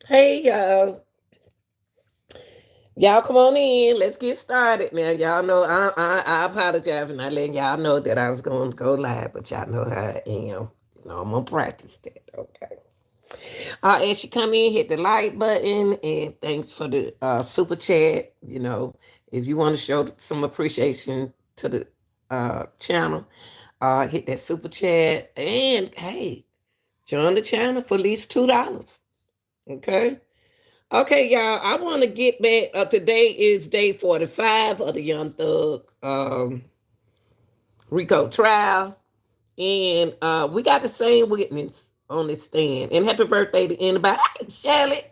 Hey y'all come on in. Let's get started now. Y'all know I apologize for not letting y'all know that I was going to go live, but y'all know how I am. I'm gonna practice that. Okay. As you come in, hit the like button, and thanks for the super chat. If you want to show some appreciation to the channel, hit that super chat, and hey, join the channel for at least $2. Okay. Okay, y'all. I want to get back. Today is day 45 of the Young Thug Rico trial, and we got the same witness on the stand. And happy birthday to anybody, Shelly.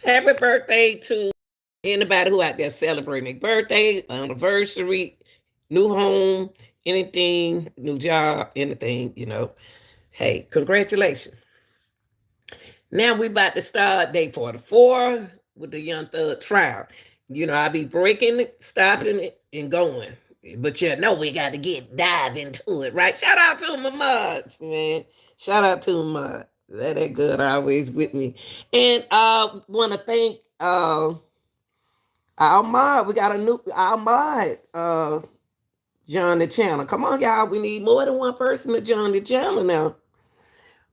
Happy birthday to anybody who out there celebrating their birthday, anniversary, new home, anything, new job, anything. Hey, congratulations. Now we about to start day 44 with the Young Thug trial. I be breaking it, stopping it, and going. But we got to dive into it, right? Shout out to my mods, man. Shout out to my that good always with me. And want to thank our mod. We got a new our mod, John the channel. Come on, y'all. We need more than one person to join the channel now.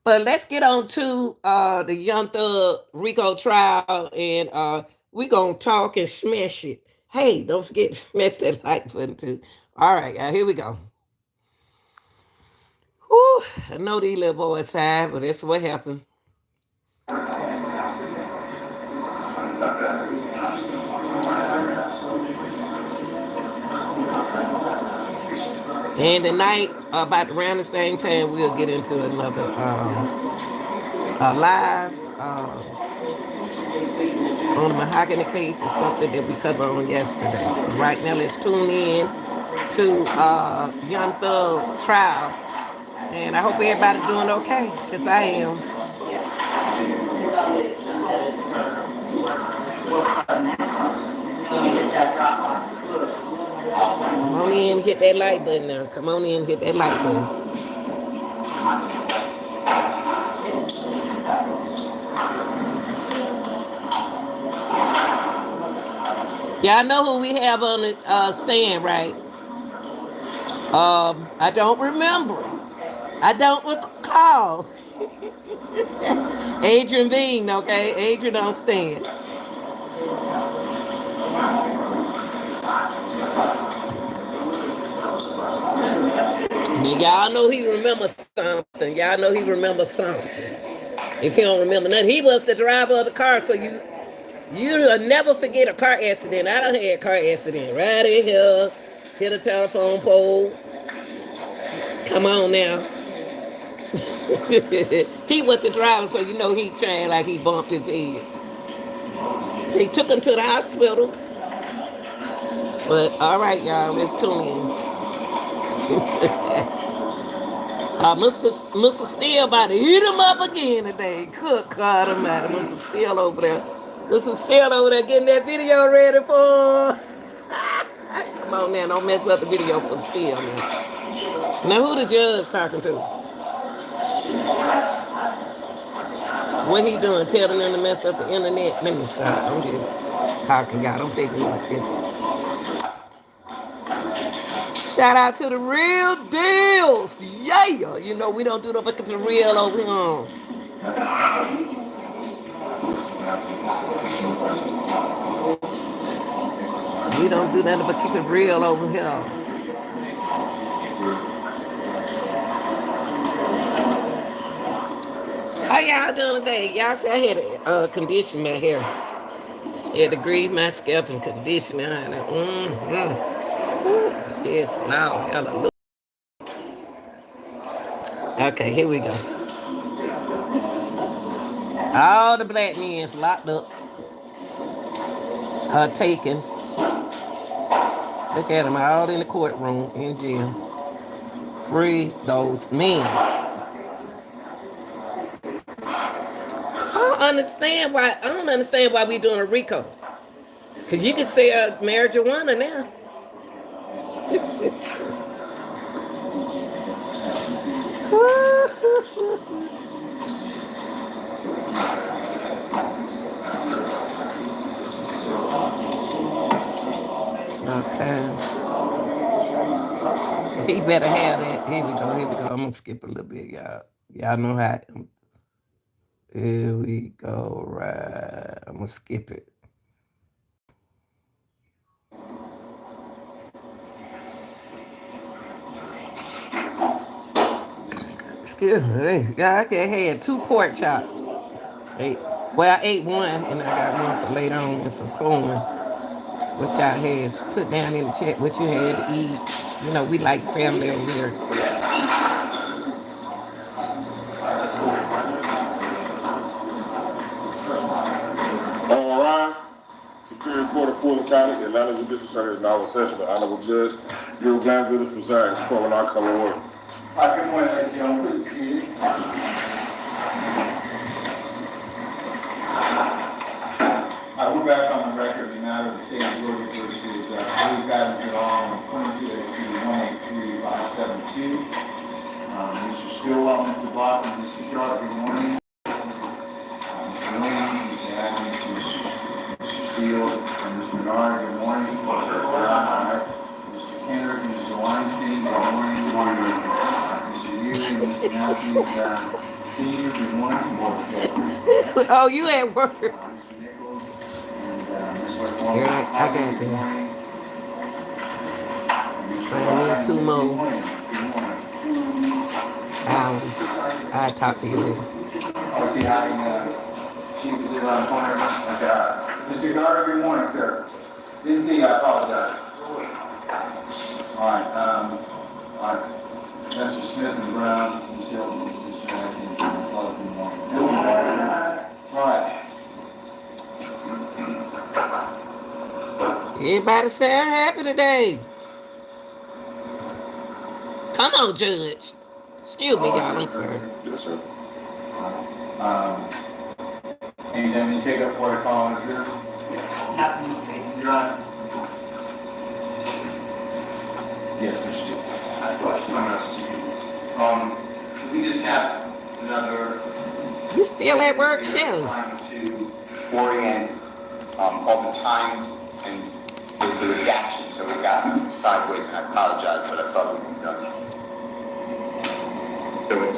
But let's get on to the Young Thug Rico trial, and we gonna talk and smash it. Hey, don't forget to smash that like button too. All right, here we go. Whew, I know these little boys sad, but that's what happened. And tonight, about around the same time, we'll get into another live on the mahogany case. Is something that we covered on yesterday. Right now, let's tune in to Young Thug trial, and I hope everybody's doing okay, because I am. Come on in, hit that like button now. Come on in, hit that like button. Y'all know who we have on the stand, right? I don't remember. I don't recall. Adrian Bean, okay? Adrian on stand. Y'all know he remembers something. Y'all know he remembers something. If he don't remember nothing, he was the driver of the car, so you'll never forget a car accident. I done had a car accident right in here, hit a telephone pole. Come on now. He was the driver, so he trying like he bumped his head. They took him to the hospital. But all right, y'all, let's tune in. Mr. Steele about to hit him up again today. Good God Almighty, Mr. Steele over there. Mr. Steele over there getting that video ready for. Come on now, don't mess up the video for Steele now. Now who the judge talking to? What he doing? Telling them to mess up the internet? Let me stop. I'm just talking, y'all. Don't pay no attention. Shout out to the real deals. Yeah. We don't do the real over here. We don't do nothing but keep it real over here. How y'all doing today? Y'all say I had to condition my hair. I had to grieve my scalp and condition it. Yes, now, hallelujah. Okay, here we go. All the black men's locked up, taken. Look at them all in the courtroom in jail. Free those men. I don't understand why we doing a RICO. Cause you can say marijuana now. He better have that. Here we go. Here we go. I'm gonna skip a little bit, y'all. Y'all know how. Here we go. Right. I'm gonna skip it. Excuse me. Yeah, I had 2 pork chops. Well, I ate one, and I got one for later on and some corn. What y'all had? Put down in the chat what you had to eat. You know, we like family over here. All right. Superior Court of Fulton County, Atlanta Judicial Center is now in session. The Honorable Judge, Bureau Glanville is presiding. Court will now come to order. Good morning, ladies and gentlemen. Please be seated. We're back on the record. The matter of the state of Georgia versus Blue Guidance at all on 22 AC 183572. Mr. Stillwell, Mr. Bloss, and Mr. Shaw, good morning. Mr. Williams, Mr. Adams, Mr. Steele, and Mr. Bernard, good morning. Mr. Kendrick, Mr. Weinstein, good morning. Good morning. Mr. Hughes, and Mr. Matthews, Senior, good morning. Oh, you at work. Mr. Nichols, and Ms. Whitmore. Yeah, I got good that. morning. I need 2 more hours. I'll talk to you later. I'll see how Chief is on the corner. Mr. Garner, good morning, sir. Didn't see you, I apologize. All right, Mr. Smith and Brown, Ms. Hilton, Mr. Atkins, and Ms. Love, good morning. All right. Everybody sound happy today. Come on, Judge. Excuse me, y'all. I'm sorry. Yes, sir. And you take up for a call like this? Nothing to say. Your Honor. Yes, Mr. Chief. I thought We just have another. You still at work, Shelley? Trying to orient all the times and the reaction, so we got sideways, and I apologize, but I thought we were done.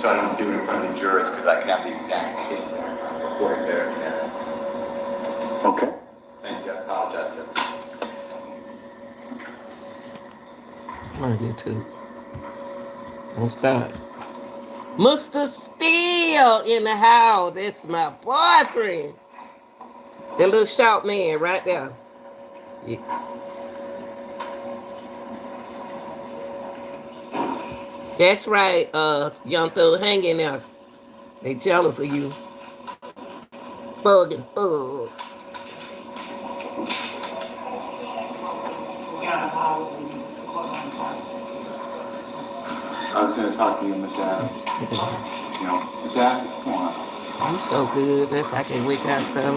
So I don't do it in front of the jurors, because I can have the exact hit there, according to everything. Okay. Thank you, I apologize, sir. I'm gonna get to. Don't stop. Mr. Steele in the house. That's my boyfriend. That little short man right there. Yeah. That's right, Young Thug, hang in there. They jealous of you. Bugging bug. I was going to talk to you, Mr. Adams. Mr. Adams, come on. You so good. I can't wait till I start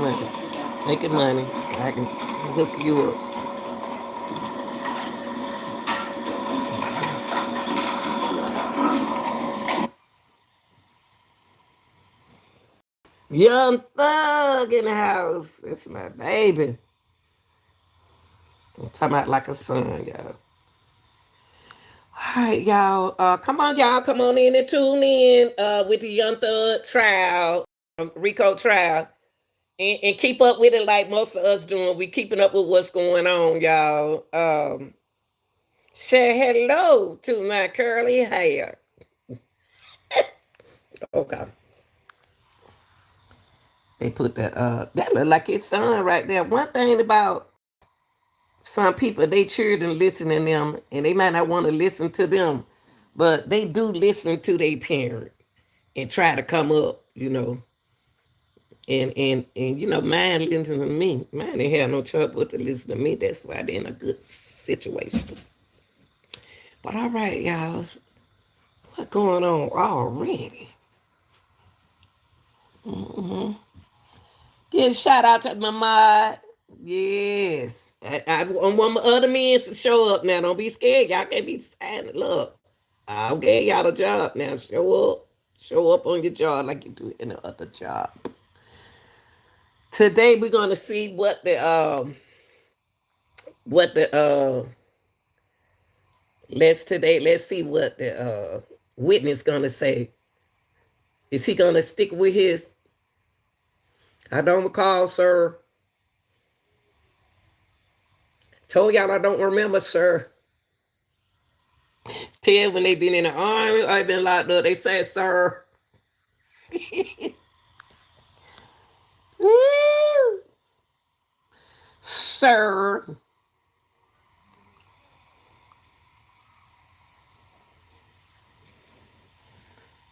making money. I can hook you up. Young Thug in the house. That's my baby. I'm talking about like a son, y'all. All right, y'all. Come on, y'all. Come on in and tune in with the Young Thug trial, RICO trial. And keep up with it like most of us doing. We keeping up with what's going on, y'all. Say hello to my curly hair. Okay. They put that look like his son right there. One thing about some people, they children listen to them, and they might not want to listen to them, but they do listen to their parent and try to come up, you know. And you know, mine listen to me. Mine ain't have no trouble to listen to me. That's why they're in a good situation. But all right, y'all. What's going on already? Give a shout out to my mod. Yes. I want my other men to show up now. Don't be scared. Y'all can't be silent. Look, I'll get y'all a job now. Show up. Show up on your job like you do in the other job. Today we're gonna see what the Let's see what the witness gonna say. Is he gonna stick with his? I don't recall, sir. Told y'all I don't remember, sir. Tell when they been in the army, I been locked up. They say, sir. Woo! Sir.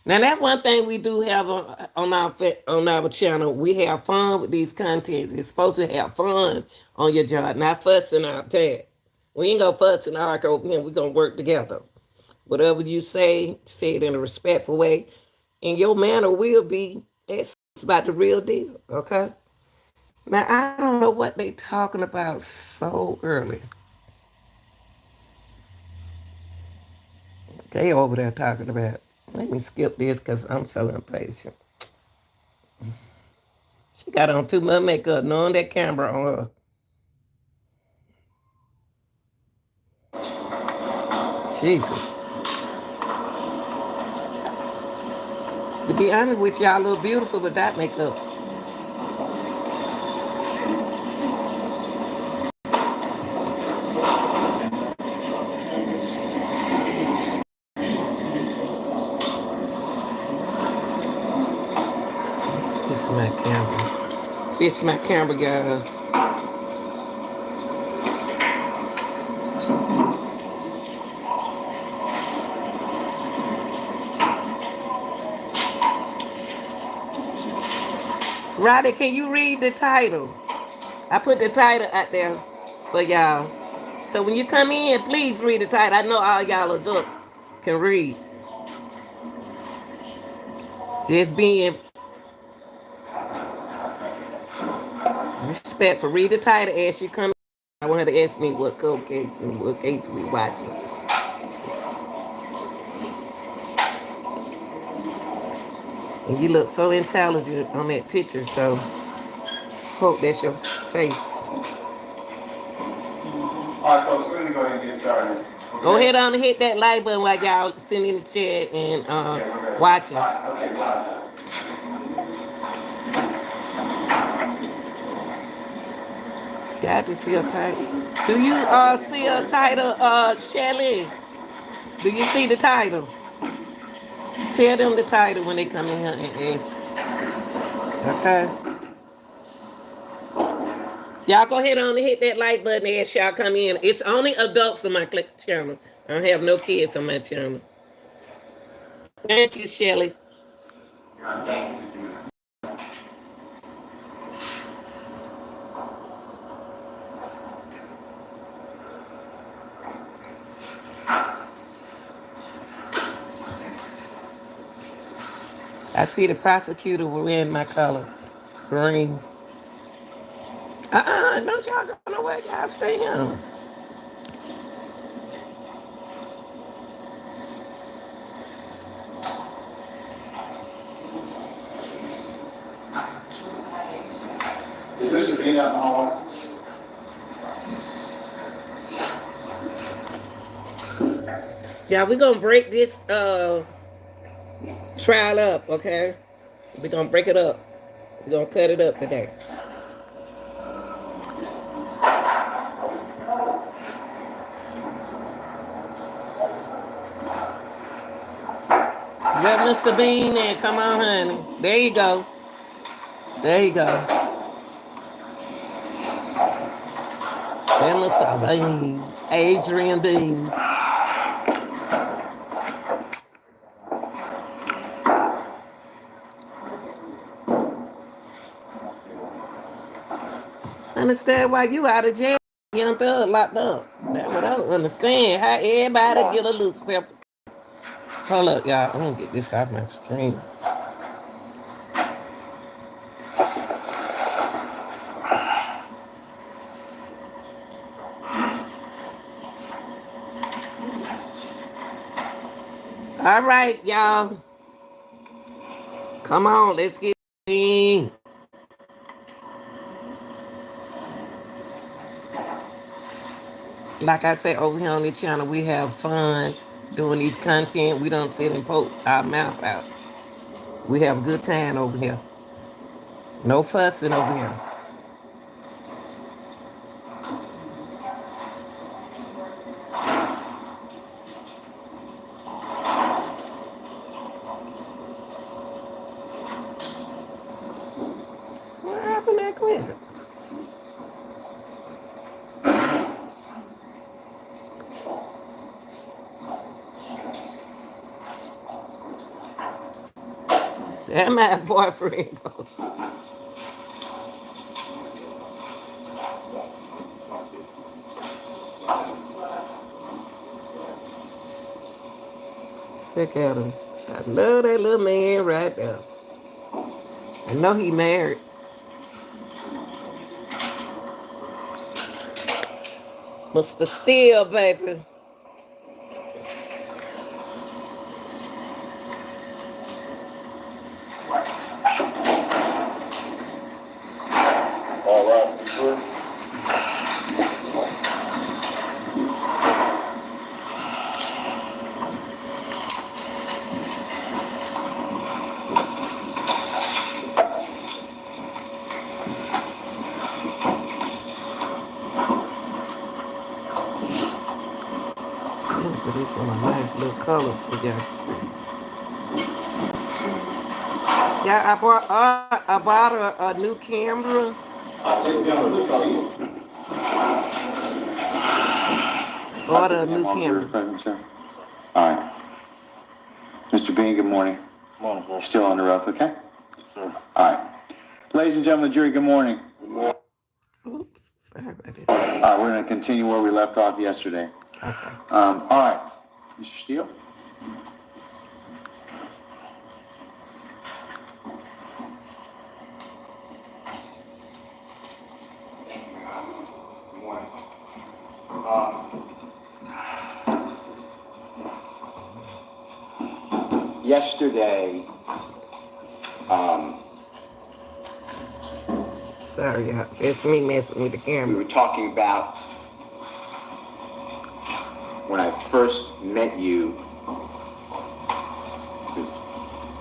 Now that's one thing we do have on our channel. We have fun with these contents. It's supposed to have fun on your job, not fussing out there. We ain't gonna fuss and argue over here. We're gonna work together. Whatever you say it in a respectful way, and your manner will be it's about the real deal. Okay. Now I don't know what they talking about so early. They over there talking about. Let me skip this because I'm so impatient. She got on too much makeup, knowing that camera on her. Jesus. To be honest with y'all, look beautiful with that makeup. Fix my camera. Fix my camera, y'all. Roddy, can you read the title? I put the title out there for y'all. So when you come in, please read the title. I know all y'all adults can read. Just being respectful. Read the title as you come in. I want her to ask me what cold case and what case we watching. And you look so intelligent on that picture, so hope that's your face. All right, folks, we're going to go ahead and get started. Okay? Go ahead on and hit that like button while y'all sitting in the chair and watching. Okay, wow. Got to see a title. Do you see a title, Shelly? Do you see the title? Tell them the title when they come in here and ask. Okay. Y'all go ahead on and hit that like button as y'all come in. It's only adults on my channel. I don't have no kids on my channel. Thank you, Shelly. I see the prosecutor wearing my color, green. Don't y'all go nowhere, y'all stay on. Is this a peanut hall? Yeah, we're gonna break this trial up, okay? We're gonna break it up. We're gonna cut it up today. Let Mr. Bean in. Come on, honey. There you go. There you go. There Mr. Bean. Adrian Bean. Understand why you out of jail, young thug locked up. That's what I don't understand. How everybody get a little self. Hold up, y'all. I'm gonna get this off my screen. All right, y'all. Come on, let's get in. Like I said, over here on the channel, we have fun doing these content. We don't sit and poke our mouth out. We have a good time over here. No fussing over here. What happened to that clip? That my boyfriend. Look at him. I love that little man right there. I know he married. Mr. Steele, baby. All right, sir. I'm gonna put this on a nice little color so y'all can see. Yeah, I bought a new camera. Bought a new camera. All right. Mr. Bean, good morning. Morning, sir. Still on the rough, okay? Sir. All right. Ladies and gentlemen, jury, good morning. Oops, sorry about that. All right, we're going to continue where we left off yesterday. Okay. All right. Mr. Steele? Good morning. Yesterday, Sorry, y'all. It's me messing with the we camera. were talking about when I first met you,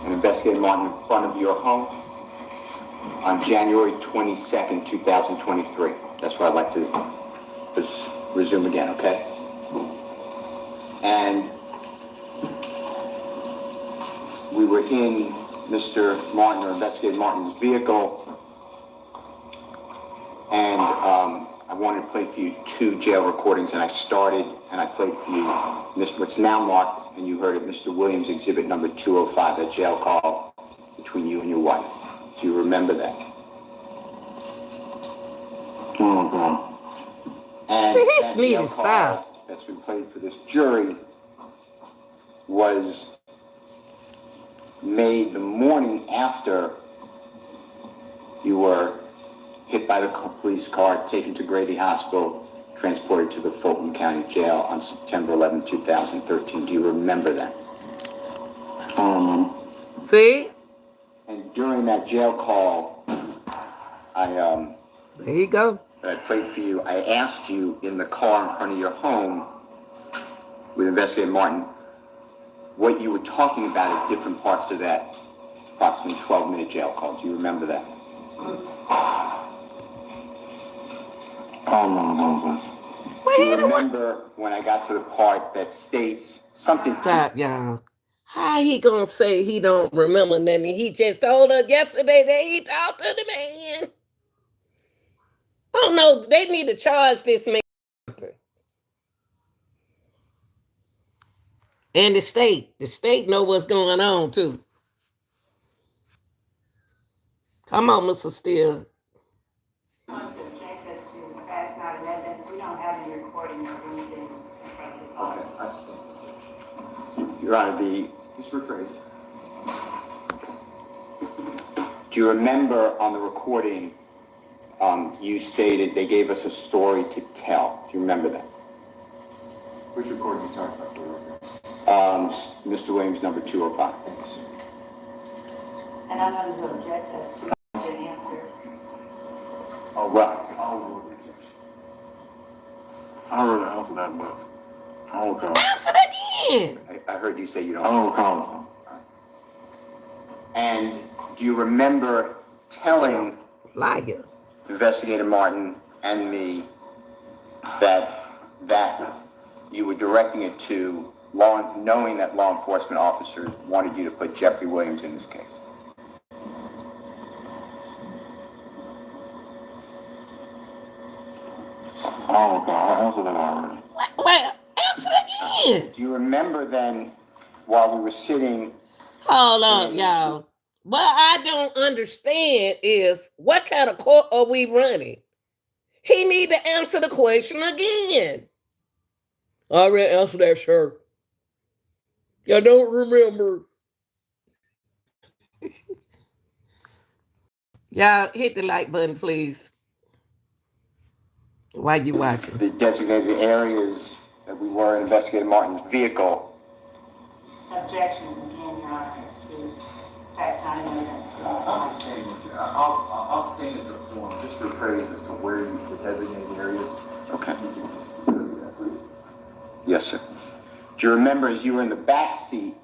and investigated Martin in front of your home on January 22nd, 2023. That's where I'd like to just resume again, okay? And we were in Mr. Martin, or investigator Martin's vehicle, and I wanted to play for you 2 jail recordings, and I started and I played for you what's now marked, and you heard it, Mr. Williams, exhibit number 205, that jail call between you and your wife. Do you remember that? And that Need jail to stop. call that's been played for this jury was made the morning after you were hit by the police car, taken to Grady Hospital, transported to the Fulton County Jail on September 11, 2013. Do you remember that? See? And during that jail call, There you go. that I played for you, I asked you in the car in front of your home with Investigator Martin what you were talking about at different parts of that approximately 12-minute jail call. Do you remember that? Do you remember when I got to the part that states something? Stop, y'all. How he gonna say he don't remember nothing? He just told us yesterday that he talked to the man. Oh no, they need to charge this man. And the state know what's going on too. Come on, Mr. Steele. I want to object as to that's not an evidence. We don't have any recording of anything in front of this office. Your Honor, just rephrase. Do you remember on the recording, you stated they gave us a story to tell? Do you remember that? Which recording are you talking about? Mr. Williams, number 205. And I'm going to object as to the answer. Oh, well. I don't really know for tonight, but I don't recall. Answer it again. I heard you say you I don't. don't recall. And do you remember telling Liar. Investigator Martin and me that you were directing it to knowing that law enforcement officers wanted you to put Jeffrey Williams in this case? I don't recall. I answered that already. Wait, answer it again. Do you remember then, while we were sitting, Hold on, y'all. What I don't understand is what kind of court are we running? He need to answer the question again. I already answered that, sir. I don't remember. Y'all hit the like button, please. While you watching. the designated areas that we were in Investigator Martin's vehicle? Objection again, Your Honor, as to fact finding evidence. I'll stay as a form, just to appraise as to where you the designated areas. Okay. Please. Yes, sir. Do you remember as you were in the back seat,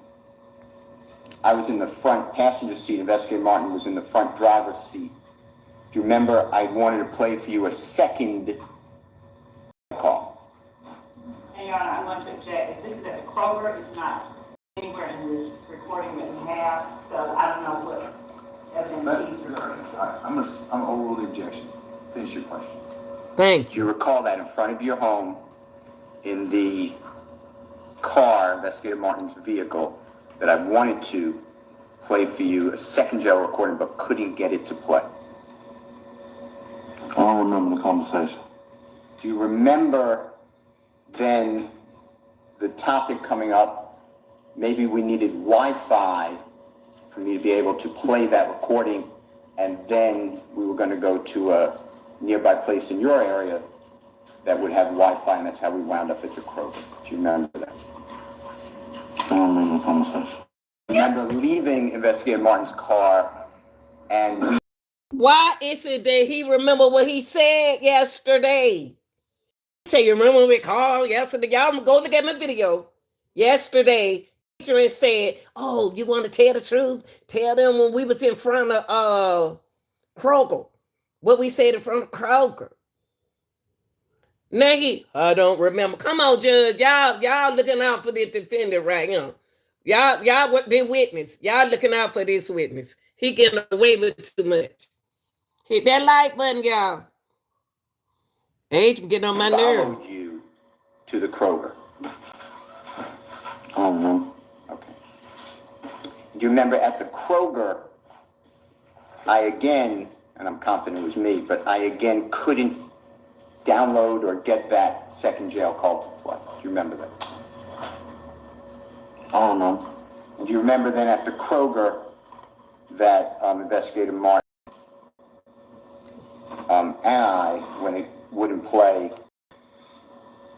I was in the front passenger seat, Investigator Martin was in the front driver's seat. Do you remember I wanted to play for you a second call? And Your Honor, I want to object. If this is at the Kroger, it's not anywhere in this recording that we have, so I don't know what evidence he's referring to. I'm overruling the objection. Finish your question. Thank Do you. you recall that in front of your home, in the car, Investigator Martin's vehicle, that I wanted to play for you a second jail recording but couldn't get it to play? I don't remember the conversation. Do you remember then the topic coming up, maybe we needed Wi-Fi for me to be able to play that recording, and then we were going to go to a nearby place in your area that would have Wi-Fi, and that's how we wound up at the Kroger. Do you remember that? I don't remember the conversation. Remember leaving Investigator Martin's car and Why is it that he remember what he said yesterday? He said, you remember we called yesterday? Y'all go look at my video. Yesterday, teacher said, oh, you want to tell the truth? Tell them when we was in front of Kroger. What we said in front of Kroger. Now I don't remember. Come on, Judge. Y'all looking out for this defendant right now. Y'all what the witness. Y'all looking out for this witness. He getting away with too much. Hit that like button, y'all. Age getting on my nerve. followed you to the Kroger. I don't remember. Okay. Do you remember at the Kroger, I again, and I'm confident it was me, but I again couldn't download or get that second jail call to play? Do you remember that? I don't know. And do you remember then at the Kroger that Investigator Martin and I, when it wouldn't play,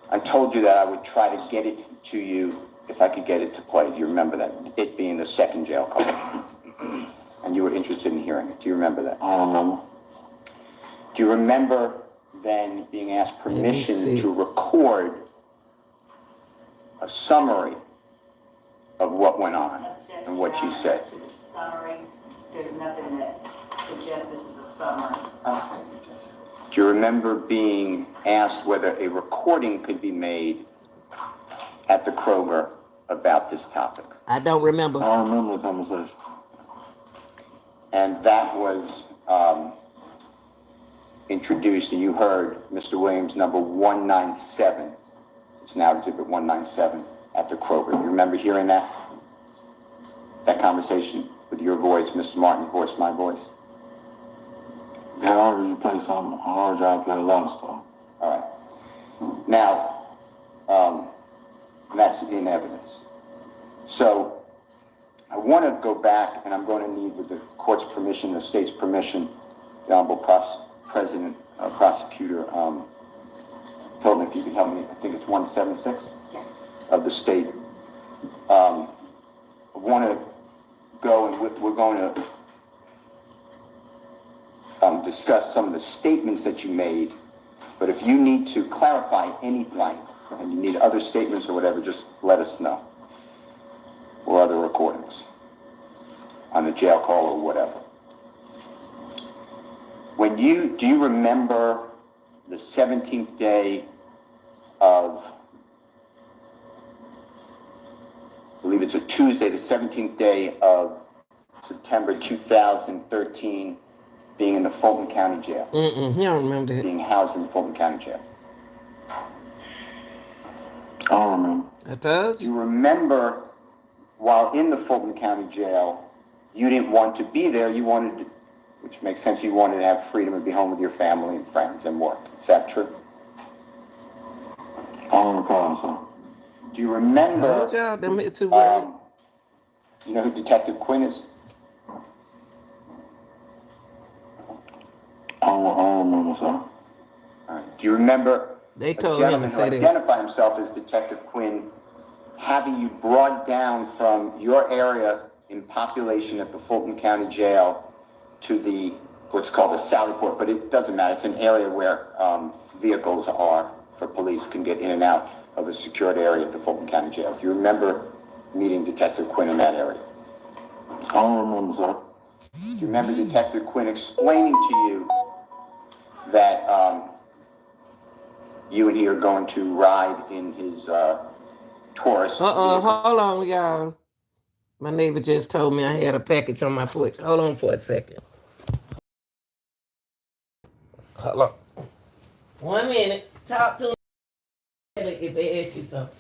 I told you that I would try to get it to you if I could get it to play. Do you remember that? It being the second jail call. And you were interested in hearing it. Do you remember that? I don't remember. Do you remember then being asked permission to record a summary of what went on and what you said? To the summary, there's nothing that suggests this is a summary. Do you remember being asked whether a recording could be made at the Kroger about this topic? I don't remember. I don't remember the conversation. And that was introduced, and you heard Mr. Williams number 197. It's now exhibit 197 at the Kroger. You remember hearing that? That conversation with your voice, Mr. Martin's voice, my voice? Yeah, I heard you play something. I heard y'all play a lot of stuff. All right. Now, that's in evidence. So I want to go back, and I'm going to need, with the court's permission, the state's permission, the Honorable Prosecutor Hilton, if you could help me, I think it's 176 of the state. I want to go, and we're going to discuss some of the statements that you made, but if you need to clarify anything and you need other statements or whatever, just let us know. Or other recordings on the jail call or whatever. Do you remember the 17th day of, I believe it's a Tuesday, the 17th day of September 2013, being in the Fulton County Jail? I don't remember that. Being housed in the Fulton County Jail. I don't remember. I told Do you. you remember, while in the Fulton County Jail, you didn't want to be there, you wanted to, which makes sense, you wanted to have freedom and be home with your family and friends and work. Is that true? I don't recall, sir. Do you remember, Told y'all, them hit too well. you know who Detective Quinn is? I don't remember, sir. All right. Do you remember They a told him to gentleman who say that. identified himself as Detective Quinn having you brought down from your area in population at the Fulton County Jail to the, what's called the Sally Port, but it doesn't matter. It's an area where vehicles are for police can get in and out of a secured area at the Fulton County Jail. Do you remember meeting Detective Quinn in that area? I don't remember, sir. Do you remember Detective Quinn explaining to you that you and he are going to ride in his Taurus vehicle? Hold on, y'all. My neighbor just told me I had a package on my porch. Hold on for a second. Hold on. 1 minute. Talk to them if they ask you something.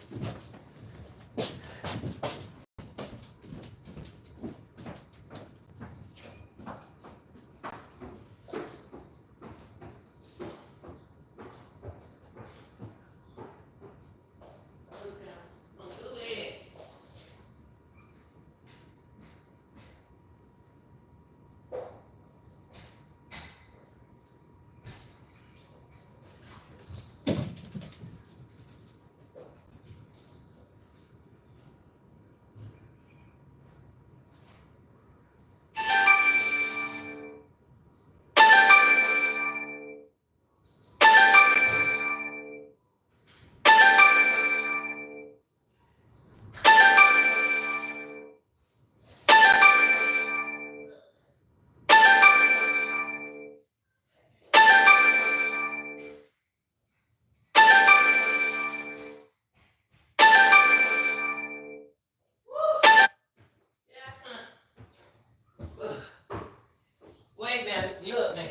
Wait now, look now.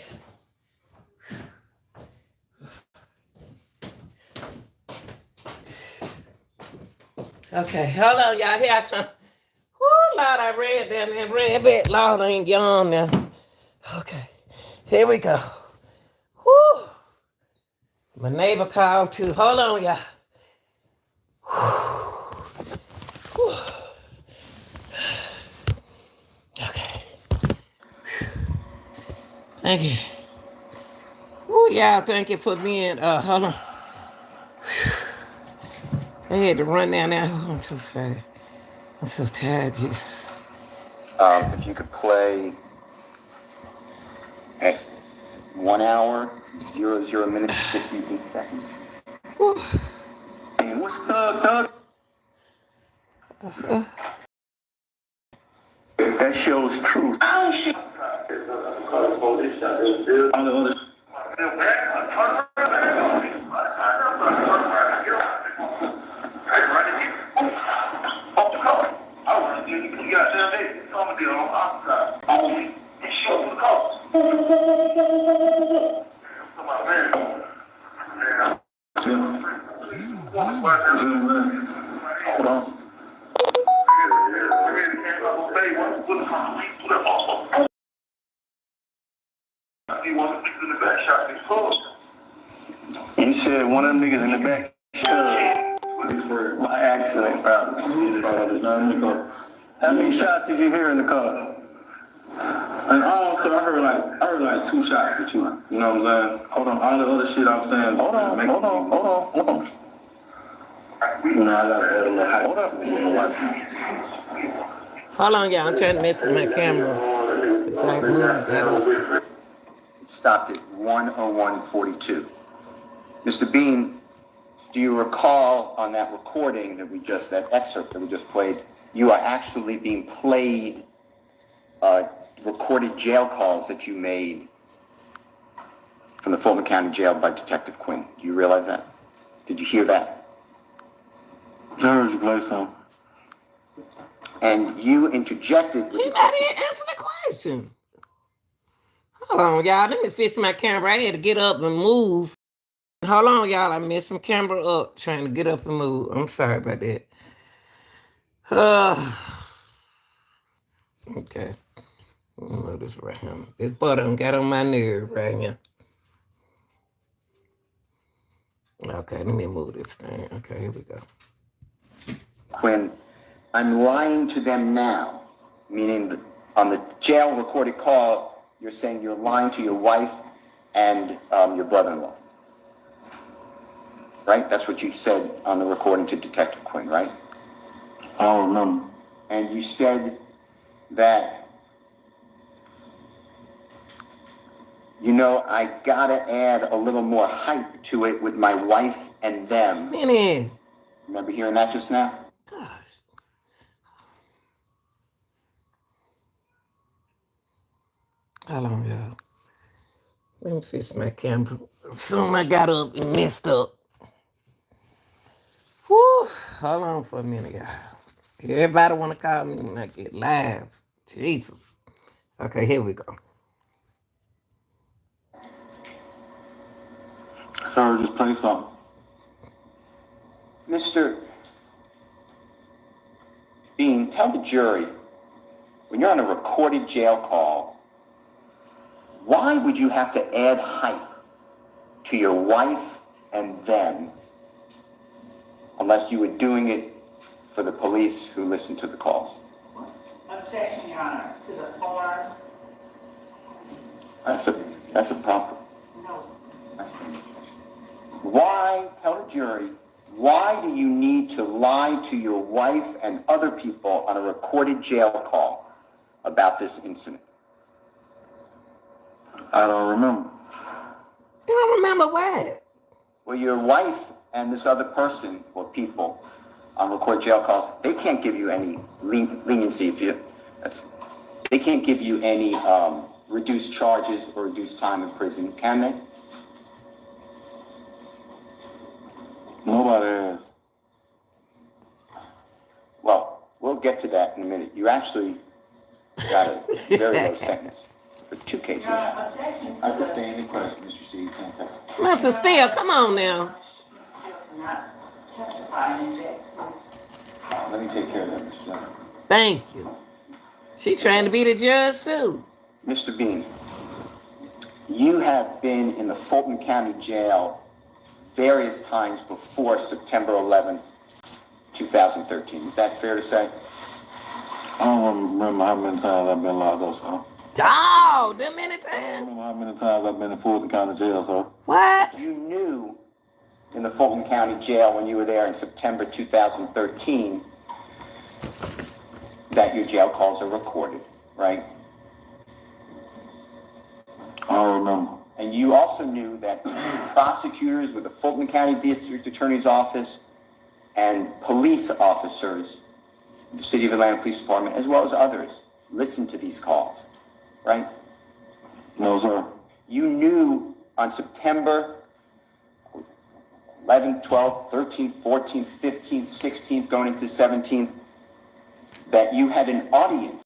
Okay, hold on, y'all. Here I come. Whoo, Lord, I read that and read that. Lord, I ain't gone now. Okay, here we go. Whoo. My neighbor called too. Hold on, y'all. Whew. Okay. Thank you. Oh, y'all, thank you for being, hold on. I had to run down there. Oh, I'm so tired. I'm so tired, Jesus. If you could play at 1 hour, 00 minutes, 58 seconds. Whew. And what's Thug? That shows truth. Hold on. You said one of them niggas in the back shot by accident, probably. How many shots did you hear in the car? And also, I heard like 2 shots with you. You know what I'm saying? Hold on, all the other shit I'm saying. Hold on. You know, I gotta add a little hype. Hold on, y'all. I'm trying to mess with my camera. It's like moving. Stopped at 101:42. Mr. Bean, Do you recall on that recording that excerpt that we just played, you are actually being played recorded jail calls that you made from the Fulton County Jail by Detective Quinn? Do you realize that? Did you hear that? I heard you play some. And you interjected with He not even answer the question. Hold on, y'all. Let me fix my camera. I had to get up and move. Hold on, y'all. I messed my camera up trying to get up and move. I'm sorry about that. Okay. Oh, this right here. This butter got on my nerve right here. Okay, let me move this thing. Okay, here we go. Quinn, I'm lying to them now, meaning on the jail recorded call, you're saying you're lying to your wife and your brother-in-law. Right? That's what you said on the recording to Detective Quinn, right? I don't remember. And you said that, I gotta add a little more hype to it with my wife and them. Minnie. Remember hearing that just now? Gosh. Hold on, y'all. Let me fix my camera. Soon I got up and messed up. Whew. Hold on for a minute, y'all. Everybody want to call me when I get live. Jesus. Okay, here we go. Sorry, just play something. Mr. Bean, tell the jury, when you're on a recorded jail call, why would you have to add hype to your wife and them unless you were doing it for the police who listened to the calls? Objection, Your Honor, to the form. That's a proper. No. Why, tell the jury, why do you need to lie to your wife and other people on a recorded jail call about this incident? I don't remember. You don't remember what? Well, your wife and this other person or people on recorded jail calls, they can't give you any leniency they can't give you any reduced charges or reduced time in prison, can they? Nobody has. Well, we'll get to that in a minute. You actually got a very low sentence for 2 cases. Your Honor, objection to I the... sustain the question, Mr. C. You can't testify. Mr. Steele, come on now. Mr. Steele cannot testify and inject. Let me take care of that, Mr. Senator. Thank you. She trying to be the judge too. Mr. Bean, you have been in the Fulton County Jail various times before September 11th, 2013. Is that fair to say? I don't remember how many times I've been locked up, so. Oh, them many I don't times. remember how many times I've been in Fulton County Jail, so. What? You knew in the Fulton County Jail when you were there in September 2013 that your jail calls are recorded, right? I don't remember. And you also knew that prosecutors with the Fulton County District Attorney's Office and police officers, the City of Atlanta Police Department, as well as others, listened to these calls, right? No, sir. You knew on September 11th, 12th, 13th, 14th, 15th, 16th, going into 17th, that you had an audience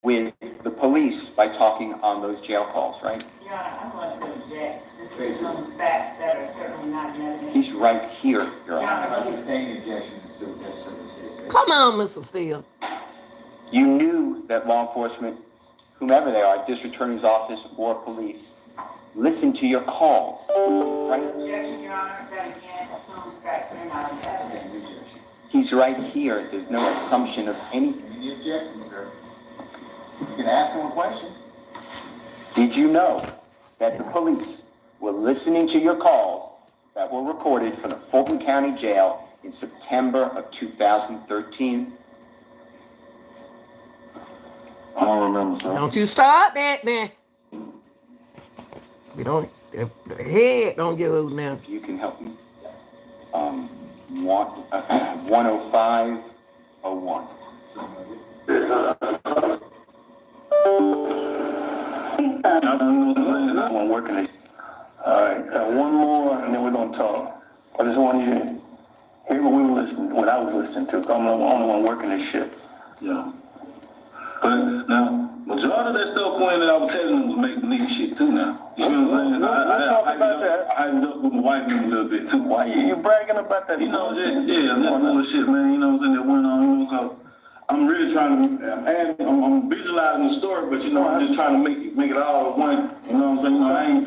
with the police by talking on those jail calls, right? Your Honor, I'm going to object. This is some facts that are certainly not in evidence. He's right here, Your Your Honor. I sustain the objection, Mr. Yes, sir, the state's case. Come on, Mr. Steele. You knew that law enforcement, whomever they are, district attorney's office or police, listened to your calls, right? Objection, Your Honor, that again assumes facts that are not in I sustain evidence. the objection. He's right here. There's no assumption of anything. Any objection, sir? You can ask him a question. Did you know that the police were listening to your calls that were recorded from the Fulton County Jail in September of 2013? I don't remember, sir. Don't you start that now. We don't, the head don't give out now. If you can help me. 10501. I'm working it. All right, one more, and then we're gonna talk. I just want you to hear what we were listening, what I was listening to. 'Cause I'm the only one working this shit. Yeah. But now, majority of that stuff, Quinn, that I was telling them was make believe shit too now. You see what I'm saying? We'll talk about that. I hyped up with my wife a little bit too. Why you bragging about that? You know, that bullshit, man. You know what I'm saying? That went on, you know, 'cause I'm really trying to, and I'm visualizing the story, but you know, I'm just trying to make it all one. You know what I'm saying? You know, I ain't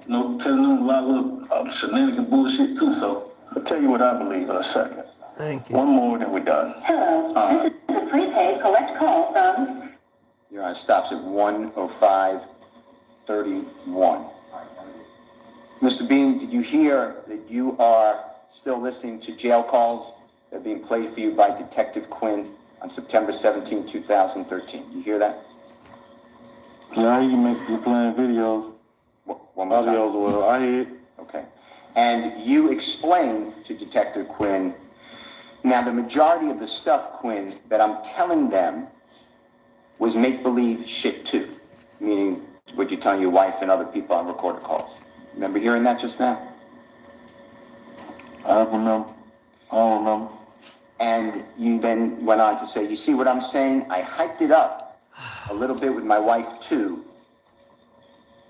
you know, telling them a lot of little shenanigan bullshit too. So I'll tell you what I believe in a second. Thank you. One more, then we're done. Hello, this is a prepaid collect call from... Your Honor, stops at 10531. Mr. Bean, did you hear that you are still listening to jail calls that are being played for you by Detective Quinn on September 17, 2013? You hear that? Yeah, you playing videos, One more time. audios, or whatever. I hear it. Okay. And you explained to Detective Quinn, now the majority of the stuff, Quinn, that I'm telling them was make-believe shit too, meaning what you're telling your wife and other people on recorded calls. Remember hearing that just now? I remember. I don't remember. And you then went on to say, you see what I'm saying? I hyped it up a little bit with my wife too.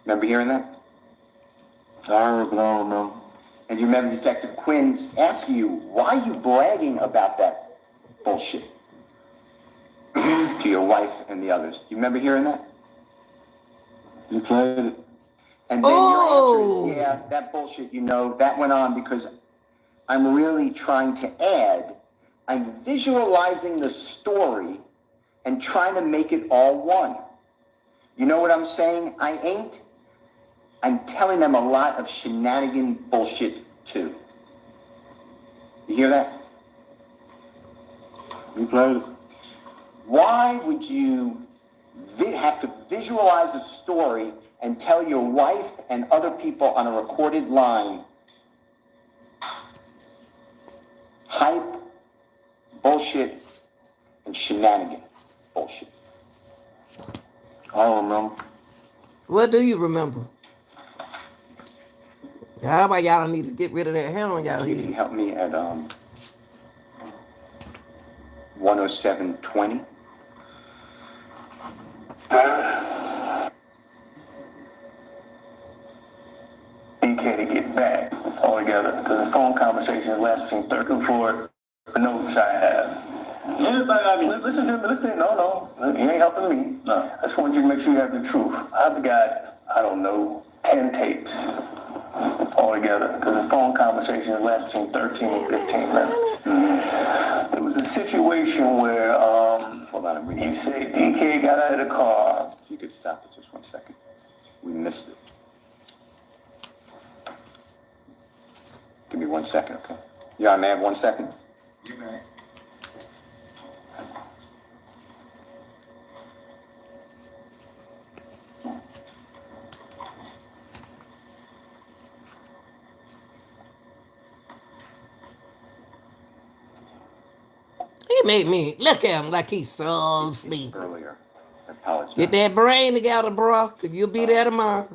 Remember hearing that? I heard, but I don't remember. And you remember Detective Quinn asking you, why are you bragging about that bullshit to your wife and the others? You remember hearing that? You played it. And then your answer is, yeah, that bullshit, you know, that went on because I'm really trying to add, I'm visualizing the story and trying to make it all one. You know what I'm saying? I ain't. I'm telling them a lot of shenanigan bullshit too. You hear that? You played it. Why would you have to visualize a story and tell your wife and other people on a recorded line hype, bullshit, and shenanigan bullshit? I don't remember. What do you remember? How about y'all need to get rid of that hair on y'all You can head? help me at 10720. DK to get back all together because the phone conversation lasts between 30 and 4 notes I have. Everybody, I mean, listen to me, listen. No, you ain't helping me. No, I just want you to make sure you have the truth. I've got, I don't know, 10 tapes all together because the phone conversation lasts between 13 and 15 minutes. There was a situation where, Hold on, I'm reading. you say DK got out of the car. If you could stop it just 1 second. We missed it. Give me 1 second, okay? Yeah, I may have 1 second. You may. He made me look at him like he's so sleepy. Earlier. I apologize. Get that brain together, bro, because you'll be there tomorrow.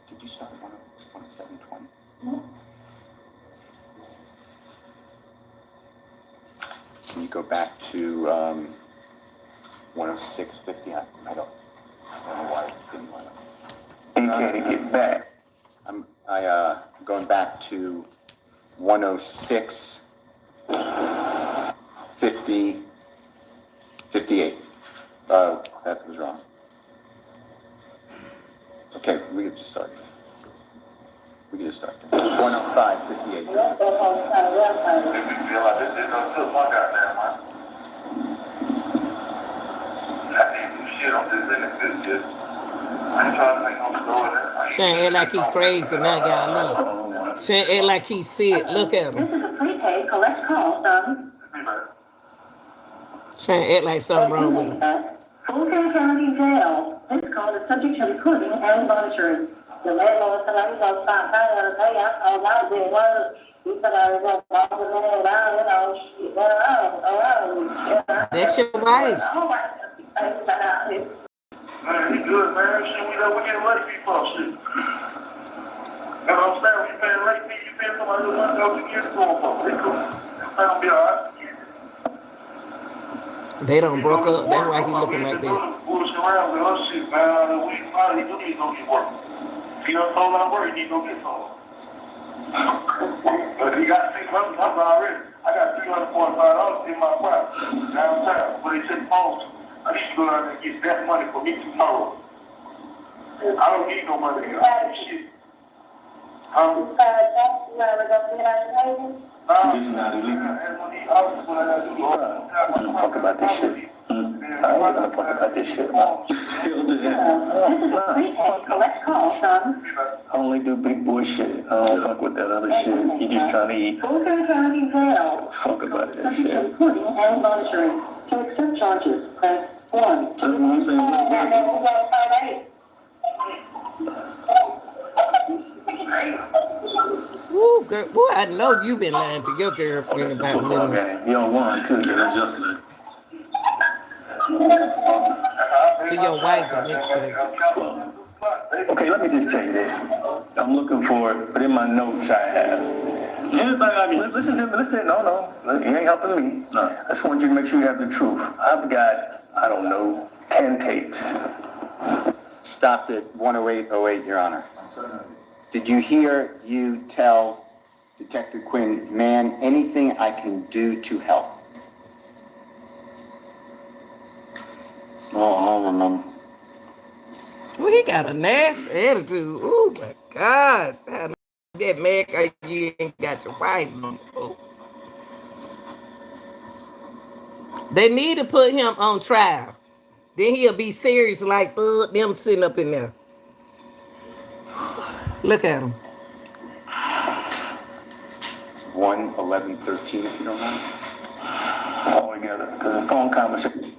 Did you start 10720? Can you go back to 10650? I don't know why it didn't want to. DK to get back. I'm going back to 106 50 58. That was wrong. Okay, we can just start. 105 58. Shane act like he crazy now, y'all. Look. Shane act like he sick. Look at This him. is a prepaid collect call from... Shane act like something wrong with him. Fulton County Jail. This call is subject to recording and monitoring. The landlord said, I'm going to stop paying her to pay. I told y'all did work. He said, I was going to walk the man down, you know, shit, That's your wife. Man, he good, man. Shit, we getting late fee for shit. And I'm saying, we paying late fee, you paying somebody who wants to go to get school for. They cool. It's gonna be alright. They don't broke up. That's why he looking like that. Bullshit around with us shit, man. We probably do need to go get work. If he done told our work, he need to go get some. But he got 6 months already. I got $345 in my pocket downtown. But they take phones. I need to go out and get that money for me tomorrow. I don't need no money. Shit. This is not illegal. I don't fuck about this shit. I ain't gonna fuck about this shit, man. Collect call from I only do big boy shit. I don't fuck with that other shit. You just trying to eat. Fulton County Jail. Fuck about that shit. Recording and monitoring. To accept charges, press 1. That's what I'm saying. Woo, girl, boy, I know you been lying to your girlfriend It's a about football me. game. You don't want to. That's just like. To your wife, I meant to say. Okay, let me just tell you this. I'm looking for it, but in my notes I have. Everybody, I mean, listen to me. Listen, no. You ain't helping me. No. I just want you to make sure you have the truth. I've got, I don't know, 10 tapes. Stopped at 10808, Your Honor. Did you hear you tell Detective Quinn, man, anything I can do to help? Oh, I don't remember. Well, he got a nasty attitude. Oh my gosh. That man, 'cause you ain't got your wife no more. They need to put him on trial. Then he'll be serious like them sitting up in there. Look at him. 11113, if you don't mind. All together. Because the phone conversation.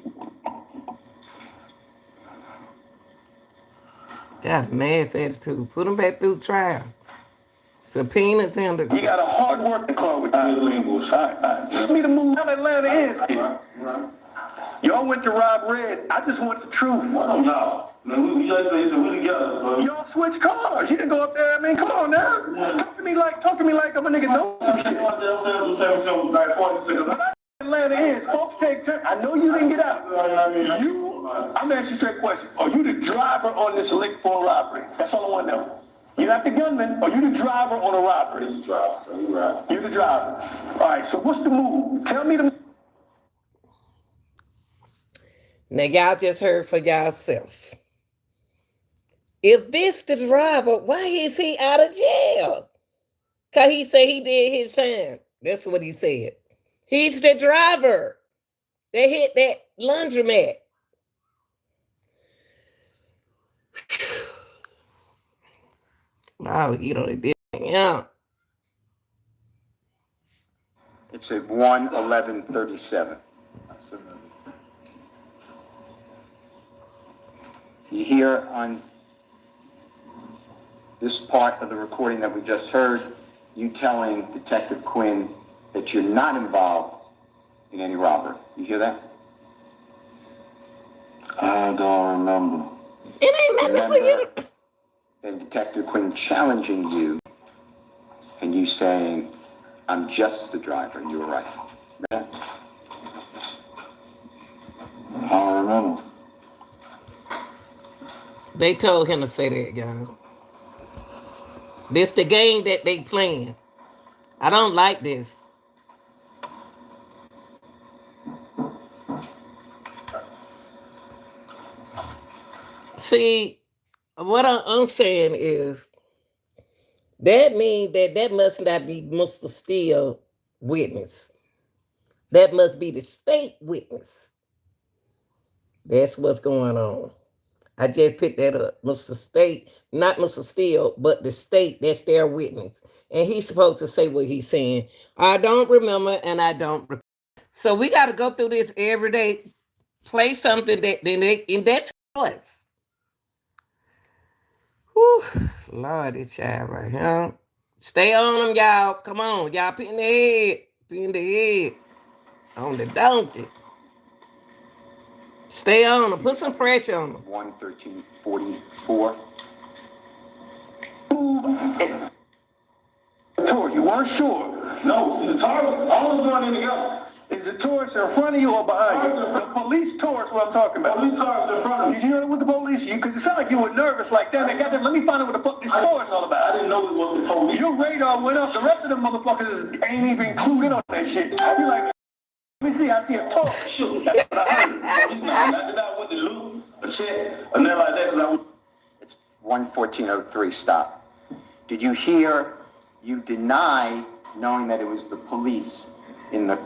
Got a nasty attitude. Put him back through trial. Subpoenas him to. You got a hard working car with you. All right. Just me to move how Atlanta is, kid. Y'all went to rob Red. I just want the truth. No. You like to say, we together, so. Y'all switch cars. You didn't go up there. I mean, come on now. Talk to me like I'm a nigga know some shit. Atlanta is. Folks take turn. I know you didn't get out. I'm asking you a straight question. Are you the driver on this lick for a robbery? That's all I want to know. You're not the gunman. Are you the driver on a robbery? It's the driver, so you're right. You're the driver. All right, so what's the move? Tell me the... Now, y'all just heard for yourself. If this the driver, why is he out of jail? Because he said he did his time. That's what he said. He's the driver that hit that laundromat. Oh, you know, it did. Yeah. It's at 11137. You hear on this part of the recording that we just heard, you telling Detective Quinn that you're not involved in any robbery. You hear that? I don't remember. It ain't nothing for you to... And Detective Quinn challenging you and you saying, I'm just the driver. You were right. Remember that? I don't remember. They told him to say that, y'all. This the game that they playing. I don't like this. See, what I'm saying is that means that must not be Mr. Steele witness. That must be the state witness. That's what's going on. I just picked that up. Mr. State, not Mr. Steele, but the state, that's their witness. And he's supposed to say what he's saying. I don't remember and I don't recall. So we got to go through this every day. Play something and that's us. Whew. Lord, this child right here. Stay on them, y'all. Come on. Y'all pin the head. Pin the head. On the donkey. Stay on them. Put some pressure on them. 11344. Tour, you weren't sure. No, see, the target, all of them going in together. Is the tourist in front of you or behind you? The police tourist, what I'm talking about. Police targets in front of me. Did you hear it with the police? Because it sounded like you were nervous like that. Goddamn, let me find out what the fuck this tourist all I about. didn't know it was the police. Your radar went up. The rest of them motherfuckers ain't even clued in on that shit. I'll be like, let me see. I see a tourist. Shoot, that's what I heard. It's not that I went to loot, a check, and then like that, because I was... It's 11403. Stop. Did you hear you deny knowing that it was the police in the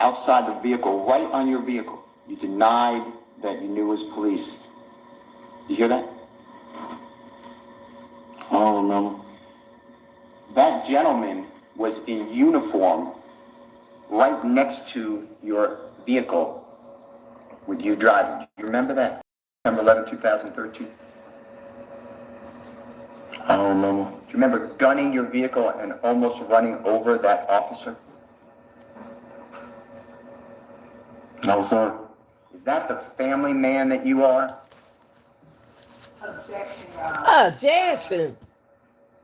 outside the vehicle, right on your vehicle? You denied that you knew it was police. You hear that? I don't remember. That gentleman was in uniform right next to your vehicle with you driving. Do you remember that? September 11, 2013? I don't remember. Do you remember gunning your vehicle and almost running over that officer? No, sir. Is that the family man that you are? Objection, Your Honor. Objection.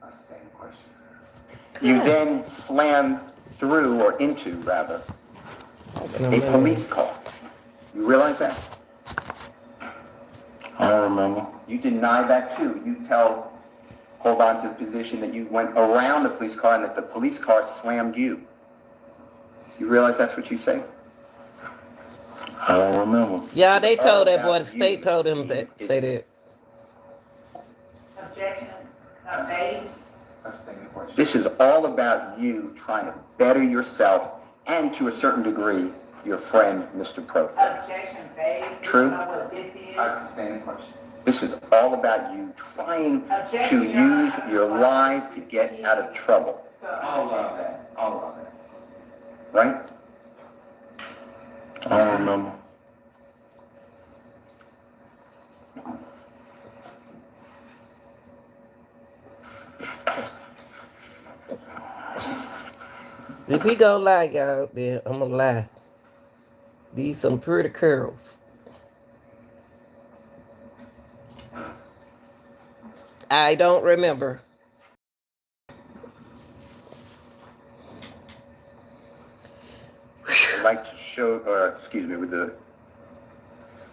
Outstanding question. You then slammed through, or into rather, a police car. You realize that? I don't remember. You deny that too. You hold on to the position that you went around the police car and that the police car slammed you. You realize that's what you say? I don't remember. Yeah, they told that boy, the state told him that, say that. Objection, made. This is all about you trying to better yourself and, to a certain degree, your friend, Mr. Pro. Objection, made. True. You know what this is? Standing question. This is all about you trying to Objection, Your use Honor. your lies to get out of trouble. So, that. All of that. Right? I don't remember. If he gonna lie, y'all, then I'm gonna lie. These some pretty curls. I don't remember. I'd like to show, with the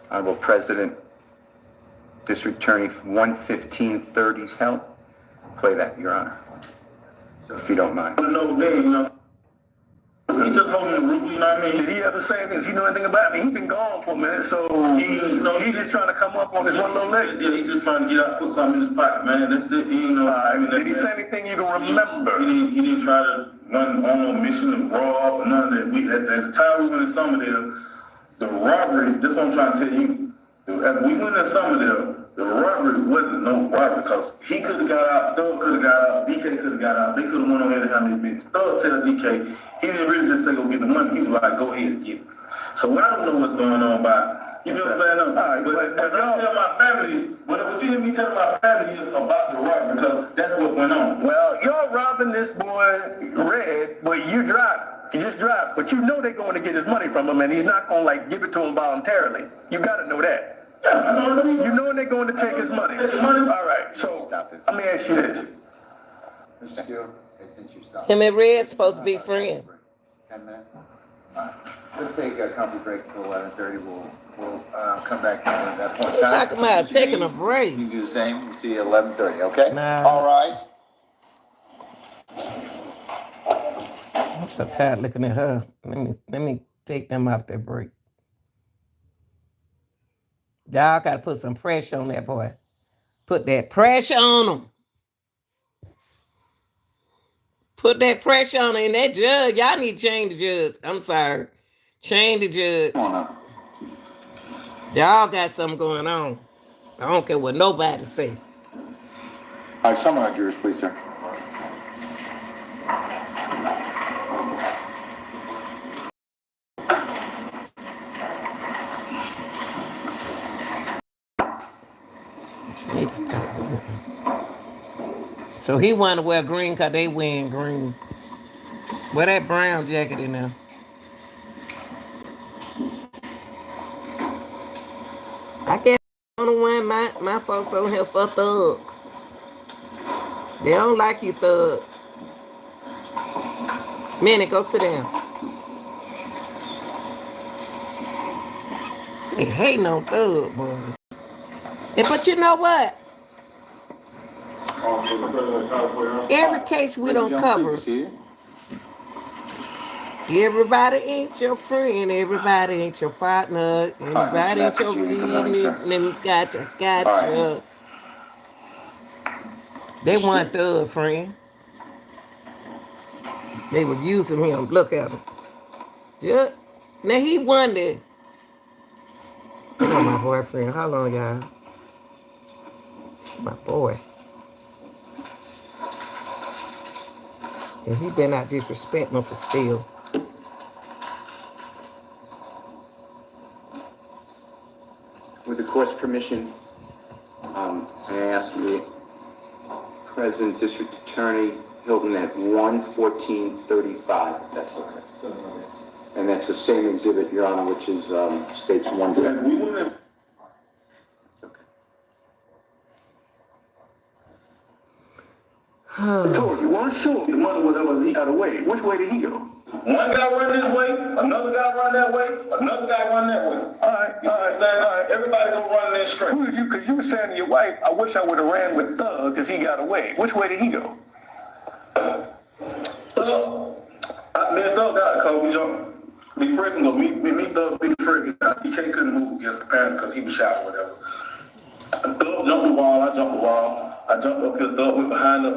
Honorable President, District Attorney 11530's help. Play that, Your Honor. So if you don't mind. No, they, you know. He just holding the root, you know what I mean? Did he ever say anything? Does he know anything about me? He's been gone for a minute, so he's just trying to come up on his one little leg. Yeah, he's just trying to get out, put something in his pocket, man. That's it. He ain't know. Did he say anything you can remember? He didn't try to run on no mission of rob or none of that. At the time we went in Summerdale, the robbery, that's what I'm trying to tell you. As we went in Summerdale, the robbery wasn't no robbery because he could have got out, Thug could have got out, DK could have got out. They could have went on there to have his business. Thug tell DK, he didn't really just say go get the money. He was like, go ahead and get it. So I don't know what's going on about, you know what I'm saying? But I tell my family, what you hear me tell my family is about the robbery because that's what went on. Well, you're robbing this boy Red, but you drive. You just drive. But you know they're going to get his money from him, and he's not going to, like, give it to him voluntarily. You got to know that. Yeah, You know they're going to take his money. All right, so let me ask you this. Mr. Steele, since you stopped. Him and Red's supposed to be friends. 10 minutes? All right. Let's take a comfy break till 11:30. We'll come back at that point. What you talking about? Taking a break. You do the same. We'll see you at 11:30, okay? Nah. All rise. I'm so tired looking at her. Let me take them off that break. Y'all gotta put some pressure on that boy. Put that pressure on him. Put that pressure on him. And that judge, y'all need to change the judge. I'm sorry. Change the judge. Come on up. Y'all got something going on. I don't care what nobody say. All right, summon our jurors, please, sir. Need to stop. So he wanted to wear green because they wearing green. Wear that brown jacket in there. I guess I don't want my folks on here for Thug. They don't like you, Thug. Minnie, go sit down. They hating on Thug, boy. But you know what? Every case we don't cover. Everybody ain't your friend. Everybody ain't your partner. Everybody ain't your friend. Gotcha. They want Thug, friend. They was using him. Look at him. Yeah. Now he wondered. Look at my boyfriend. Hold on, y'all. It's my boy. And he better not disrespect Mr. Steele. With the court's permission, I ask the President District Attorney Hilton at 1:14:35. That's okay. And that's the same exhibit, Your Honor, which is states 1. I told you, weren't sure the money whatever he got away. Which way did he go? One guy run this way, another guy run that way, another guy run that way. All right, everybody gonna run this straight. Who did you, because you were saying to your wife, I wish I would have ran with Thug because he got away. Which way did he go? Me and Thug got a call. We jumped. Big Fred can go meet Thug. Big Fred, he couldn't move against the parent because he was shot or whatever. Thug jumped the wall, I jumped the wall. I jumped up here, Thug went behind the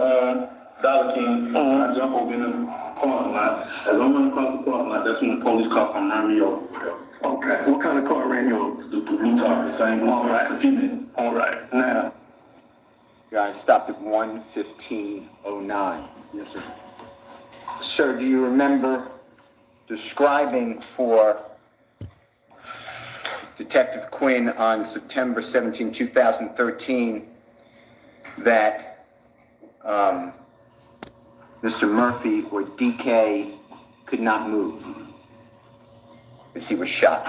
Dollar King. I jumped over in the parking lot. As I'm running across the parking lot, that's when the police car come run me over. Okay. What kind of car ran you over? The blue tar, the same one. All right. A few minutes. All right. Now. Your Honor, stopped at 1:15:09. Yes, sir. Sir, do you remember describing for Detective Quinn on September 17, 2013, that Mr. Murphy or DK could not move because he was shot?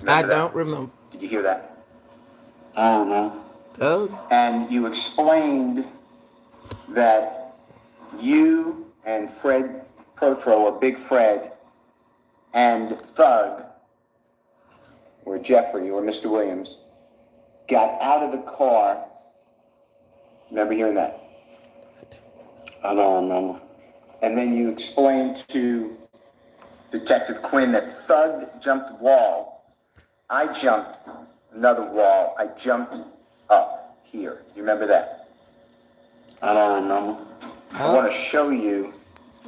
I don't remember. Did you hear that? I don't know. Those? And you explained that you and Fred Protro, or Big Fred, and Thug, or Jeffrey, or Mr. Williams, got out of the car. Remember hearing that? I don't remember. And then you explained to Detective Quinn that Thug jumped the wall. I jumped another wall. I jumped up here. You remember that? I don't remember. I want to show you.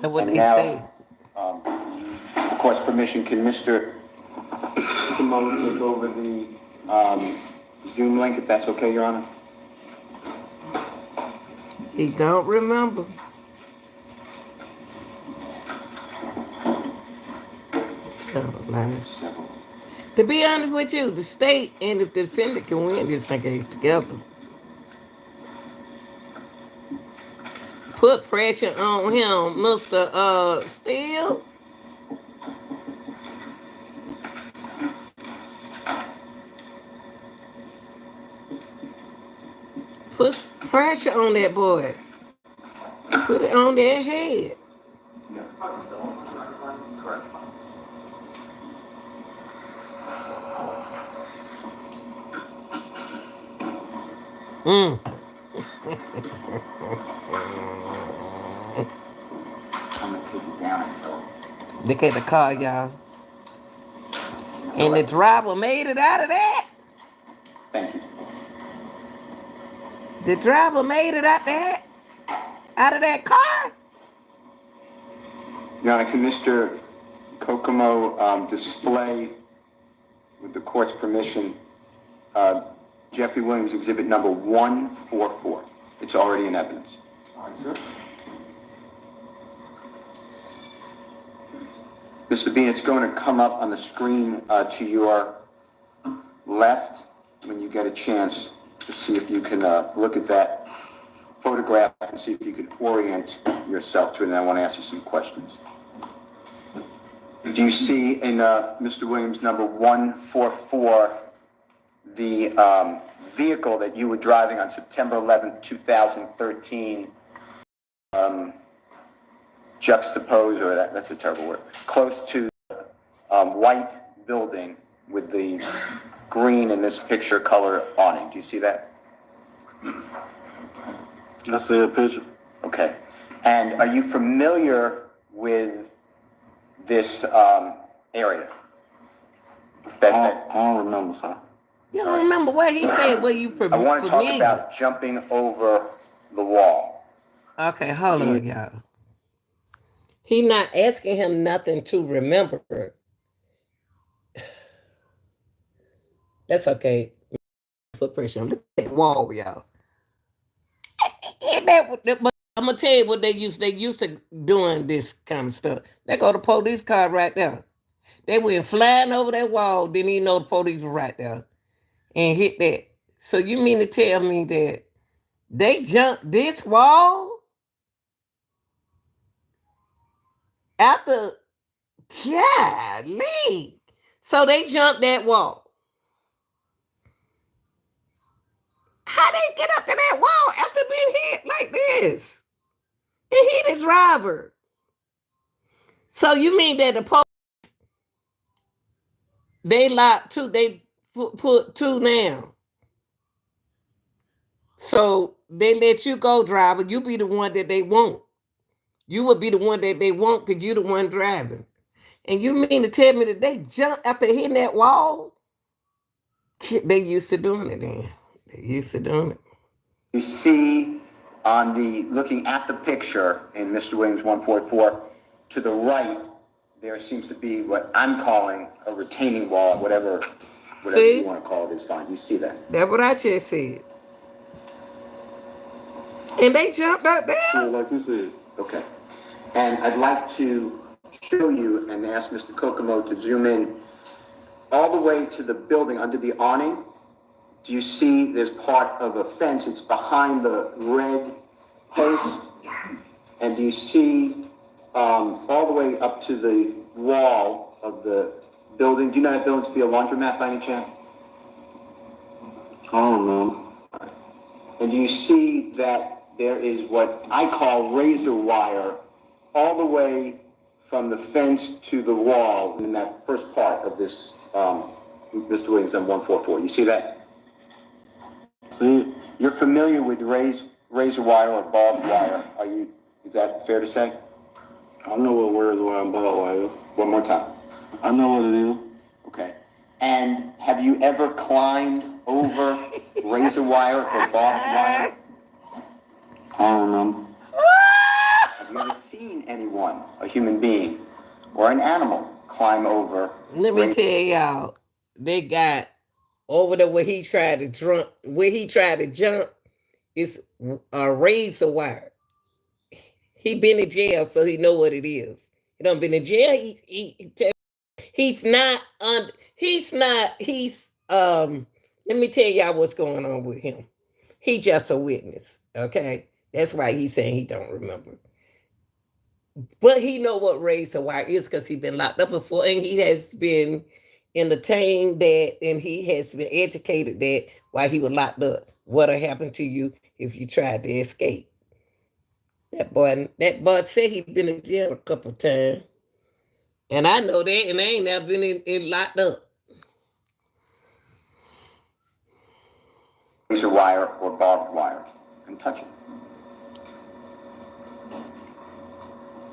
And what and he now, say? Of course, permission, can Mr. Simone look over the Zoom link, if that's okay, Your Honor? He don't remember. Oh, man. To be honest with you, the state and if the defendant can win this case together. Put pressure on him, Mr. Steele. Put pressure on that boy. Put it on their head. I'm gonna take it down. Look at the car, y'all. And the driver made it out of that. Thank you. The driver made it out of that car. Your Honor, can Mr. Kokomo display, with the court's permission, Jeffrey Williams exhibit number 144? It's already in evidence. All right, sir. Mr. Bean, it's going to come up on the screen to your left when you get a chance. to see if you can look at that photograph and see if you can orient yourself to it, and I want to ask you some questions. Do you see in Mr. Williams number 144 the vehicle that you were driving on September 11th, 2013, juxtaposed, or that's a terrible word, close to the white building with the green in this picture color awning? Do you see that? I see a picture. Okay. And are you familiar with this area? I don't remember, sir. You don't remember what he said? Were you I want to talk familiar? about jumping over the wall. Okay, hold on, y'all. He not asking him nothing to remember. That's okay. Put pressure on. Look at the wall, y'all. But I'm gonna tell you what they used to doing this kind of stuff. They go to police car right there. They went flying over that wall, didn't even know the police were right there, and hit that. So you mean to tell me that they jumped this wall after? Golly. So they jumped that wall. How they get up to that wall after being hit like this? And he the driver. So you mean that the police, they locked two, they put two down. So they let you go, driver. You be the one that they want. You would be the one that they want because you the one driving. And you mean to tell me that they jumped after hitting that wall? They used to doing it then. They used to doing it. You see on the, looking at the picture in Mr. Williams 144, to the right, there seems to be what I'm calling a retaining wall, whatever you want to call it is fine. You see that? That's what I just said. And they jumped up there. Yeah, like you said. Okay. And I'd like to show you and ask Mr. Kokomo to zoom in all the way to the building under the awning. Do you see there's part of a fence? It's behind the red post. And do you see all the way up to the wall of the building? Do you know that building to be a laundromat by any chance? I don't know. And do you see that there is what I call razor wire all the way from the fence to the wall in that first part of this Mr. Williams on 144? You see that? See it? You're familiar with razor wire or barbed wire? Is that fair to say? I know what razor wire and barbed wire is. One more time. I know what it is. Okay. And have you ever climbed over razor wire or barbed wire? I don't remember. Have you ever seen anyone, a human being or an animal, climb over? Let me tell y'all, they got over there where he tried to jump is a razor wire. He been in jail, so he know what it is. He done been in jail. He's let me tell y'all what's going on with him. He just a witness, okay? That's why he's saying he don't remember. But he know what razor wire is because he's been locked up before, and he has been entertained that, and he has been educated that while he was locked up. What'll happen to you if you tried to escape? That boy said he been in jail a couple of times. And I know that, and I ain't never been in locked up. Razor wire or barbed wire. And touch it.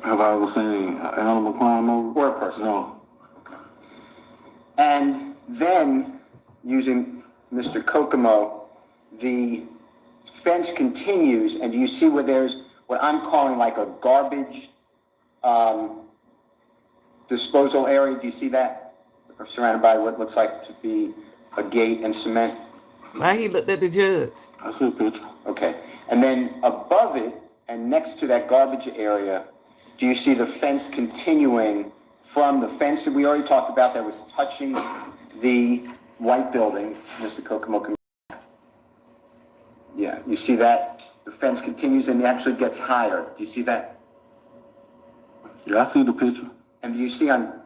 Have I ever seen an animal climb over? Or a person. No. Okay. And then, using Mr. Kokomo, the fence continues, and you see where there's what I'm calling like a garbage disposal area. Do you see that? Or surrounded by what looks like to be a gate and cement. Why he looked at the judge? I see a picture. Okay. And then above it and next to that garbage area, do you see the fence continuing from the fence that we already talked about that was touching the white building, Mr. Kokomo? Yeah, you see that? The fence continues and it actually gets higher. Do you see that? Yeah, I see the picture. And do you see on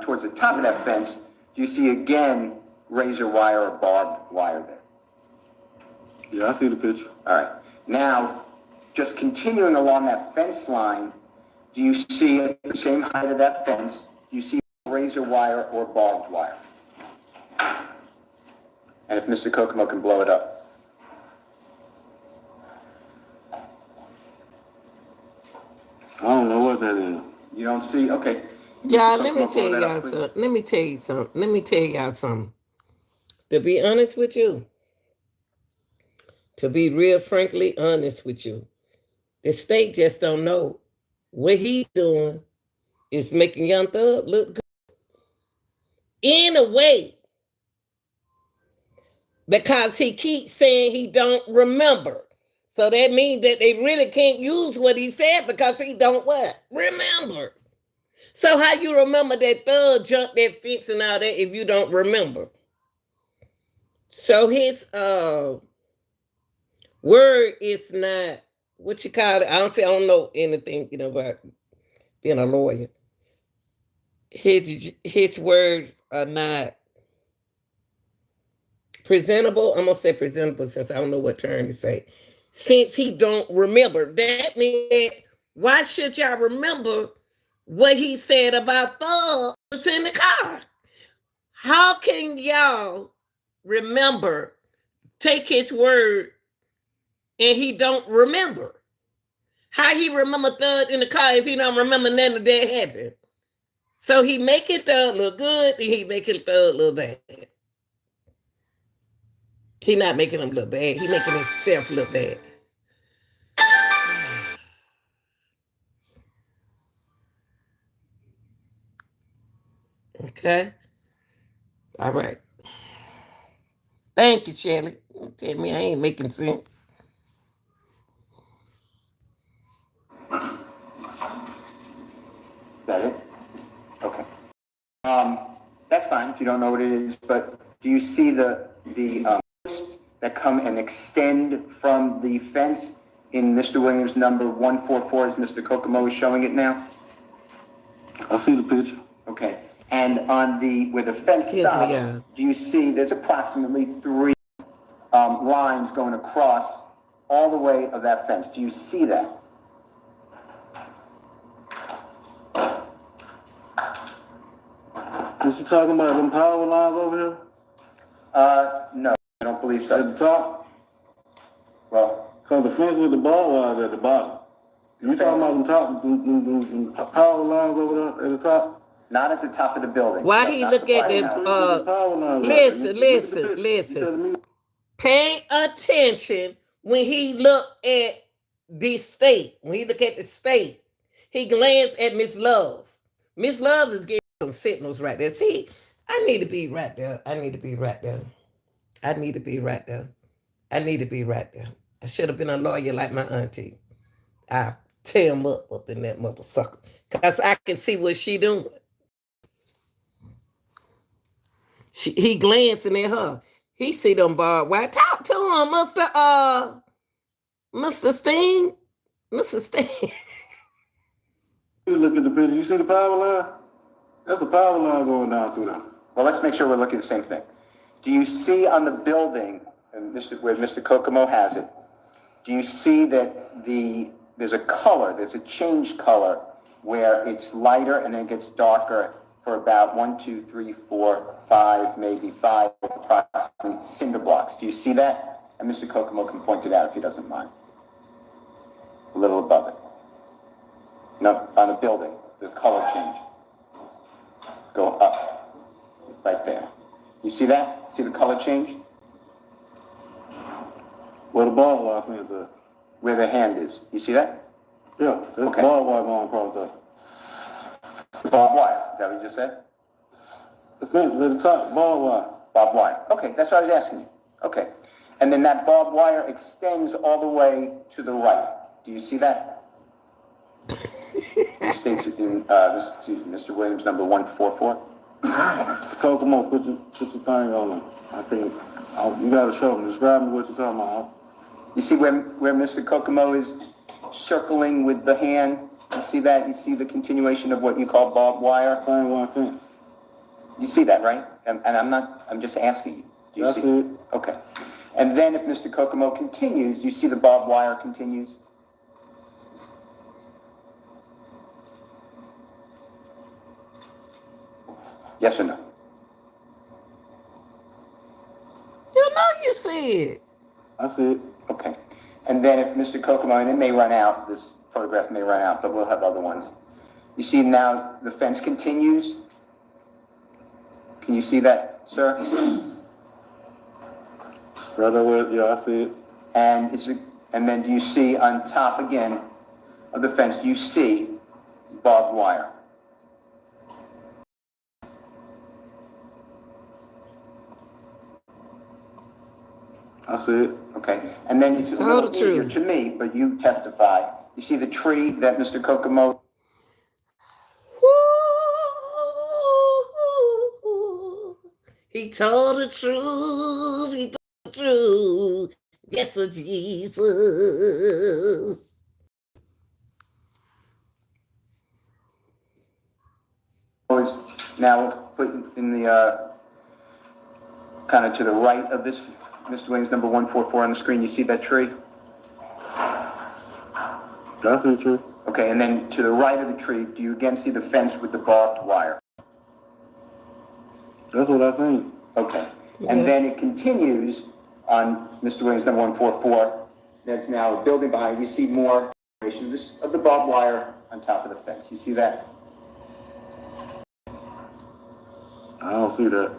towards the top of that fence, do you see again razor wire or barbed wire there? Yeah, I see the picture. All right. Now, just continuing along that fence line, do you see at the same height of that fence, do you see razor wire or barbed wire? And if Mr. Kokomo can blow it up. I don't know what that is. You don't see? Okay. Yeah, Mr. let me Kokomo, tell blow that y'all up, please. something. Let me tell you something. Let me tell y'all something. To be honest with you, to be real frankly honest with you, the state just don't know what he's doing is making Young Thug look good. In a way, because he keeps saying he don't remember. So that means that they really can't use what he said because he don't what? Remember. So how you remember that Thug jumped that fence and all that if you don't remember? So his word is not what you call it. I don't know anything, about being a lawyer. His words are not presentable. I'm gonna say presentable since I don't know what term to say. Since he don't remember, that means that why should y'all remember what he said about Thug was in the car? How can y'all remember, take his word, and he don't remember? How he remember Thug in the car if he don't remember none of that happened? So he making Thug look good, and he making Thug look bad. He not making him look bad. He making himself look bad. Okay? All right. Thank you, Shelley. Tell me I ain't making sense. Is that it? Okay. That's fine if you don't know what it is, but do you see the posts that come and extend from the fence in Mr. Williams' number 144 as Mr. Kokomo is showing it now? I see the picture. Okay. And on where the fence Excuse me, stops, yeah. do you see there's approximately 3 lines going across all the way of that fence? Do you see that? Is you talking about them power lines over here? No, I don't believe so. At the top? Well, Because the fence with the ball wires at the bottom. You talking about them power lines over there at the top? not at the top of the building. Why No, he not look the at firehouse. the Power lines listen. Pay attention when he look at the state. When he look at the state, he glanced at Miss Love. Miss Love is getting some signals right there. See, I need to be right there. I need to be right there. I should have been a lawyer like my auntie. I tear him up in that mother sucker. Because I can see what she doing. He glancing at her. He see them barbed wire. Talk to him, Mr. Steen. Mr. Steen. You look at the picture, you see the power line? That's a power line going down through there. Well, let's make sure we're looking at the same thing. Do you see on the building, and where Mr. Kokomo has it, do you see that there's a color, there's a change color where it's lighter and then it gets darker for about 1, 2, 3, 4, 5, maybe 5 approximately cinder blocks. Do you see that? And Mr. Kokomo can point it out if he doesn't mind. A little above it. No, on the building, the color change. Go up, right there. You see that? See the color change? Where the ball wire fence is. Where the hand is. You see that? Yeah, there's Okay. ball wire going across there. Barbed wire. Is that what you just said? The fence at the top, ball wire. Barbed wire. Okay, that's what I was asking you. Okay. And then that barbed wire extends all the way to the right. Do you see that? It states it in Mr. Williams, number 144. Kokomo, put your thing on there. I think, you gotta show me, describe me what you're talking about. You see where Mr. Kokomo is circling with the hand? You see that? You see the continuation of what you call barbed wire? You see that, right? And I'm just asking you. Do you see it? Okay. And then if Mr. Kokomo continues, you see the barbed wire continues? Yes or no? You know you see it. I see it. Okay. And then if Mr. Kokomo, and it may run out, this photograph may run out, but we'll have other ones. You see now the fence continues? Can you see that, sir? Right away, yeah, I see it. And then do you see on top again of the fence, you see barbed wire? I see it. Okay. And then it's a Tell little the easier truth. to me, but you testify. You see the tree that Mr. Kokomo? Woo. He told the truth. He told the truth. Yes, sir, Jesus. Is now put in the kind of to the right of this, Mr. Williams, number 144 on the screen. You see that tree? I see the tree. Okay, and then to the right of the tree, do you again see the fence with the barbed wire? That's what I seen. Okay, and then it continues on Mr. Williams, number 144. There's now a building behind. You see more of the barbed wire on top of the fence. You see that? I don't see that.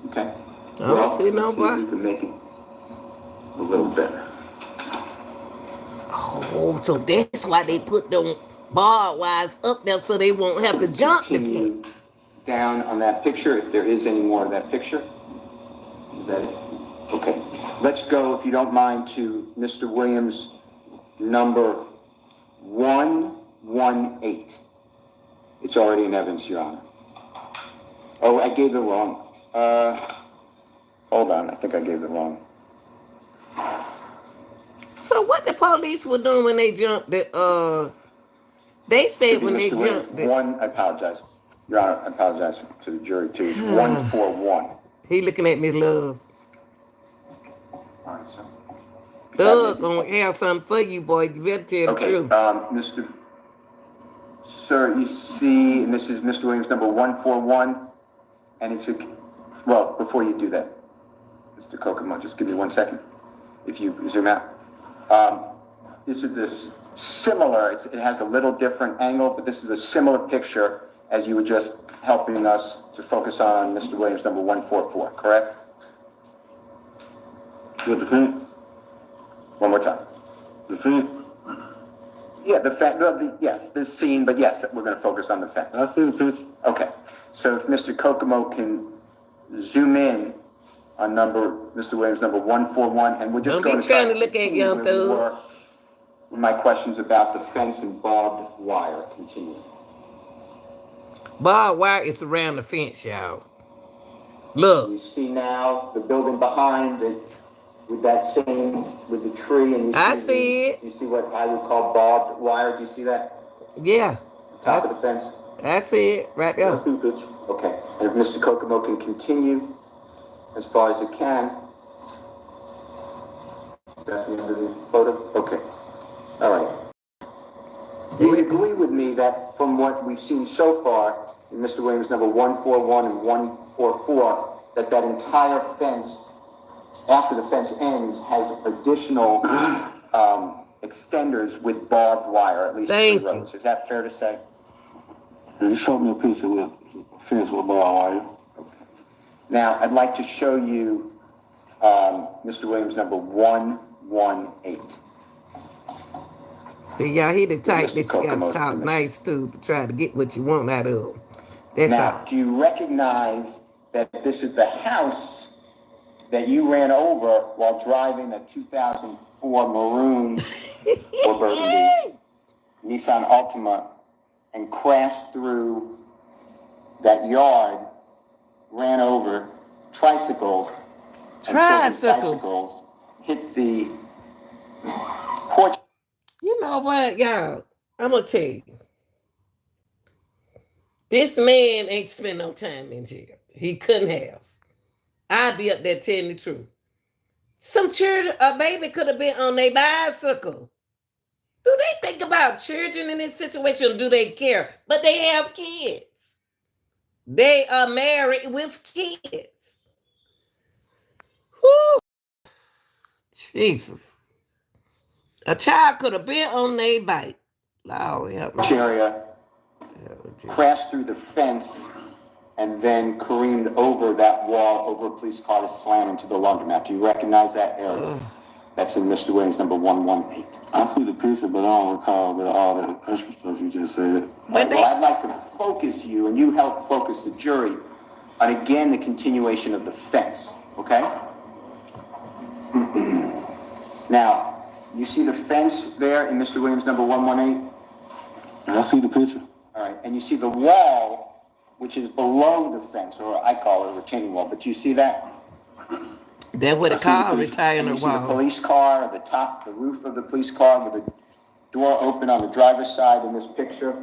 Okay. I don't see let's nobody. if we can make it a little better. Oh, so that's why they put them barbed wires up there so they won't have to jump the Continue fence. down on that picture, if there is any more of that picture. Is that it? Okay. Let's go, if you don't mind, to Mr. Williams, number 118. It's already in evidence, Your Honor. Oh, I gave it wrong. Hold on, I think I gave it wrong. So what the police were doing when they jumped the they said Should be when they Mr. Williams, jumped the, I apologize. Your Honor, I apologize to the jury too. It's 141. he looking at me, love. All right, sir. Thug gonna have something for you, boy. You better tell the Okay, truth. Sir, you see, and this is Mr. Williams, number 141, and it's well, before you do that, Mr. Kokomo, just give me 1 second, if you zoom out. This is this similar, it has a little different angle, but this is a similar picture as you were just helping us to focus on Mr. Williams, number 144, correct? With the fence? One more time. The fence? Yeah, yes, this scene, but yes, we're going to focus on the fence. I see the picture. Okay, so if Mr. Kokomo can zoom in on Mr. Williams, number 141, and we're just Don't be going to trying to look at young where we Thug. were with my questions about the fence and barbed wire continue. Barbed wire is around the fence, y'all. Look. You see now the building behind it with the tree, and I see it. You see what I would call barbed wire. Do you see that? Yeah. Top of the fence? I see it right there. Okay, and if Mr. Kokomo can continue as far as it can. Is that the end of the photo? Okay. All right. You would agree with me that from what we've seen so far in Mr. Williams, number 141 and 144, that entire fence, after the fence ends, has additional extenders with barbed wire, at least 3 rows. Is that fair to say? You showed me a picture with a fence with barbed wire. Okay. Now, I'd like to show you Mr. Williams, number 118. See, y'all, he the type Mr. that you gotta Kokomo talk image. nice to try to get what you want out of him. That's Now, all. do you recognize that this is the house that you ran over while driving a 2004 maroon or burgundy Nissan Altima and crashed through that yard, ran over tricycles, and children's bicycles, hit the Porch. You know what, y'all? I'm gonna tell you. This man ain't spent no time in jail. He couldn't have. I'd be up there telling the truth. Some children, a baby could have been on their bicycle. Do they think about children in this situation? Do they care? But they have kids. They are married with kids. Whew. Jesus. A child could have been on their bike. Lord help me. Area crashed through the fence and then careened over that wall over a police car to slam into the laundromat. Do you recognize that area? That's in Mr. Williams, number 118. I see the picture, but I don't recall all the extra stuff you just said. Well, I'd like to focus you, and you help focus the jury, on again the continuation of the fence, okay? Now, you see the fence there in Mr. Williams, number 118? I see the picture. All right, and you see the wall, which is below the fence, or I call it a retaining wall, but do you see that? That's what a car retiring You a see the wall. police car, the roof of the police car with the door open on the driver's side in this picture,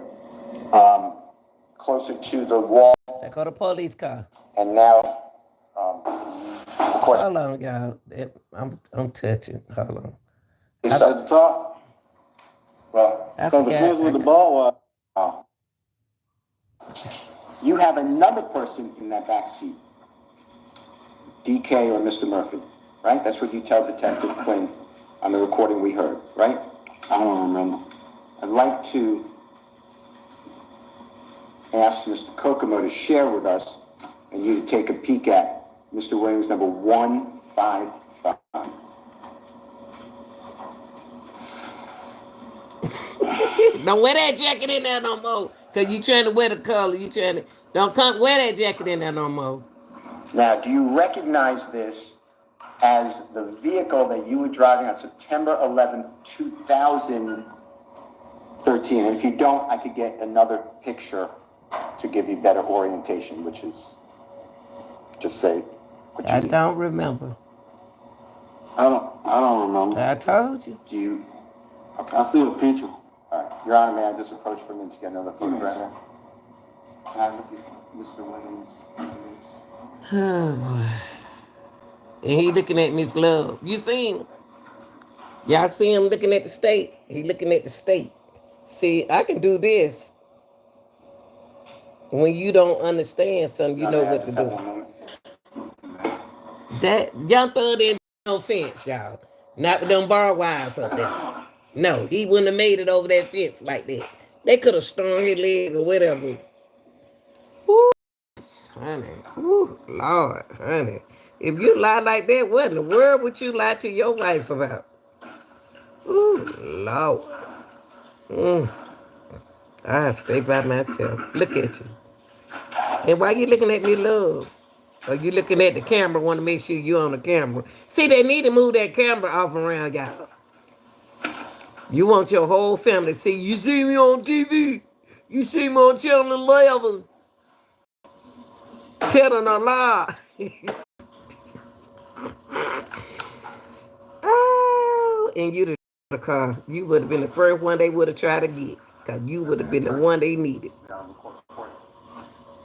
closer to the wall. They go the police car. And now, of course, Hold on, y'all. I'm touching. Hold on. It's at the top. well, I So the fence forgot. with the ball wire. you have another person in that back seat, DK or Mr. Murphy, right? That's what you tell Detective Quinn on the recording we heard, right? I don't remember. I'd like to ask Mr. Kokomo to share with us and you to take a peek at Mr. Williams, number 155. Don't wear that jacket in there no more. Because you trying to wear the color. Don't come wear that jacket in there no more. Now, do you recognize this as the vehicle that you were driving on September 11th, 2013? And if you don't, I could get another picture to give you better orientation, which is just say what you I need. don't remember. I don't remember. I told you. Do you? Okay. I see a picture. All right. Your Honor, may I just approach for a minute to get another photograph? Can I look at Mr. Williams? Oh, boy. And he looking at Miss Love. You seen him? Y'all see him looking at the state? He looking at the state. See, I can do this. When you don't understand something, you know what to do. That young thug didn't do no fence, y'all. Not with them barbed wires up there. No, he wouldn't have made it over that fence like that. They could have strung his leg or whatever. Woo, honey. Woo, Lord, honey. If you lie like that, what in the world would you lie to your wife about? Ooh, Lord. I stay by myself. Look at you. And why you looking at me, love? Or you looking at the camera, want to make sure you on the camera. See, they need to move that camera off around y'all. You want your whole family to see, you see me on TV. You see me on Channel 11. Telling a lie. Oh, and you the car. You would have been the first one they would have tried to get. Because you would have been the one they needed.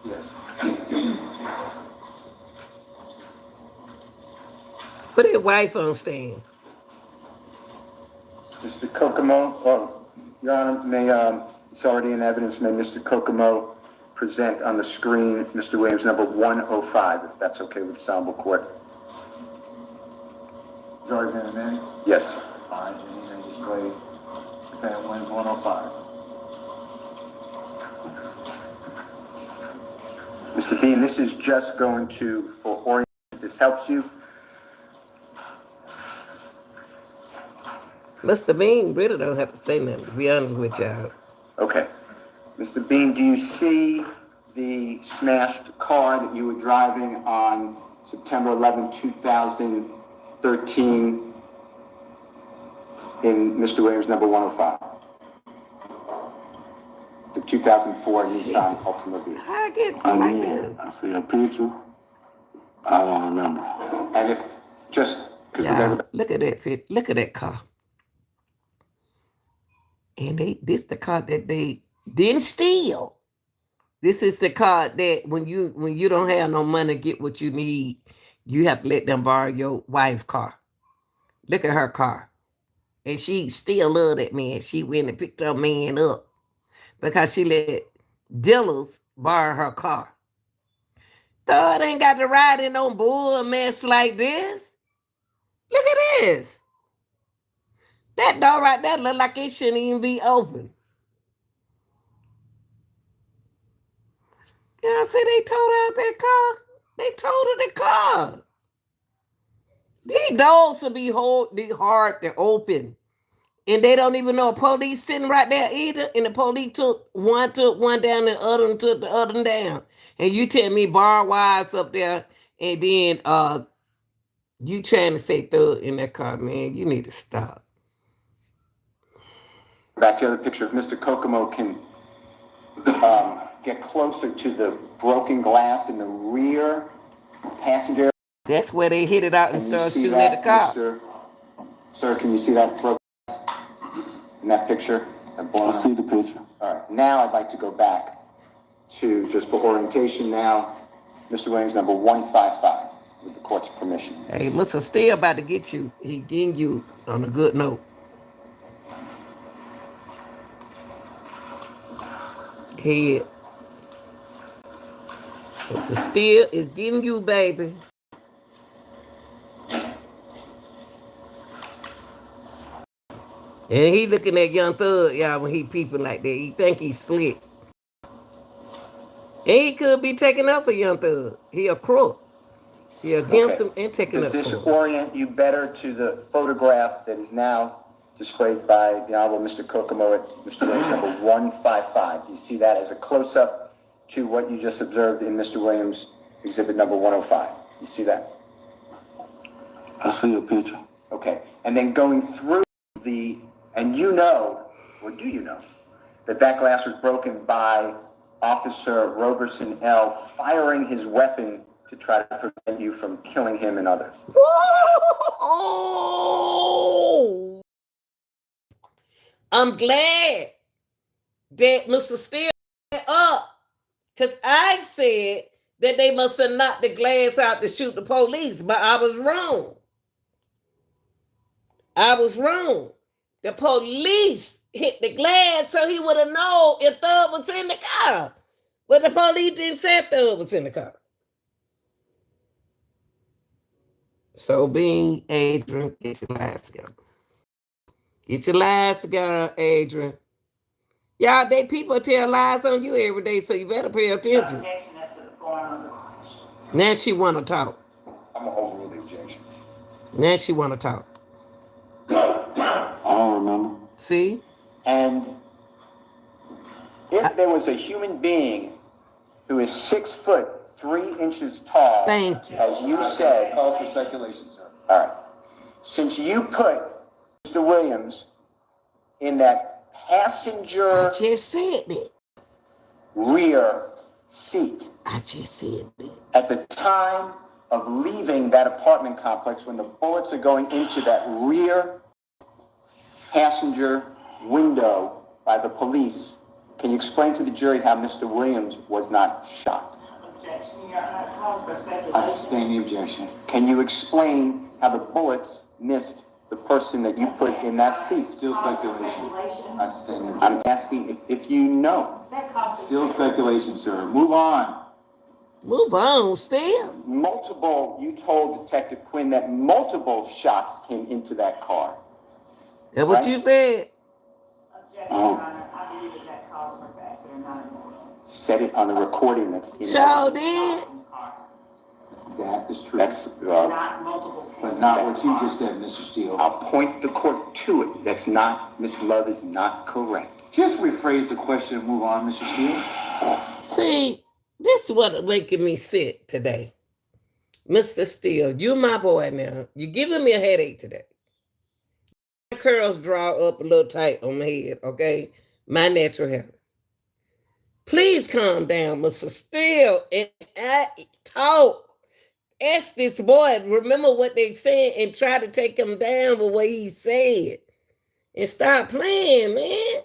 Yes. Put that wife on stand. Mr. Kokomo, Your Honor, may, it's already in evidence, may Mr. Kokomo present on the screen Mr. Williams, number 105, if that's okay with the Honorable Court. It's already been amended. Yes. All right, then you may display Lieutenant Williams 105. Mr. Bean, this is just going to, for orient, if this helps you. Mr. Bean really don't have to say nothing, to be honest with y'all. Okay. Mr. Bean, do you see the smashed car that you were driving on September 11, 2013 in Mr. Williams, number 105? The 2004 Nissan Altima. I get I like mean, this. I see a picture. I don't remember. And if, just, because we're Yeah, going to... look at that car. And this the car that they didn't steal. This is the car that when you don't have no money to get what you need, you have to let them borrow your wife's car. Look at her car. And she still love that man. She went and picked her man up because she let dealers borrow her car. Thug ain't got to ride in no bull mess like this. Look at this. That door right there look like it shouldn't even be open. Yeah, I said they towed out that car. They totaled the car. These doors will be hard to open. And they don't even know a police sitting right there either. And the police took one down, the other and took the other down. And you tell me bar wires up there, and then you trying to say thug in that car, man. You need to stop. Back to the other picture. If Mr. Kokomo can get closer to the broken glass in the rear passenger. That's where they hit it out and started shooting at the car. Sir, can you see that broken glass in that picture? I see the picture. All right. Now I'd like to go back to, just for orientation now, Mr. Williams, number 155, with the court's permission. Hey, Mr. Steele about to get you. He getting you on a good note. Head. Mr. Steele is getting you, baby. And he looking at Young Thug, y'all, when he peeping like that. He think he's slick. And he could be taking up for Young Thug. He a crook. He against him and taking up for him. Does this orient you better to the photograph that is now displayed by the Honorable Mr. Kokomo at Mr. Williams, number 155? Do you see that as a close-up to what you just observed in Mr. Williams' exhibit number 105? You see that? I see a picture. Okay. And then going through and you know, or do you know, that glass was broken by Officer Roberson L. firing his weapon to try to prevent you from killing him and others? Oh! I'm glad that Mr. Steele up, because I said that they must have knocked the glass out to shoot the police, but I was wrong. The police hit the glass so he would have known if Thug was in the car. But the police didn't say Thug was in the car. So being Adrian, get your lies together. Get your lies together, Adrian. Y'all, people tell lies on you every day, so you better pay attention. Now she want to talk. I'm going to overrule the objection. Now she want to talk. I don't remember. See? And if there was a human being who is 6'3" tall, Thank you. as you said, Calls for speculation, sir. all right, since you put Mr. Williams in that passenger I just said that. rear seat I just said that. at the time of leaving that apartment complex, when the bullets are going into that rear passenger window by the police, can you explain to the jury how Mr. Williams was not shot? Objection, Your Honor, calls for speculation. I sustain the objection. Can you explain how the bullets missed the person that you put in that seat? Still speculation. I sustain the I'm objection. asking if you know. That calls for Still speculation, sir. Move on. Move on, still. You told Detective Quinn that multiple shots came into that car. That's what you said. objection, Your Honor. I believe that calls for facts that are not in order. Said it on the recording that's in Sure did. That is true. That's, Not multiple people. But not what you just said, Mr. Steele. I'll point the court to it. That's not, Miss Love is not correct. Just rephrase the question and move on, Mr. Steele. See, this is what making me sick today. Mr. Steele, you my boy now. You're giving me a headache today. My curls draw up a little tight on my head, okay? My natural hair. Please calm down, Mr. Steele, and talk. Ask this boy, remember what they said, and try to take him down with what he said. And stop playing, man.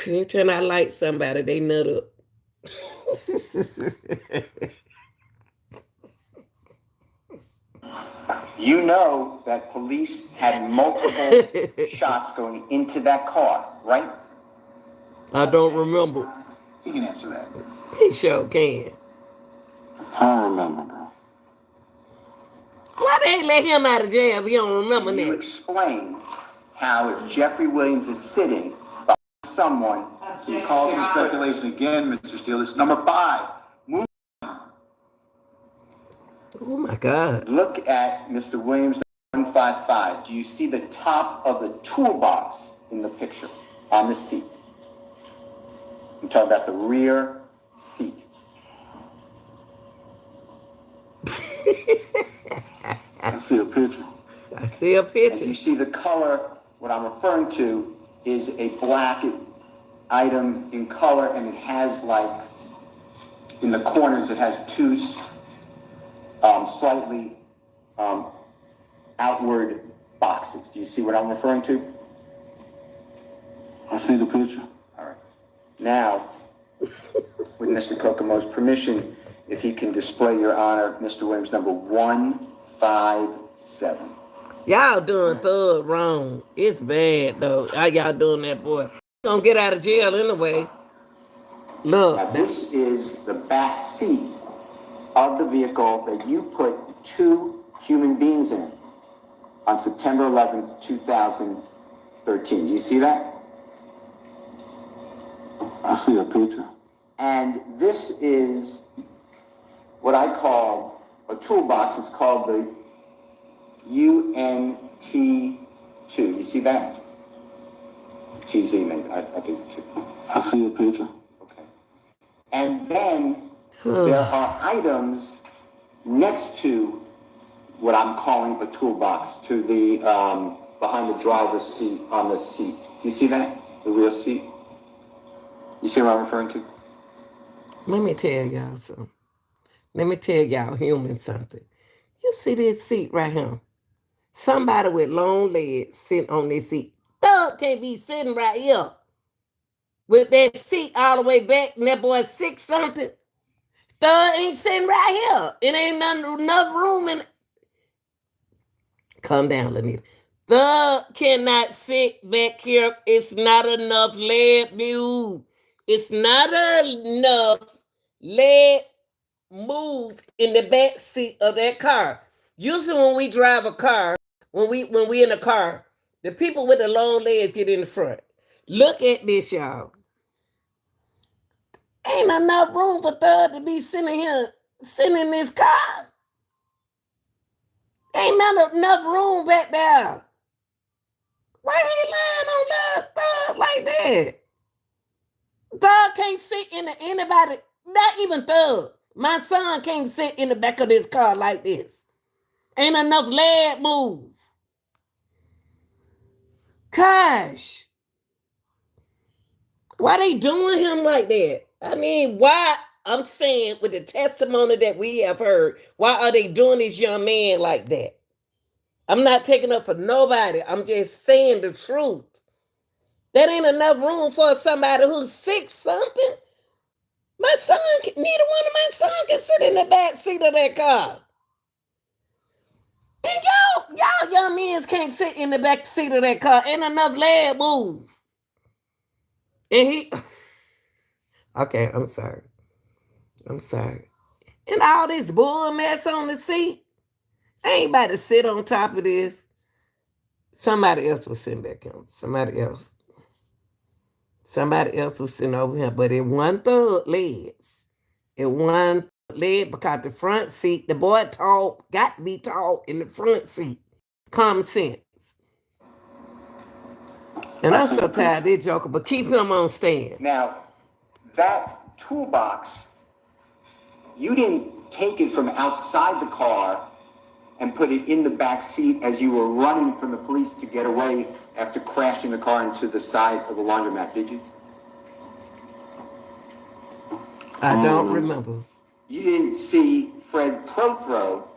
Every time I like somebody, they nut up. You know that police had multiple shots going into that car, right? I don't remember. He can answer that. He sure can. I don't remember, bro. Why they ain't let him out of jail if you don't remember Can you that? explain how if Jeffrey Williams is sitting behind someone, He calls for speculation again, Mr. Steele. It's number 5. Move. Oh my God. look at Mr. Williams 155. Do you see the top of the toolbox in the picture on the seat? I'm talking about the rear seat. I see a picture. I see a And picture. you see the color, what I'm referring to is a black item in color, and it has like, in the corners, it has two slightly outward boxes. Do you see what I'm referring to? I see the picture. All right. Now, with Mr. Kokomo's permission, if he can display, Your Honor, Mr. Williams, number 157. Y'all doing thug wrong. It's bad though. How y'all doing that, boy? Gonna get out of jail anyway. Look, Now, this is the back seat of the vehicle that you put 2 human beings in on September 11th, 2013. Do you see that? I see a picture. And this is what I call a toolbox. It's called the UNT2. You see that? TZ, maybe. I think it's 2. I see a picture. Okay. And then there are items next to what I'm calling a toolbox, to the behind the driver's seat on the seat. Do you see that? The rear seat? You see what I'm referring to? let me tell y'all something. Let me tell y'all human something. You see this seat right here? Somebody with long legs sitting on this seat. Thug can't be sitting right here with that seat all the way back, and that boy 6 something. Thug ain't sitting right here. It ain't enough room in. Calm down, Lanita. Thug cannot sit back here. It's not enough leg move. It's not enough leg move in the back seat of that car. Usually when we drive a car, when we in a car, the people with the long legs get in the front. Look at this, y'all. Ain't enough room for Thug to be sitting here, sitting in this car. Ain't not enough room back there. Why he lying on Thug like that? Thug can't sit in anybody, not even Thug. My son can't sit in the back of this car like this. Ain't enough leg move. Gosh. Why they doing him like that? I mean, why? I'm saying with the testimony that we have heard, why are they doing this young man like that? I'm not taking up for nobody. I'm just saying the truth. That ain't enough room for somebody who's 6 something. My son, neither one of my sons can sit in the back seat of that car. And y'all young men can't sit in the back seat of that car. Ain't enough leg move. And he, okay, I'm sorry. And all this bull mess on the seat, I ain't about to sit on top of this. Somebody else was sitting back on. Somebody else was sitting over here, but it wasn't Thug legs. It wasn't leg because the front seat, the boy got to be tall in the front seat. Common sense. And I'm so tired of this joker, but keep him on stand. Now, that toolbox, you didn't take it from outside the car and put it in the back seat as you were running from the police to get away after crashing the car into the side of the laundromat, did you? I don't remember. You didn't see Fred Prothro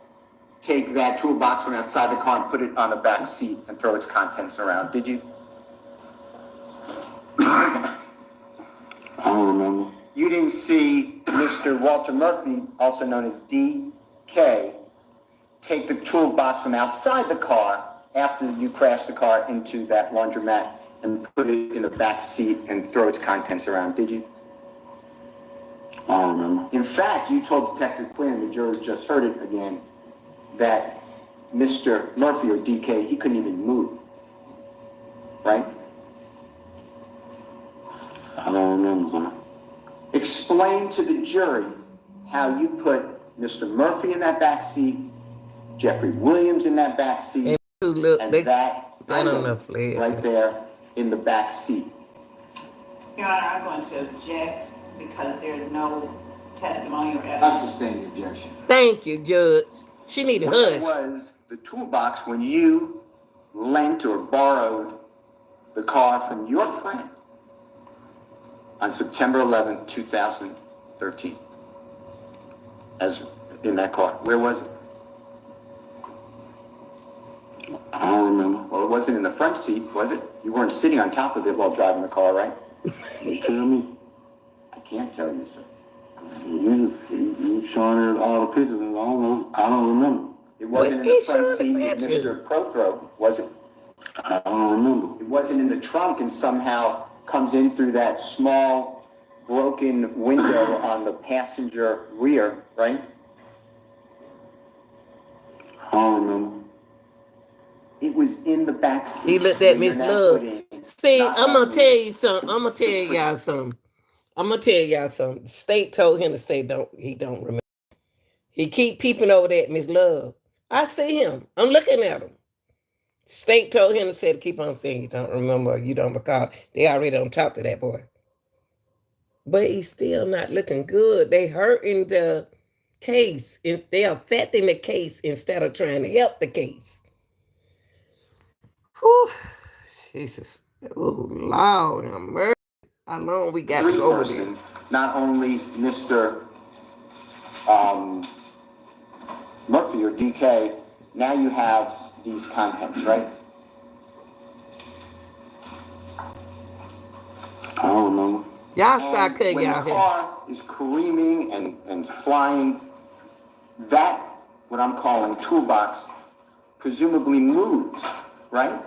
take that toolbox from outside the car and put it on the back seat and throw its contents around, did you? I don't remember. You didn't see Mr. Walter Murphy, also known as DK, take the toolbox from outside the car after you crashed the car into that laundromat and put it in the back seat and throw its contents around, did you? I don't remember. In fact, you told Detective Quinn, and the jurors just heard it again, that Mr. Murphy or DK, he couldn't even move, right? I don't remember. Explain to the jury how you put Mr. Murphy in that back seat, Jeffrey Williams in that back seat, and that item right there in the back seat. Your Honor, I'm going to object because there's no testimony or I evidence. sustain the objection. Thank you, Judge. She need a What hush. was the toolbox when you lent or borrowed the car from your friend on September 11, 2013? As in that car, where was it? I don't remember. Well, it wasn't in the front seat, was it? You weren't sitting on top of it while driving the car, right? You tell me. I can't tell you, sir. You showing it all the pictures, and I don't remember. It wasn't in the front seat with Mr. Prothrow, was it? I don't remember. It wasn't in the trunk and somehow comes in through that small broken window on the passenger rear, right? I don't remember. It was in the back seat. He looked at when Miss you're now Love. putting See, not I'm gonna only tell you something. I'm gonna tell y'all something. I'm gonna tell y'all something. State told him to say he don't remember. He keep peeping over there at Miss Love. I see him. I'm looking at him. State told him to say to keep on saying you don't remember, you don't recall. They already don't talk to that boy. But he's still not looking good. They hurting the case. They affecting the case instead of trying to help the case. Whew. Jesus. Oh, Lord, I'm mercy. How long we got to go with this? Not only Mr. Murphy or DK, now you have these contents, right? I don't remember. Y'all start cutting when y'all the hair. car is careening and flying, that, what I'm calling toolbox, presumably moves, right?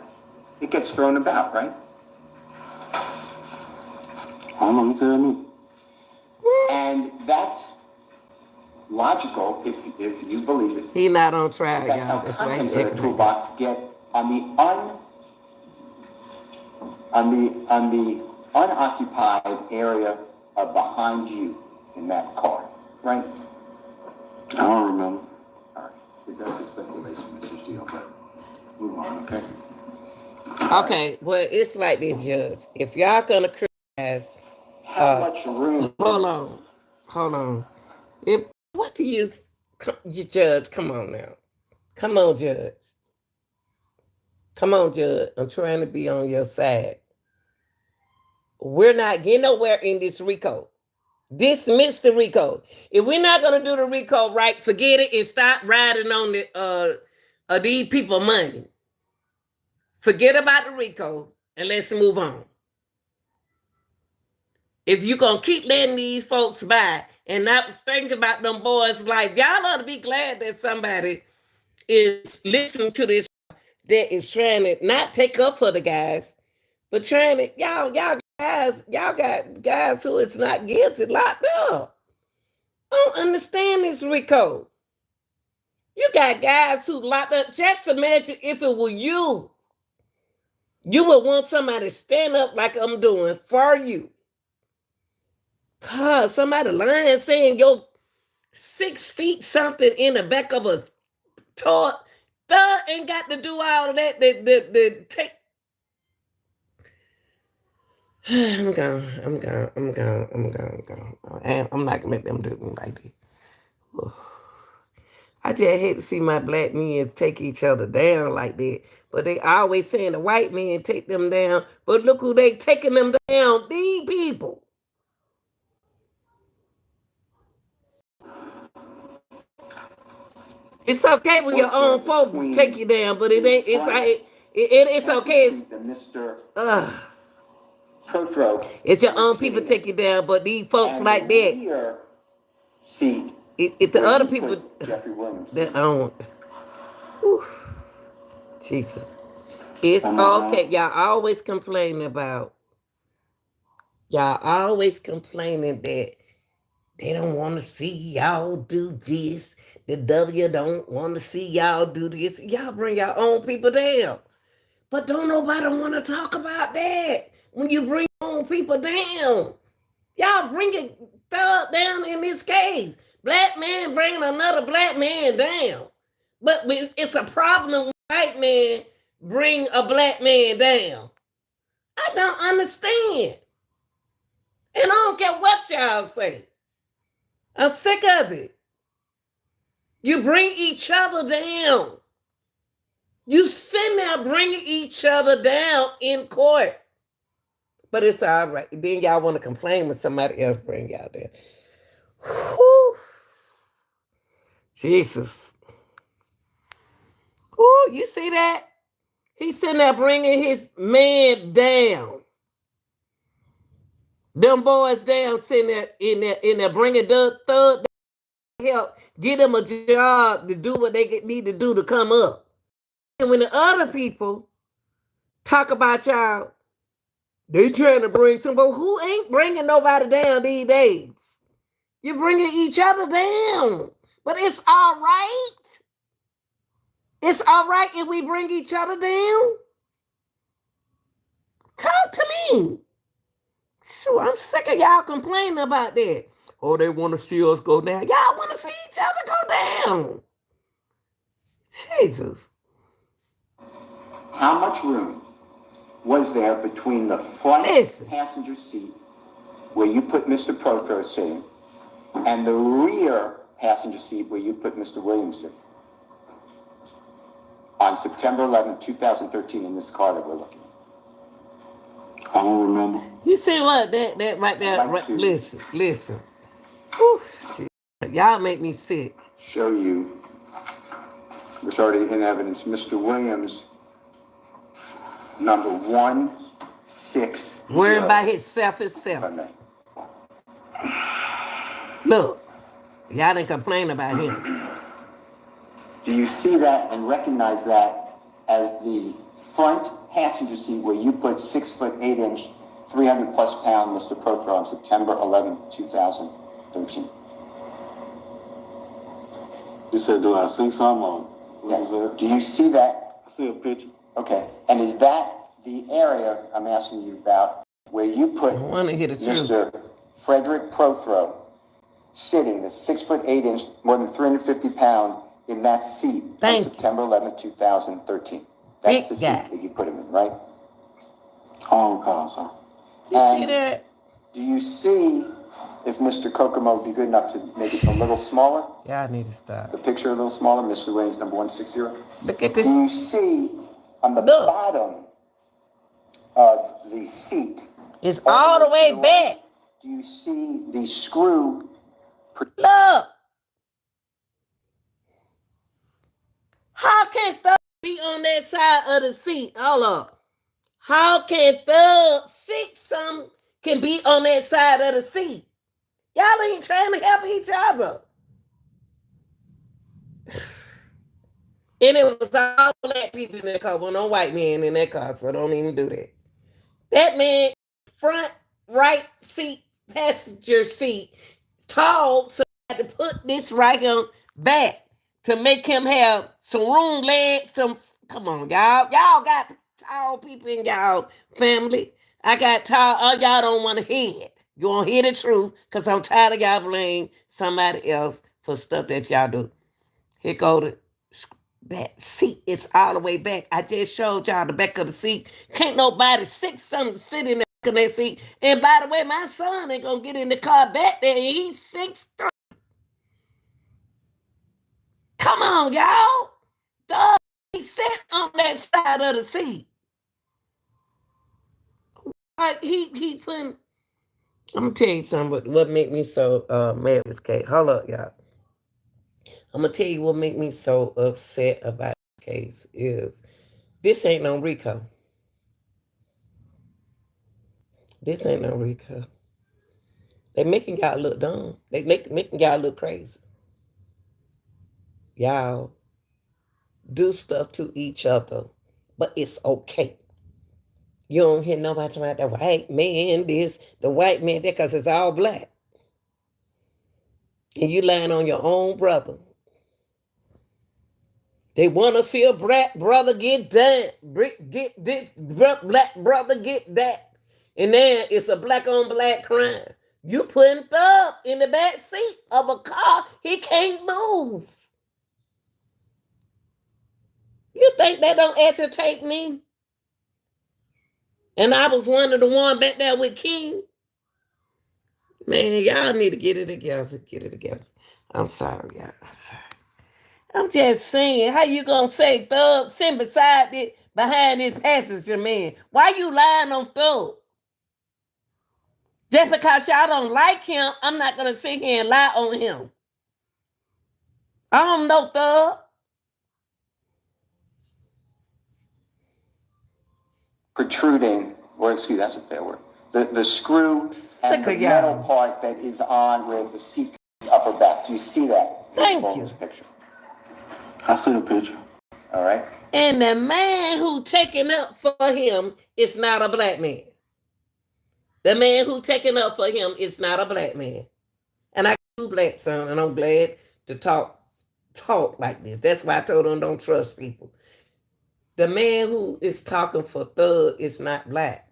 It gets thrown about, right? I don't know. You tell me. And that's logical if you believe it. He not on trial, That's y'all. how That's why he contents of the acting like toolbox get on the unoccupied area behind you in that car, right? I don't remember. All right. Is that a speculation, Mr. Steele? But move on, okay? Okay, well, it's like this, Judge. If y'all gonna criticize, How much room? hold on. What do you, Judge? Come on now. Come on, Judge. Come on, Judge. I'm trying to be on your side. We're not getting nowhere in this RICO. Dismiss the RICO. If we're not gonna do the RICO right, forget it and stop riding on the these people money. Forget about the RICO and let's move on. If you're gonna keep letting these folks by and not think about them boys' life, y'all ought to be glad that somebody is listening to this that is trying to not take up for the guys, but trying to y'all got guys who is not guilty locked up. I don't understand this RICO. You got guys who locked up. Just imagine if it were you. You would want somebody to stand up like I'm doing for you. God, somebody lying saying you're 6 feet something in the back of a toy. God ain't got to do all of that. Take. I'm gone. I'm not gonna let them do me like this. I just hate to see my black men take each other down like that. But they always saying the white men take them down. But look who they taking them down. These people. It's okay when your own folk take you down, but it ain't. It's like it's okay. It's Mr. Prothrow. It's your own people take you down, but these folks like that. Seat. If the other people, Jeffrey Williams. that I don't. Whew, Jesus, it's okay. Y'all always complaining about. Y'all always complaining that they don't want to see y'all do this. The W don't want to see y'all do this. Y'all bring your own people down. But don't nobody want to talk about that. When you bring your own people down. Y'all bring it thug down in this case. Black man bringing another black man down. But it's a problem when white man bring a black man down. I don't understand. And I don't care what y'all say. I'm sick of it. You bring each other down. You sitting there bringing each other down in court. But it's all right. Then y'all want to complain when somebody else bring y'all there. Whew. Jesus. Oh, you see that? He's sitting there bringing his man down. Them boys down sitting there in there bringing the thug help, get them a job to do what they need to do to come up. And when the other people talk about y'all, they trying to bring somebody who ain't bringing nobody down these days. You're bringing each other down. But it's all right. It's all right if we bring each other down. Talk to me. Sure, I'm sick of y'all complaining about that. Oh, they want to see us go down. Y'all want to see each other go down. Jesus. How much room was there between the front passenger seat where you put Mr. Prothrow sitting and the rear passenger seat where you put Mr. Williams sitting? On September 11, 2013 in this car that we're looking at. I don't remember. You see what? That right there. Right, listen. Whew. Y'all make me sick. Show you, it's already in evidence, Mr. Williams, number 160. Worrying about himself. Look, y'all didn't complain about him. Do you see that and recognize that as the front passenger seat where you put 6'8", 300+ pound Mr. Prothrow on September 11, 2013? You said, do I see something? Yeah. Do you see that? I see a picture. Okay. And is that the area I'm asking you about where you put Mr. Frederick Prothrow sitting at 6'8", more than 350 pound in that seat on September 11, 2013? That's the seat that you put him in, right? Sir. You see that? Do you see if Mr. Kokomo would be good enough to make it a little smaller? Yeah, I need to stop. The picture a little smaller, Mr. Williams, number 160. Look at this. Do you see on the bottom of the seat? It's all the way back. Do you see the screw? Look. How can Thug be on that side of the seat? Hold up. How can Thug 6-something can be on that side of the seat? Y'all ain't trying to help each other. And it was all black people in that car. Well, no white man in that car, so don't even do that. That man, front right seat, passenger seat, tall, so I had to put this right here back to make him have some room, legs, come on, y'all. Y'all got tall people in y'all family. I got tall, y'all don't want to hear it. You want to hear the truth, because I'm tired of y'all blame somebody else for stuff that y'all do. Here go that seat. It's all the way back. I just showed y'all the back of the seat. Can't nobody 6-something sit in the back of that seat. And by the way, my son ain't going to get in the car back there, and he's 6'3". Come on, y'all. Dog, he sat on that side of the seat. Like he putting. I'm gonna tell you something. What made me so mad this case? Hold up, y'all. I'm gonna tell you what make me so upset about this case is this ain't no RICO. This ain't no RICO. They making y'all look dumb. They making y'all look crazy. Y'all do stuff to each other, but it's okay. You don't hear nobody talking about the white man this, the white man that, because it's all black. And you lying on your own brother. They want to see a black brother get done, get this, black brother get that. And then it's a black on black crime. You putting Thug in the back seat of a car, he can't move. You think that don't agitate me? And I was one of the one back there with King. Man, y'all need to get it together. Get it together. I'm sorry, y'all. I'm sorry. I'm just saying, how you gonna say Thug sitting beside it behind this passenger man? Why you lying on Thug? Just because y'all don't like him, I'm not gonna sit here and lie on him. I don't know Thug. Protruding, or excuse, that's a fair word. The screw and the metal part that is on where the seat upper back. Do you see that? Thank you. Picture. I see the picture. All right. And the man who taking up for him is not a black man. The man who taking up for him is not a black man. And I got two black sons, and I'm glad to talk like this. That's why I told them don't trust people. The man who is talking for Thug is not black.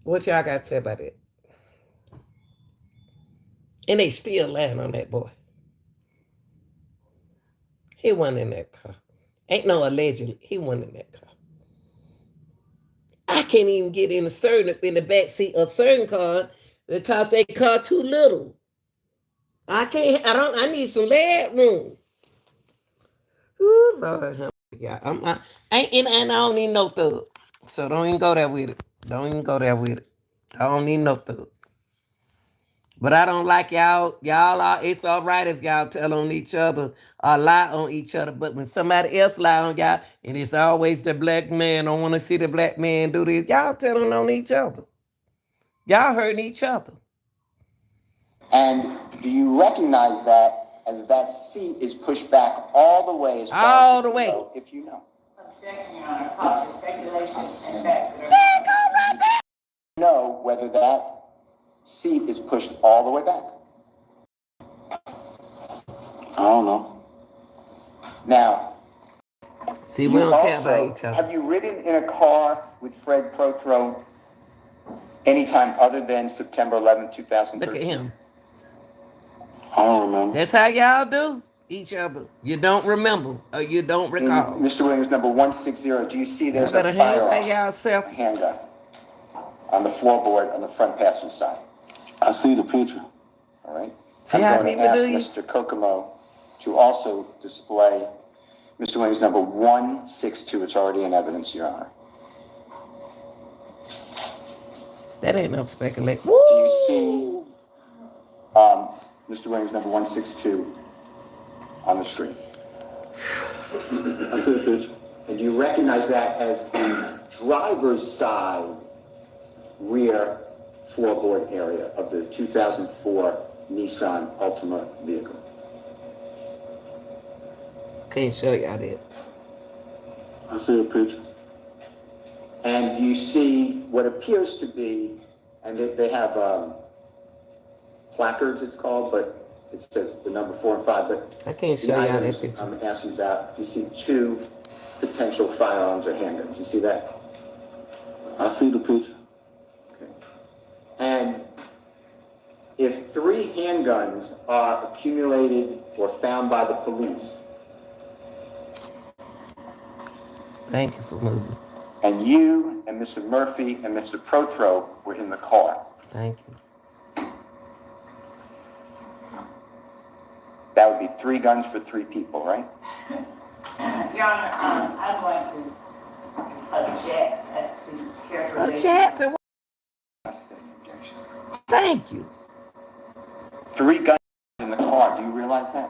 What y'all got to say about it? And they still lying on that boy. He wasn't in that car. Ain't no allegedly. He wasn't in that car. I can't even get in the back seat of certain car because they car too little. I need some leg room. Ooh, Lord, yeah, I don't need no Thug. So don't even go there with it. Don't even go there with it. I don't need no Thug. But I don't like y'all. Y'all are, it's all right if y'all tell on each other or lie on each other. But when somebody else lie on y'all, and it's always the black man, don't want to see the black man do this, y'all telling on each other. Y'all hurting each other. And do you recognize that as that seat is pushed back all the way as far all as the way? Know, if you know. Objection, Your Honor, cause for speculation and facts that are Know whether that seat is pushed all the way back. I don't know. Now, see, we don't care about each other. Have you ridden in a car with Fred Prothro anytime other than September 11th, 2013? Look at him. I don't remember. That's how y'all do each other. You don't remember or you don't recall. Mr. Williams, number 160, do you see there's a handgun on the floorboard on the front passenger side? I see the picture. All right. See I'm how going to people ask do you? Mr. Kokomo to also display Mr. Williams, number 162. It's already in evidence, Your Honor. That ain't no speculation. Do you see Mr. Williams, number 162 on the screen? I see the picture. And do you recognize that as the driver's side rear floorboard area of the 2004 Nissan Altima vehicle? Can't show y'all that. I see a picture. And do you see what appears to be, and they have placards, it's called, but it says the number 4 and 5, but I can't show y'all that picture. I'm asking about, you see 2 potential firearms or handguns. You see that? I see the picture. Okay. And if 3 handguns are accumulated or found by the police, Thank you for moving. and you and Mr. Murphy and Mr. Prothro were in the car, Thank you. that would be 3 guns for 3 people, right? Your Honor, I'm going to object as to characterization. Object to what? Thank you. 3 guns in the car. Do you realize that?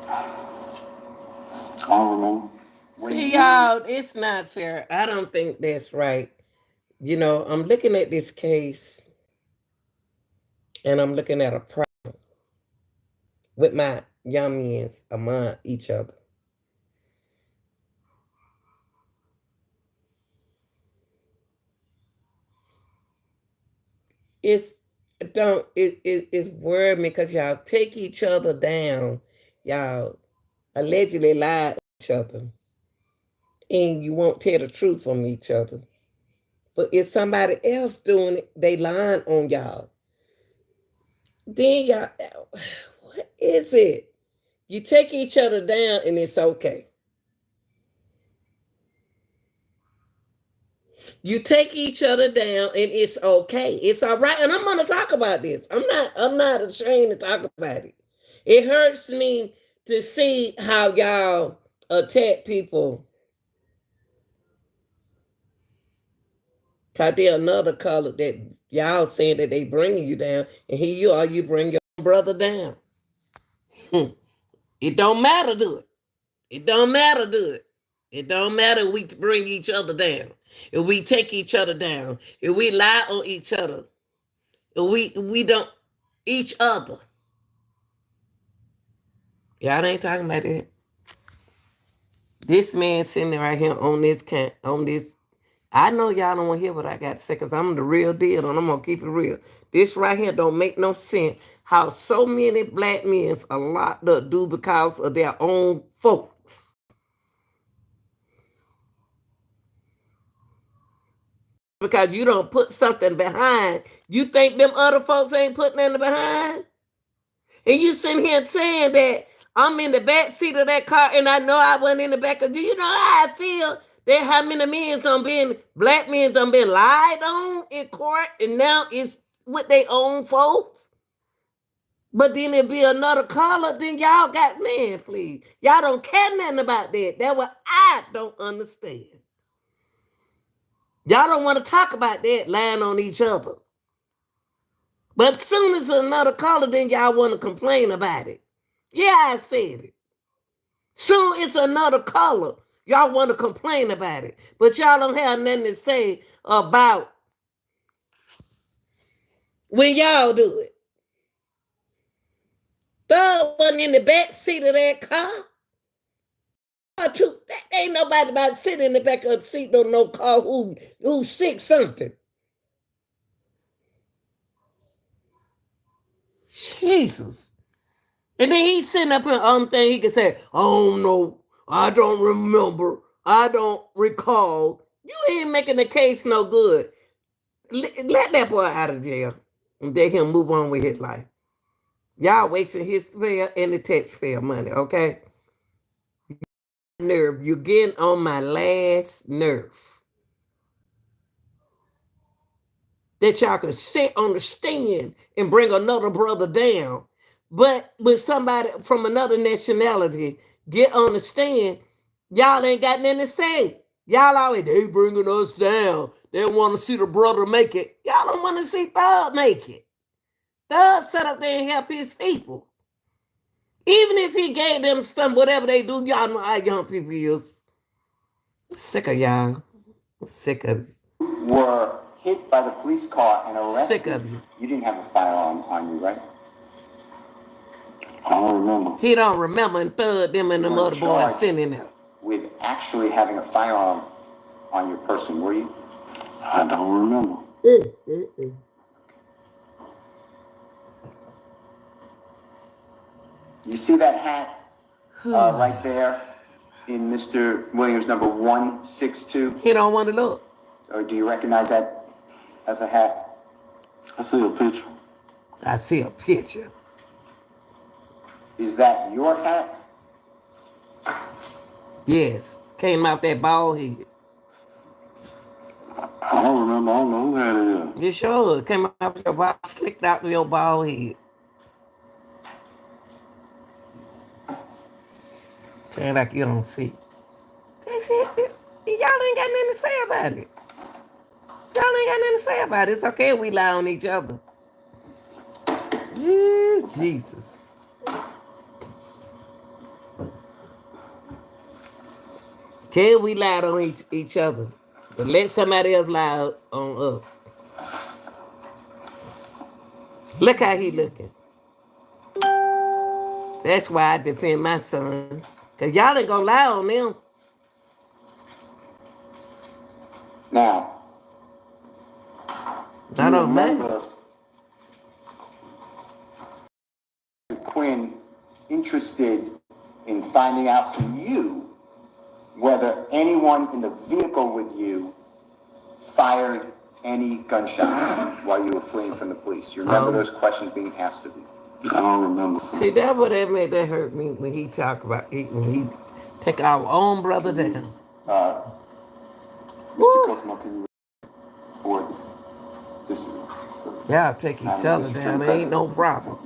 I don't remember. See, y'all, it's not fair. I don't think that's right. You know, I'm looking at this case, and I'm looking at a problem with my young men among each other. It's worried me because y'all take each other down. Y'all allegedly lie to each other, and you won't tell the truth from each other. But if somebody else doing it, they lying on y'all. Then y'all, what is it? You take each other down and it's okay. You take each other down and it's okay. It's all right. And I'm gonna talk about this. I'm not ashamed to talk about it. It hurts me to see how y'all attack people. Cause there's another color that y'all saying that they bringing you down, and here you are, you bring your brother down. It don't matter, do it. It don't matter, do it. It don't matter if we bring each other down. If we take each other down. If we lie on each other. If we don't each other. Y'all ain't talking about that. This man sitting right here on this. I know y'all don't want to hear what I got to say because I'm the real deal and I'm going to keep it real. This right here don't make no sense. How so many black men are locked up due because of their own folks. Because you don't put something behind. You think them other folks ain't putting nothing behind? And you sitting here saying that I'm in the back seat of that car and I know I wasn't in the back. Do you know how I feel? That how many black men done been lied on in court and now it's with their own folks? But then it be another color, then y'all got, man, please. Y'all don't care nothing about that. That's what I don't understand. Y'all don't want to talk about that, lying on each other. But as soon as another color, then y'all want to complain about it. Yeah, I said it. Soon it's another color, y'all want to complain about it. But y'all don't have nothing to say about when y'all do it. Thug wasn't in the back seat of that car. Ain't nobody about to sit in the back of the seat of no car who's sick something. Jesus. And then he's sitting up here thing he can say, I don't know, I don't remember, I don't recall. You ain't making the case no good. Let that boy out of jail and let him move on with his life. Y'all wasting his fare and the taxpayer money, okay? Nerve. You're getting on my last nerve. That y'all can sit on the stand and bring another brother down. But with somebody from another nationality get on the stand, y'all ain't got nothing to say. Y'all always, they bringing us down. They want to see the brother make it. Y'all don't want to see Thug make it. Thug set up there and help his people. Even if he gave them some, whatever they do, y'all know how young people is. I'm sick of y'all. I'm sick of it. Were hit by the police car and arrested. Sick of you. You didn't have a firearm on you, right? I don't remember. He don't remember, and Thug them and them other boys sitting there. With actually having a firearm on your person, were you? I don't remember. You see that hat right there in Mr. Williams number 162? He don't want to look. Or do you recognize that as a hat? I see a picture. I see a picture. Is that your hat? Yes. Came out that bald head. I don't remember. I don't know who had it here. You sure? It came out your bald, slicked out your bald head. Sound like you don't see. That's it. Y'all ain't got nothing to say about it. Y'all ain't got nothing to say about it. It's okay if we lie on each other. Jesus. Okay, we lied on each other. But let somebody else lie on us. Look how he looking. That's why I defend my sons. Because y'all ain't going to lie on them. Now, I don't remember Quinn interested in finding out from you whether anyone in the vehicle with you fired any gunshots while you were fleeing from the police. Do you remember those questions being asked of you? I don't remember. See, that would have made that hurt me when he talk about when he take our own brother down. Mr. Kokomo, can you forward this? Y'all take each other down. There ain't no problem.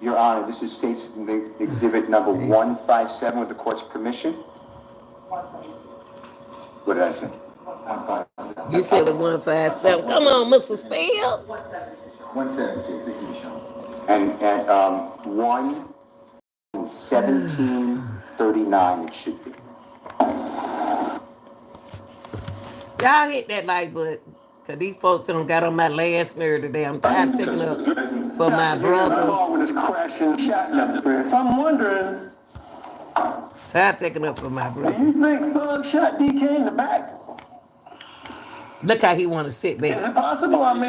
Your Honor, this is State's Exhibit number 157 with the court's permission. What did I say? 157. You said the 157. Come on, Mr. Steele. 176. It can be shown. And 1:17:39 it should be. Y'all hit that like button. Cause these folks done got on my last nerve today. I'm tired of taking up for my brother. So I'm wondering, Tired of taking up for my do brother. you think Thug shot DK in the back? Look how he want to sit Is back. it possible? I mean,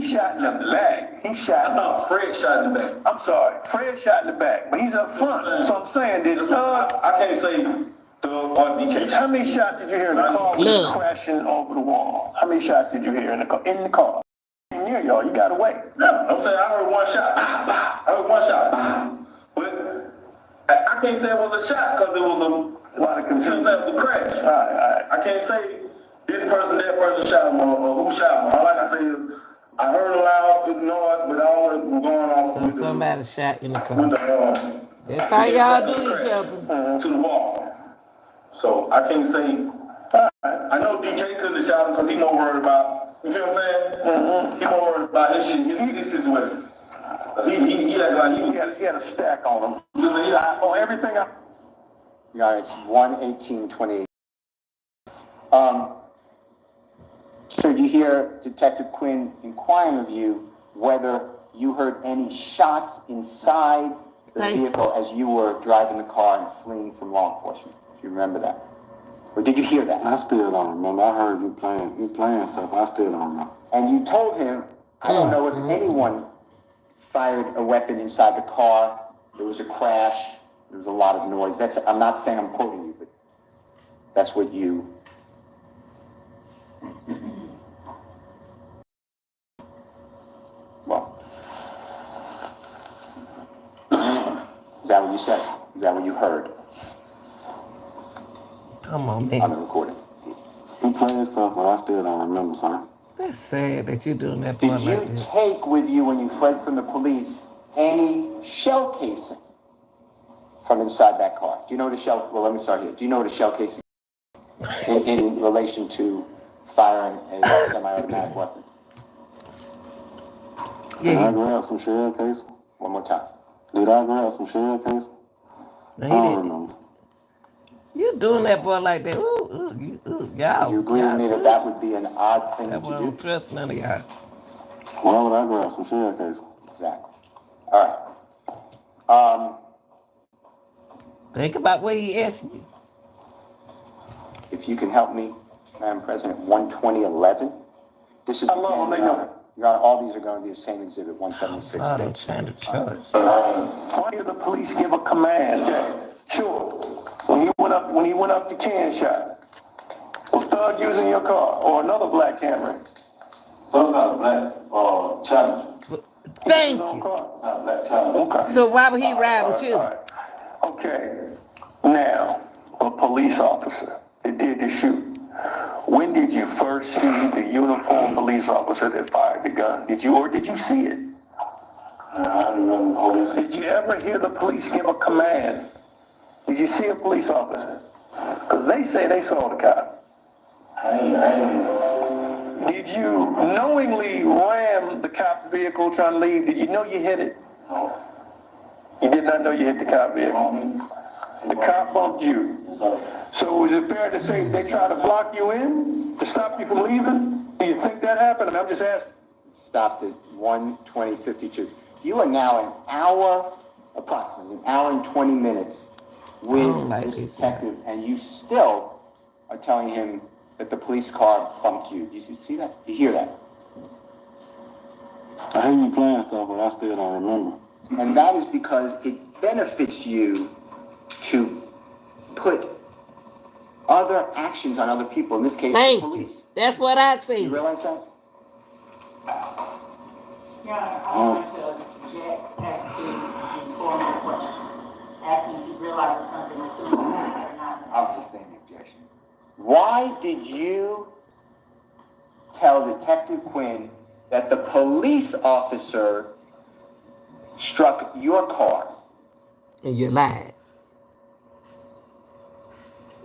he shot in the back. He shot. I thought Fred shot in the back. I'm sorry, Fred shot in the back, but he's up front. So I'm saying, did Thug? I can't say Thug or DK. How many shots did you hear in the car when it was crashing over the wall? How many shots did you hear in the car? In the car. Near y'all, you gotta wait. No, I'm saying I heard one shot. I heard one shot. But I can't say it was a shot because it was a lot of confusion. It was a crash. All right. I can't say this person, that person shot him or who shot him. All I can say is I heard a loud noise, but I don't know what's going on. So somebody shot in the car. With the, That's how y'all do each other. to the wall. So I can't say. I know DK couldn't have shot him because he more worried about. You feel what I'm saying? He more worried about his shit, his situation. He had a stack on him. On everything. Yeah, it's 1:18:28. So you hear Detective Quinn inquiring of you whether you heard any shots inside the vehicle as you were driving the car and fleeing from law enforcement. If you remember that. Or did you hear that? I still don't remember. I heard you playing stuff. I still don't remember. And you told him, I don't know if anyone fired a weapon inside the car. There was a crash. There was a lot of noise. I'm not saying I'm quoting you, but that's what you... Well, is that what you said? Is that what you heard? Come on, On man. the recording. He playing stuff, but I still don't remember, son. That's sad that you're doing that boy Did you like this. take with you when you fled from the police any shell casing from inside that car? Do you know what a shell? Well, let me start here. Do you know what a shell casing in relation to firing a semi-automatic weapon? Did I grab some shell casing? One more time. Did I grab some shell casing? No, I he don't didn't. remember. You doing that boy like that? Y'all. Do you agree with me that that would be an odd thing That to boy don't do? trust none of y'all. Why would I grab some shell casing? Exactly. All right. Think about what he asked you. If you can help me, Madam President, 12011. This is Your Honor, all these are going to be the same exhibit, 176 I'm state. trying to charge. Why did the police give a command? Sure. When he went up to Ken shot, was Thug using your car or another black Camry? Thug got a black Challenger. Thank His own you. car? Black Challenger. Okay. So why would he ride with you? All right. Okay. Now, a police officer that did the shoot. When did you first see the uniformed police officer that fired the gun? Did you see it? I don't remember. Did you ever hear the police give a command? Did you see a police officer? Because they say they saw the cop. Did you knowingly ram the cop's vehicle trying to leave? Did you know you hit it? No. You did not know you hit the cop vehicle. The cop bumped you. So is it fair to say they tried to block you in to stop you from leaving? Do you think that happened? I'm just asking. Stopped at 1:20:52. You are now an hour, approximately an hour and 20 minutes with this detective, and you still are telling him that the police car bumped you. You see that? You hear that? I hear you playing stuff, but I still don't remember. And that is because it benefits you to put other actions on other people, in this case, the police. That's what I see. You realize that? Yeah, I want to object as to the formal question, asking if he realizes something as soon as or not. I'll sustain the objection. Why did you tell Detective Quinn that the police officer struck your car? And you lied.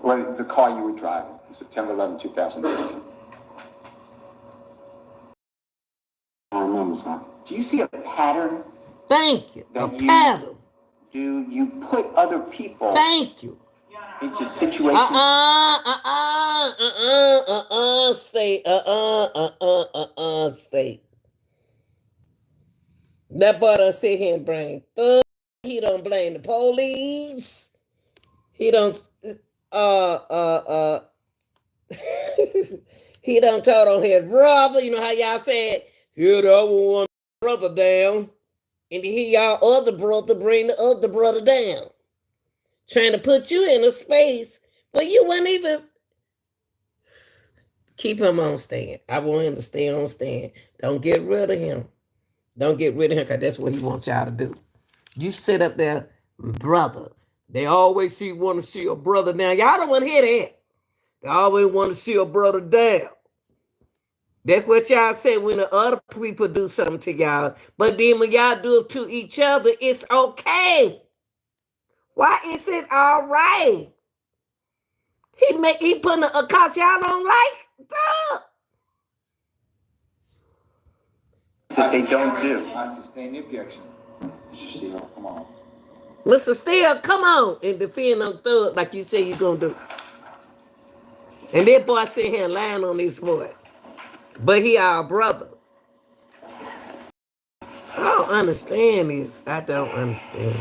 Or the car you were driving on September 11, 2015. I don't remember, son. Do you see a pattern? Thank you. A That pattern. Do you put other people Thank you. into situations? State. State. That boy don't sit here and blame Thug. He don't blame the police. He don't, he done told on his brother. You know how y'all said, yeah, the other one brother down. And to hear y'all other brother bring the other brother down. Trying to put you in a space, but you wouldn't even keep him on stand. I want him to stay on stand. Don't get rid of him. Don't get rid of him, because that's what he wants y'all to do. You sit up there, brother. They always want to see a brother down. Y'all don't want to hear that. They always want to see a brother down. That's what y'all say when the other people do something to y'all. But then when y'all do it to each other, it's okay. Why is it all right? He putting a cause y'all don't like. Duh. That they don't do. I sustain the objection. Mr. Steele, come on. Mr. Steele, come on and defend on Thug like you say you're going to do. And that boy sitting here lying on this boy. But he our brother. I don't understand this. I don't understand.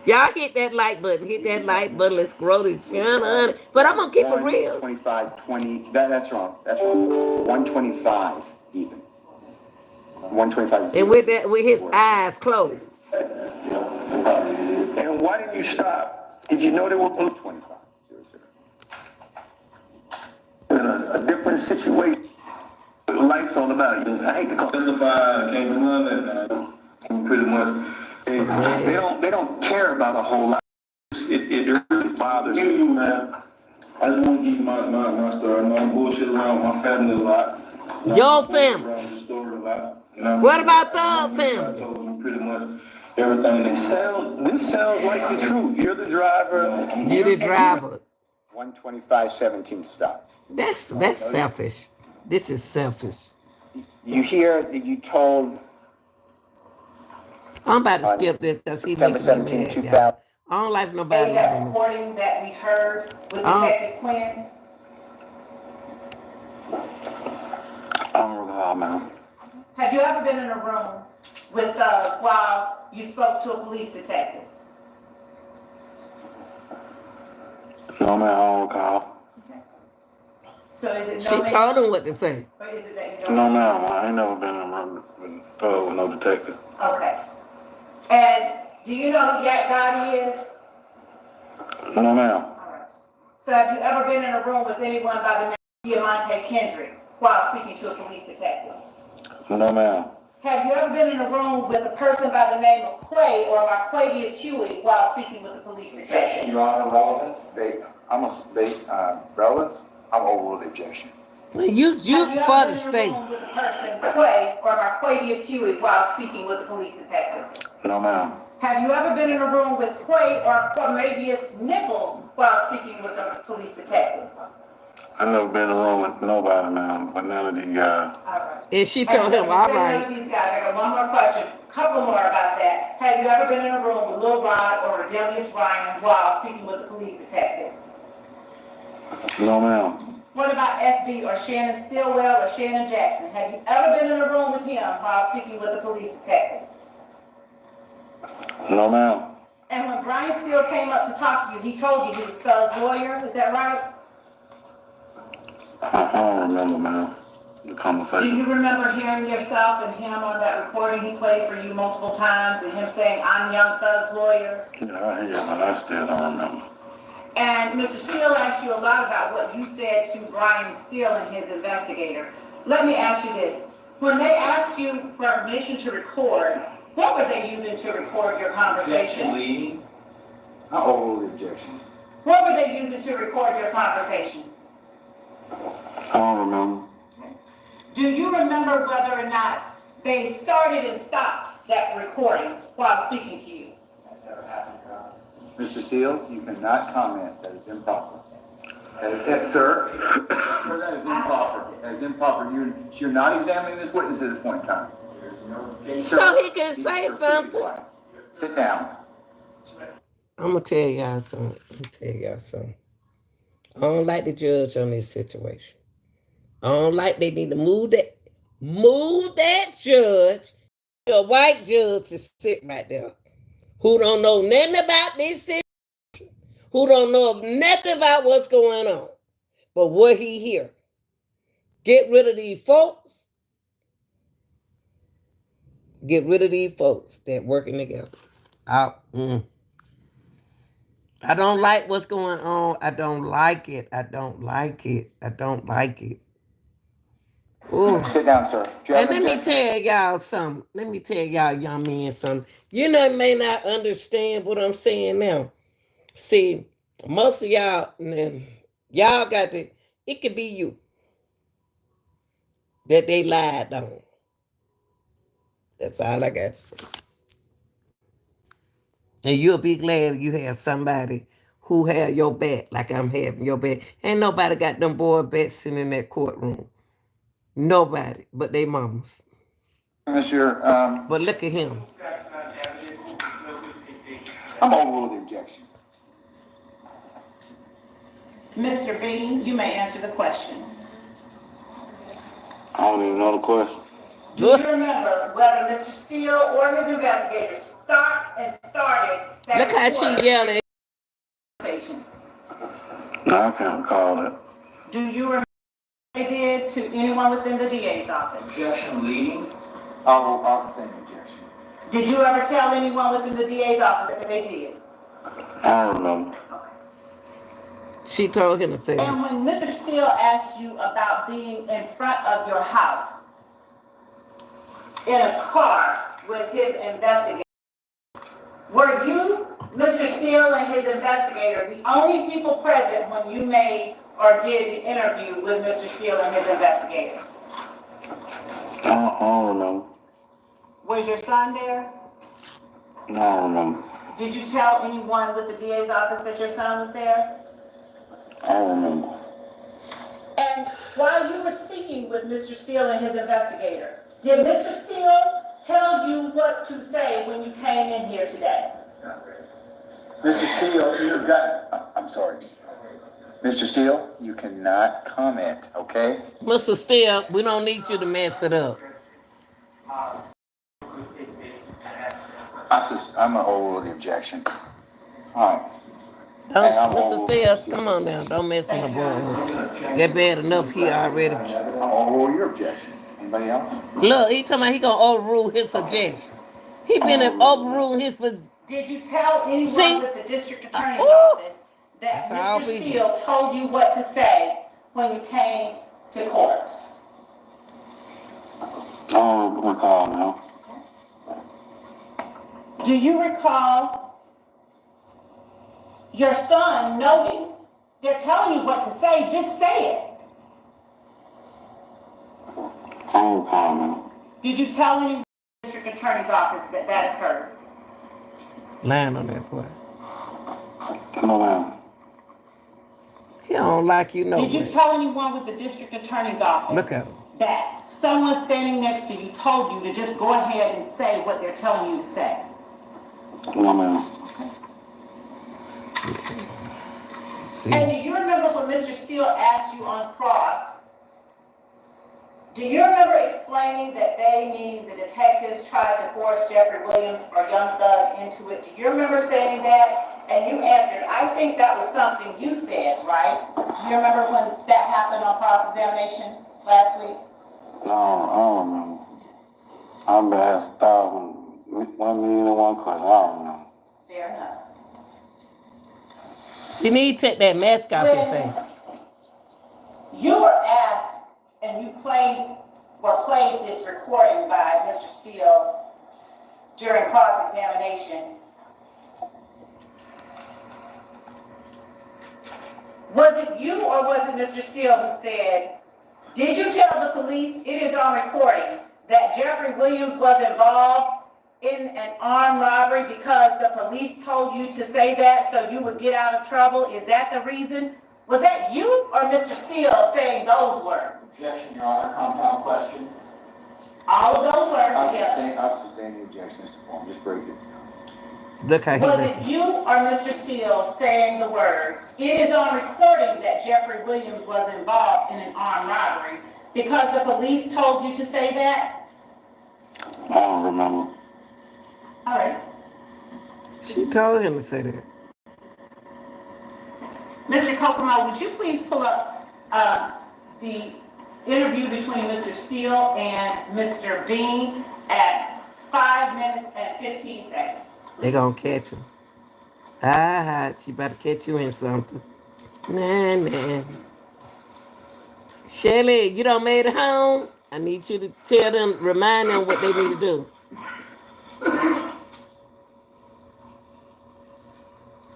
Y'all hit that like button. Hit that like button. Let's grow this channel. But I'm going to keep it real. 1:25:20. That's wrong. That's wrong. 1:25 even. 1:25. And with that, with his eyes closed. And why didn't you stop? Did you know they were 25. in a different situation? Life's all about you. I hate to call Testify, can't do none of that, man. Pretty much. they don't care about a whole lot. It really bothers me. You, man. I just want to give you my story. I bullshit around with my family a lot. Your family. Around the story a lot. What about Thug family? I told them pretty much everything they said. This sounds like the truth. You're the driver. You're the driver. 1:25:17 stop. That's selfish. This is selfish. You hear that you told I'm about to skip this because he September makes me 17, mad. 2000. Y'all. I don't like nobody. Hey, that recording that we heard with Detective Quinn. I don't recall, man. Have you ever been in a room with while you spoke to a police detective? No, man, I don't recall. Okay. So is it She told him what to say. Or is it that you don't? No, ma'am, I ain't never been in a room with no detective. Okay. And do you know who Jack Gotti is? No, ma'am. All right. So have you ever been in a room with anyone by the name of Diamante Kendrick while speaking to a police detective? No, ma'am. Have you ever been in a room with a person by the name of Quay or Marquavius Huey while speaking with a police detective? Your Honor, relevance? Relevance? I'm overruled the objection. You Have you for ever the been in a state. room with a person, Quay or Marquavius Huey, while speaking with a police detective? No, ma'am. Have you ever been in a room with Quay or Cornelius Nichols while speaking with a police detective? I never been in a room with nobody, man, but none of these guys. All right. And she told him, all None right. of these guys, I got one more question, couple more about that. Have you ever been in a room with Lil Rod or Adelius Ryan while speaking with the police detective? No, ma'am. What about SB or Shannon Stillwell or Shannon Jackson? Have you ever been in a room with him while speaking with the police detective? No, ma'am. And when Brian Steele came up to talk to you, he told you he was Thug's lawyer, is that right? I don't remember, man, the Do conversation. you remember hearing yourself and him on that recording he played for you multiple times and him saying, I'm Young Thug's lawyer? Yeah, I hear, but I still don't remember. And Mr. Steele asked you a lot about what you said to Brian Steele and his investigator. Let me ask you this. When they asked you for permission to record, what were they using to record your conversation? Leading. I overrule the objection. What were they using to record your conversation? I don't remember. Do you remember whether or not they started and stopped that recording while speaking to you? Mr. Steele, you cannot comment. That is improper. Sir, that is improper. That is improper. You're not examining this witness at this point in time. So he can say something. Sit down. I'm gonna tell y'all something. I don't like the judge on this situation. I don't like they need to move that judge, a white judge to sit right there, who don't know nothing about this situation, who don't know nothing about what's going on, but what he hear. Get rid of these folks. Get rid of these folks that working together. I don't like what's going on. I don't like it. Ooh. Sit down, sir. And let me tell y'all something. Let me tell y'all young men something. You know, you may not understand what I'm saying now. See, most of y'all got to, it could be you that they lied on. That's all I got to say. And you'll be glad you have somebody who had your back like I'm having your back. Ain't nobody got them boy backs sitting in that courtroom. Nobody but they mamas. Monsieur, But look at him. I'm overrule the objection. Mr. Bean, you may answer the question. I don't even know the question. Do you remember whether Mr. Steele or his investigators started that Look how she yelling. conversation? No, I can't recall it. Do you remember what they did to anyone within the DA's office? Objection leading. I'll sustain the objection. Did you ever tell anyone within the DA's office that they did? I don't remember. She told him to say And when Mr. Steele asked you about being in front of your house in a car with his investigator, were you, Mr. Steele, and his investigator the only people present when you made or did the interview with Mr. Steele and his investigator? I don't remember. Was your son there? No, I don't remember. Did you tell anyone with the DA's office that your son was there? I don't remember. And while you were speaking with Mr. Steele and his investigator, did Mr. Steele tell you what to say when you came in here today? Mr. Steele, you've got, I'm sorry. Mr. Steele, you cannot comment, okay? Mr. Steele, we don't need you to mess it up. I'm going to overrule the objection. All right. Don't, Mr. Steele, come on now. Don't mess with my boy. That bad enough here already. I'll overrule your objection. Anybody else? Look, he talking about he gonna overrule his suggestion. He been overruling his. Did you tell anyone See? with the district attorney's office that That's how Mr. we Steele told you what to say when you came to court? I don't recall now. Do you recall your son noting, they're telling you what to say, just say it? I don't recall now. Did you tell anyone in the district attorney's office that that occurred? Lying on that boy. No, ma'am. He don't like you no Did you way. tell anyone with the district attorney's office Look at him. that someone standing next to you told you to just go ahead and say what they're telling you to say? No, ma'am. See, And do you remember when Mr. Steele asked you on cross, do you remember explaining that they, meaning the detectives, tried to force Jeffrey Williams or Young Thug into it? Do you remember saying that? And you answered, I think that was something you said, right? Do you remember when that happened on cross-examination last week? No, I don't remember. I've been asked 1,000,001 questions. I don't know. Fair enough. you need to take that mask off your When face. you were asked, and you played this recording by Mr. Steele during cross-examination, was it you or was it Mr. Steele who said, did you tell the police, it is on recording, that Jeffrey Williams was involved in an armed robbery because the police told you to say that so you would get out of trouble? Is that the reason? Was that you or Mr. Steele saying those words? Objection, Your Honor, compound question. All of those words together. I sustain the objection, Mr. Form, just break it. Look how he Was looking. it you or Mr. Steele saying the words, it is on recording that Jeffrey Williams was involved in an armed robbery because the police told you to say that? I don't remember. All right. She told him to say that. Mr. Kokomo, would you please pull up the interview between Mr. Steele and Mr. Bean at 5 minutes and 15 seconds? They gonna catch him. She about to catch you in something. Nah. Shelly, you done made it home? I need you to tell them, remind them what they need to do.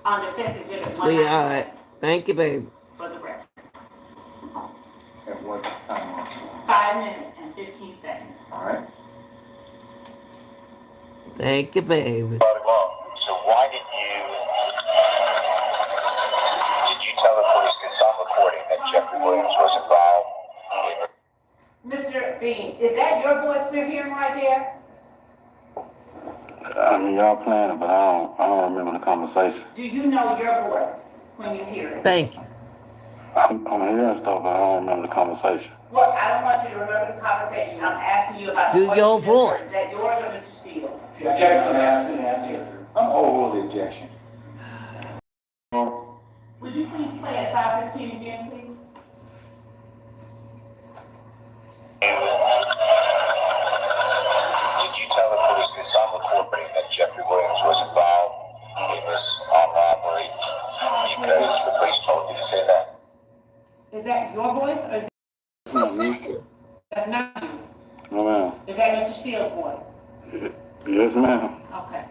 On defense exhibit 1. Sweetheart. Thank you, baby. For the record. At what time? 5 minutes and 15 seconds. All right. Thank you, baby. So why did you tell the police it's on recording that Jeffrey Williams was involved? Mr. Bean, is that your voice we're hearing right there? I mean, y'all playing it, but I don't remember the conversation. Do you know your voice when you hear it? Thank you. I'm hearing stuff, but I don't remember the conversation. Well, I don't want you to remember the conversation. I'm asking you about Do the your question you just heard. voice. Is that yours or Mr. Steele's? Objection, I'm over the objection. Would you please play at 5:15 again, please? Did you tell the police it's on recording that Jeffrey Williams was involved in this armed robbery because the police told you to say that? Is that your voice or is that... That's not you. No, ma'am. Is that Mr. Steele's voice? Yes, ma'am. Okay.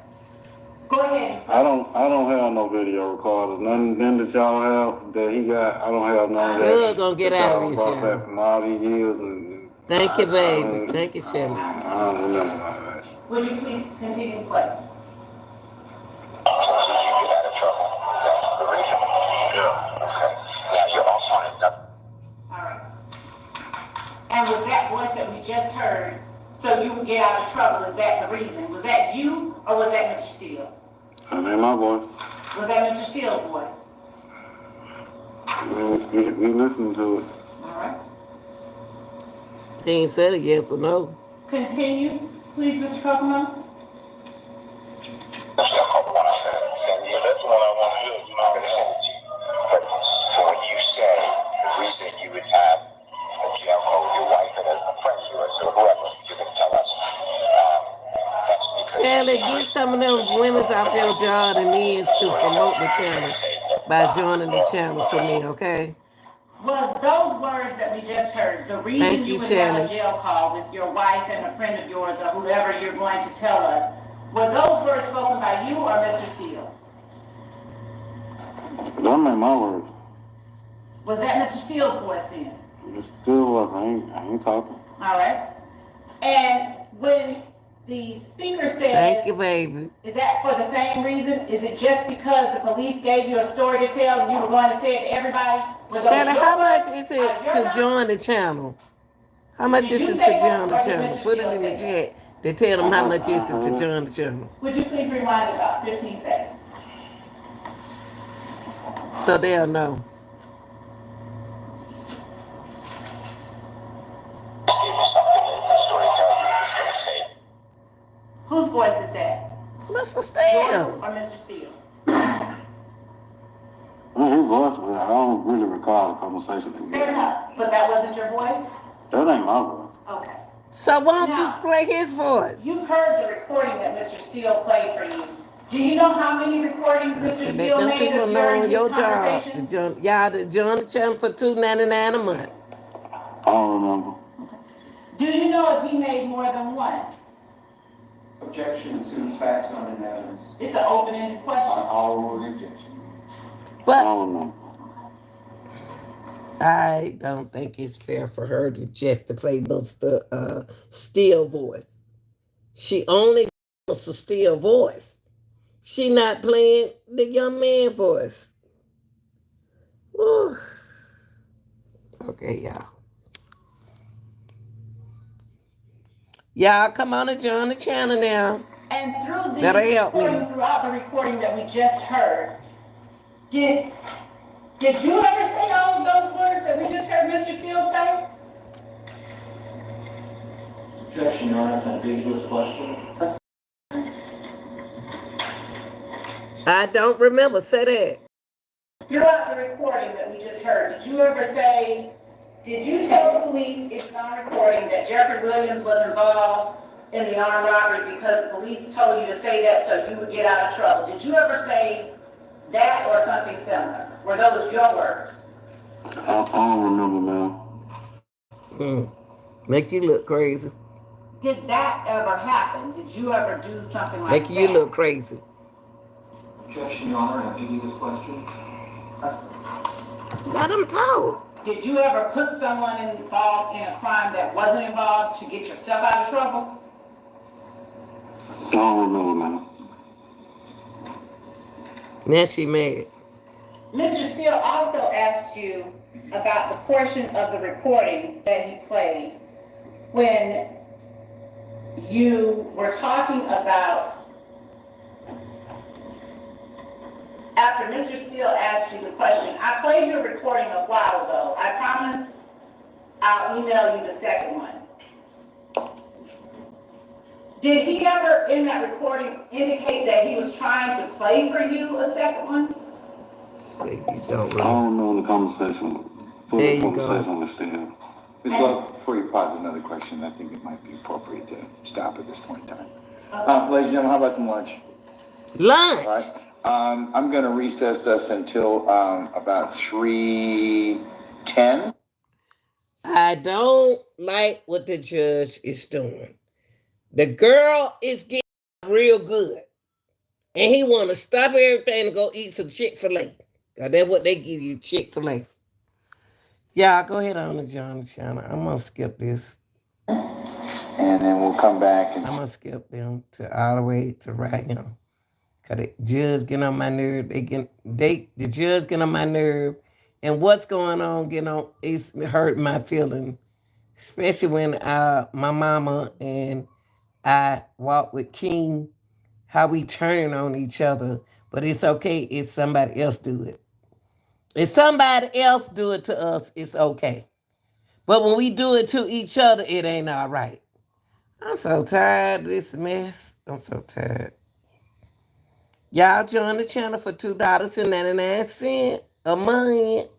Go ahead. I don't have no video recorders. None that y'all have that he got. I don't have none of that. Good, gonna get that out y'all of brought this, back y'all. from all these years. And Thank you, baby. Thank you, Shelly. I don't remember none of that. Would you please continue to play? So you get out of trouble. Is that the reason? Yeah. Okay. Now you're also on induction. All right. And was that voice that we just heard, so you would get out of trouble, is that the reason? Was that you or was that Mr. Steele? That ain't my voice. Was that Mr. Steele's voice? We listening to it. All right. He ain't said a yes or no. Continue, please, Mr. Kokomo. That's the one I want to hear. You know, I'm going to send it to you. But for when you say the reason you would have a jail call with your wife and a friend of yours or whoever, you can tell us. That's because Shelly, get some of them women's off their job and men's to promote the channel by joining the channel for me, okay? Was those words that we just heard the reason Thank you, you would have Shelly. a jail call with your wife and a friend of yours or whoever you're going to tell us? Were those words spoken by you or Mr. Steele? That ain't my words. Was that Mr. Steele's voice then? It still was. I ain't talking. All right. And when The speaker Thank you, says, baby. is that for the same reason? Is it just because the police gave you a story to tell and you were going to say it to everybody? Shelly, how much is it to join the channel? How much Did is you it say to that, join the or did channel? Mr. Put it Steele in the say that? chat. They tell them how much is it to join the channel. Would you please rewind it about 15 seconds? So they'll know. Whose voice is that? Mr. Yours Steele. or Mr. Steele? Well, his voice, but I don't really recall the conversation. Fair enough, but that wasn't your voice? That ain't my voice. Okay. So why don't you Now, play his voice? You've heard the recording that Mr. Steele played for you. Do you know how many recordings Mr. And Steele them made people of know during your his job. conversations? Y'all to join the channel for $2.99 a month. I don't remember. Do you know if he made more than one? Objection assumes facts on and evidence. It's an open-ended question. I'll rule the objection. I But don't know. I don't think it's fair for her to just to play Mr. Steele voice. She only Mr. Steele voice. She not playing the young man voice. Whew. Okay, y'all. Y'all come on and join the channel now. And through the That'll help me. recording, throughout the recording that we just heard, did you ever say all of those words that we just heard Mr. Steele say? Objection, Your Honor, it's an ambiguous question. I don't remember. Say that. Throughout the recording that we just heard, did you ever say, did you tell the police it's on recording that Jeffrey Williams was involved in the armed robbery because the police told you to say that so you would get out of trouble? Did you ever say that or something similar? Were those your words? I don't remember, man. Make you look crazy. Did that ever happen? Did you ever do something like Make that? you look crazy. Objection, Your Honor, an ambiguous question. Let them talk. Did you ever put someone involved in a crime that wasn't involved to get yourself out of trouble? I don't remember, man. Now she mad. Mr. Steele also asked you about the portion of the recording that he played when you were talking about, after Mr. Steele asked you the question. I played your recording a while ago. I promise I'll email you the second one. Did he ever, in that recording, indicate that he was trying to play for you a second one? Say you don't I know. don't know the conversation. There you go. Conversation with Steve. Ms. Love, before you pose another question, I think it might be appropriate to stop at this point in time. Ladies and gentlemen, how about some lunch? Lunch. All right. I'm going to recess us until about 3:10. I don't like what the judge is doing. The girl is getting real good. And he want to stop everything and go eat some Chick-fil-A. Because that's what they give you, Chick-fil-A. Y'all, go ahead on the John channel. I'm going to skip this. And then we'll come back and I'm going to skip them to all the way to right here. Because the judge get on my nerve. The judge get on my nerve. And what's going on, it's hurt my feeling. Especially when my mama and I walk with King, how we turn on each other. But it's okay if somebody else do it. If somebody else do it to us, it's okay. But when we do it to each other, it ain't all right. I'm so tired of this mess. I'm so tired. Y'all join the channel for $2.99 a month.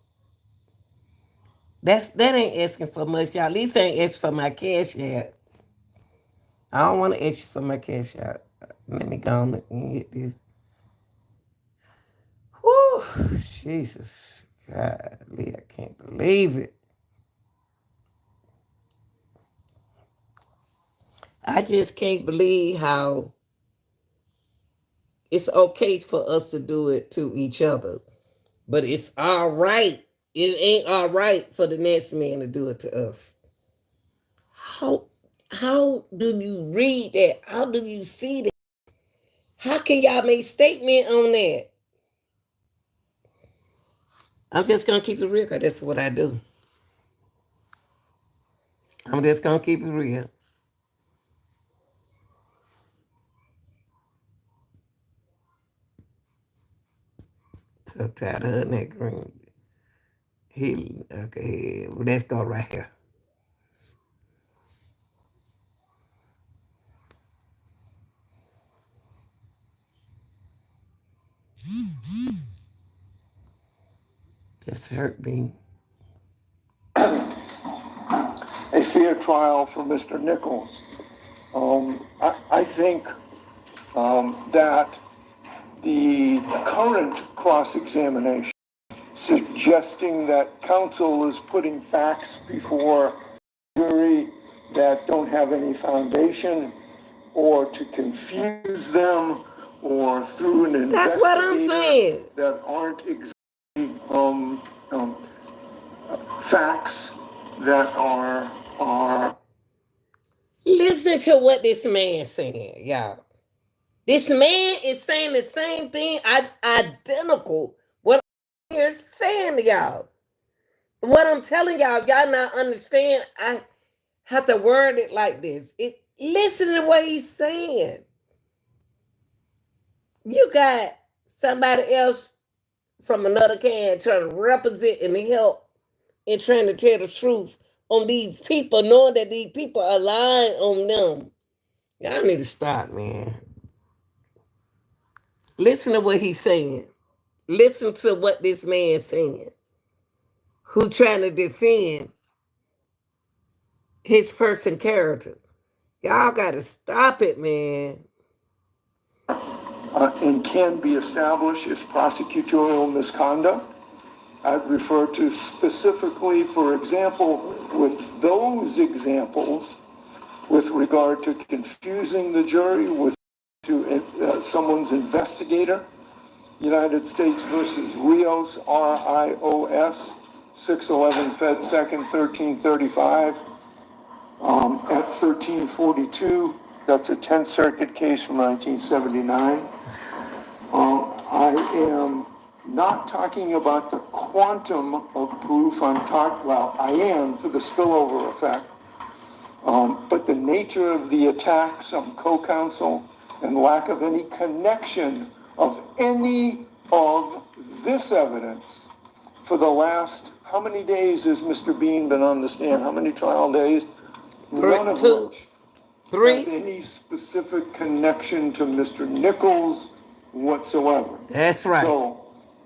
That ain't asking for much, y'all. At least ain't asking for my cash yet. I don't want to ask you for my cash out. Let me go on and get this. Whew, Jesus. Golly, I can't believe it. I just can't believe how it's okay for us to do it to each other. But it's all right. It ain't all right for the next man to do it to us. How How do you read that? How do you see that? How can y'all make statement on that? I'm just gonna keep it real because that's what I do. I'm just gonna keep it real. So tired of that green. Okay, well, let's go right here. Just hurt me. A fair trial for Mr. Nichols. I think that the current cross-examination suggesting that counsel is putting facts before jury that don't have any foundation, or to confuse them, or through an investigator. That's what I'm saying. That aren't exactly facts that are. Listen to what this man saying, y'all. This man is saying the same thing, identical what I'm here saying to y'all. What I'm telling y'all, y'all not understand. I have to word it like this. Listen to what he's saying. You got somebody else from another can trying to represent and help and trying to tell the truth on these people, knowing that these people are lying on them. Y'all need to stop, man. Listen to what he's saying. Listen to what this man's saying. Who trying to defend his person character. Y'all got to stop it, man. And can be established as prosecutorial misconduct. I'd refer to specifically, for example, with those examples with regard to confusing the jury with someone's investigator. United States versus Rios, R-I-O-S, 611 Fed 2nd, 1335, at 1342. That's a 10th Circuit case from 1979. I am not talking about the quantum of proof. Well, I am for the spillover effect, but the nature of the attack, some co-counsel, and lack of any connection of any of this evidence for the last, how many days has Mr. Bean been on the stand? How many trial days? None of which has any specific connection to Mr. Nichols whatsoever. That's right. So,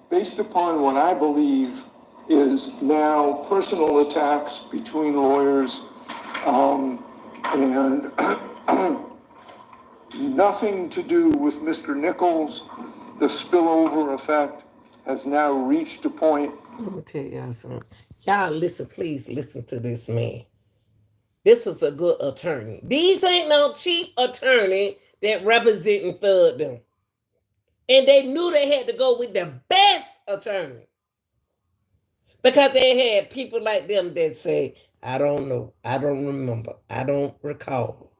based upon what I believe is now personal attacks between lawyers, and nothing to do with Mr. Nichols, the spillover effect has now reached a point. Let me tell y'all something. Y'all listen, please listen to this man. This is a good attorney. These ain't no cheap attorney that representing Thug them. And they knew they had to go with the best attorney. Because they had people like them that say, I don't know, I don't remember, I don't recall.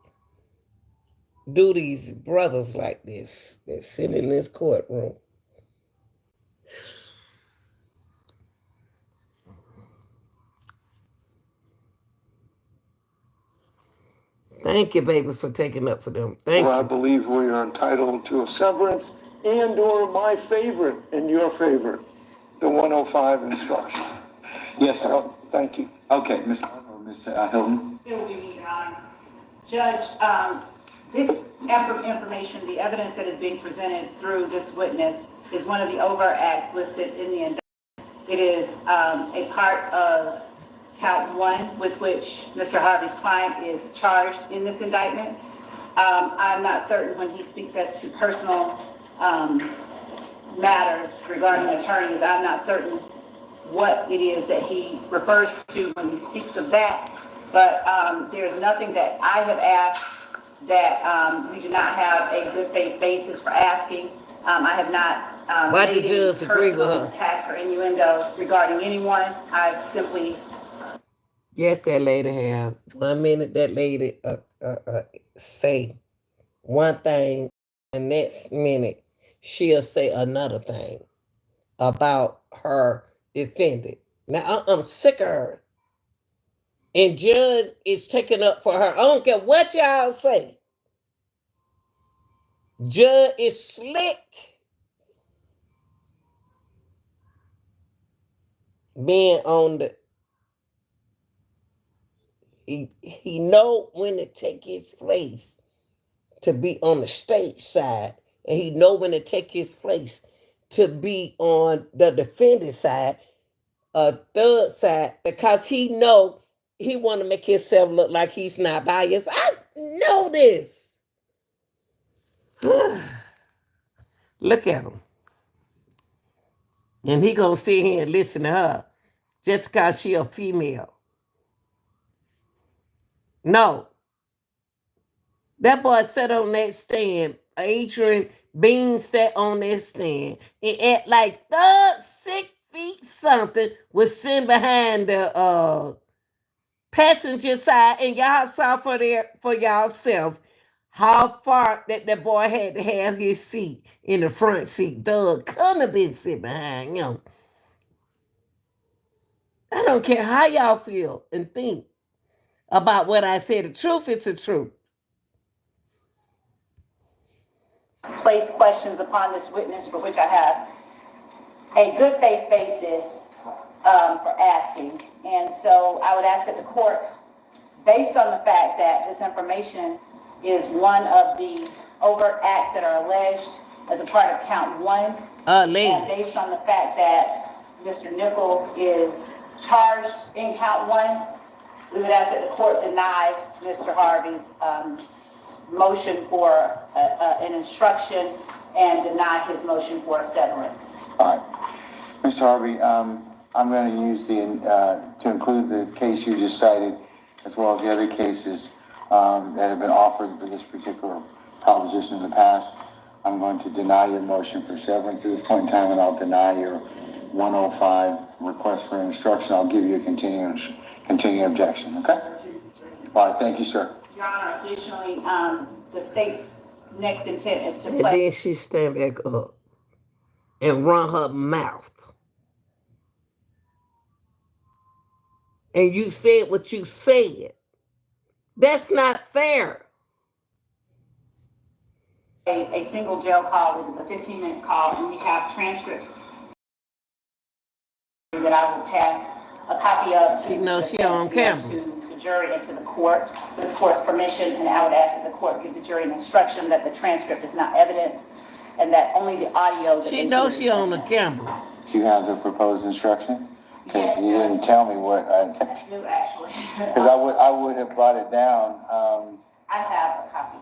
Do these brothers like this that sit in this courtroom. Thank you, baby, for taking up for them. Thank you. I believe we are entitled to a severance and or my favorite and your favorite, the 105 instruction. Yes, sir. Thank you. Okay, Ms. Hilton. Good evening, Your Honor. Judge, this information, the evidence that is being presented through this witness is one of the overt acts listed in the indictment. It is a part of count 1 with which Mr. Harvey's client is charged in this indictment. I'm not certain when he speaks as to personal matters regarding attorneys. I'm not certain what it is that he refers to when he speaks of that, but there's nothing that I have asked that we do not have a good faith basis for asking. I have not Why made did you any agree with personal her? attacks or innuendo regarding anyone. I've simply... Yes, that lady have. 1 minute, that lady say one thing, and next minute she'll say another thing about her defendant. Now I'm sick of her. And Judge is taking up for her. I don't care what y'all say. Judge is slick. Being on the, he know when to take his place to be on the state side, and he know when to take his place to be on the defendant side, third side, because he know he want to make himself look like he's not biased. I know this. Look at him. And he gonna sit here and listen to her just because she a female. No. That boy sat on that stand. Adrian Bean sat on that stand and at like 6 feet something was sitting behind the passenger side, and y'all saw for y'allself how far that boy had to have his seat in the front seat. Doug couldn't have been sitting behind him. I don't care how y'all feel and think about what I said. The truth is the truth. Place questions upon this witness for which I have a good faith basis for asking. And so I would ask that the court, based on the fact that this information is one of the overt acts that are alleged as a part of count 1, and based on the fact that Mr. Nichols is charged in count 1, we would ask that the court deny Mr. Harvey's motion for an instruction and deny his motion for a severance. All right. Mr. Harvey, I'm going to use to include the case you just cited, as well as the other cases that have been offered for this particular proposition in the past. I'm going to deny your motion for severance at this point in time, and I'll deny your 105 request for instruction. I'll give you a continuing objection, okay? All right, thank you, sir. Your Honor, additionally, the state's next intent is to And then she stand back up and run her mouth. And you said what you said. That's not fair. A single jail call, which is a 15-minute call, and we have transcripts that I will pass a copy of. She knows she on camera. To the jury and to the court, with the court's permission, and I would ask that the court give the jury an instruction that the transcript is not evidence, and that only the audio. She knows she on the camera. Do you have the proposed instruction? Because Yes, you didn't tell me what. I do actually. Because I would have brought it down. I have a copy.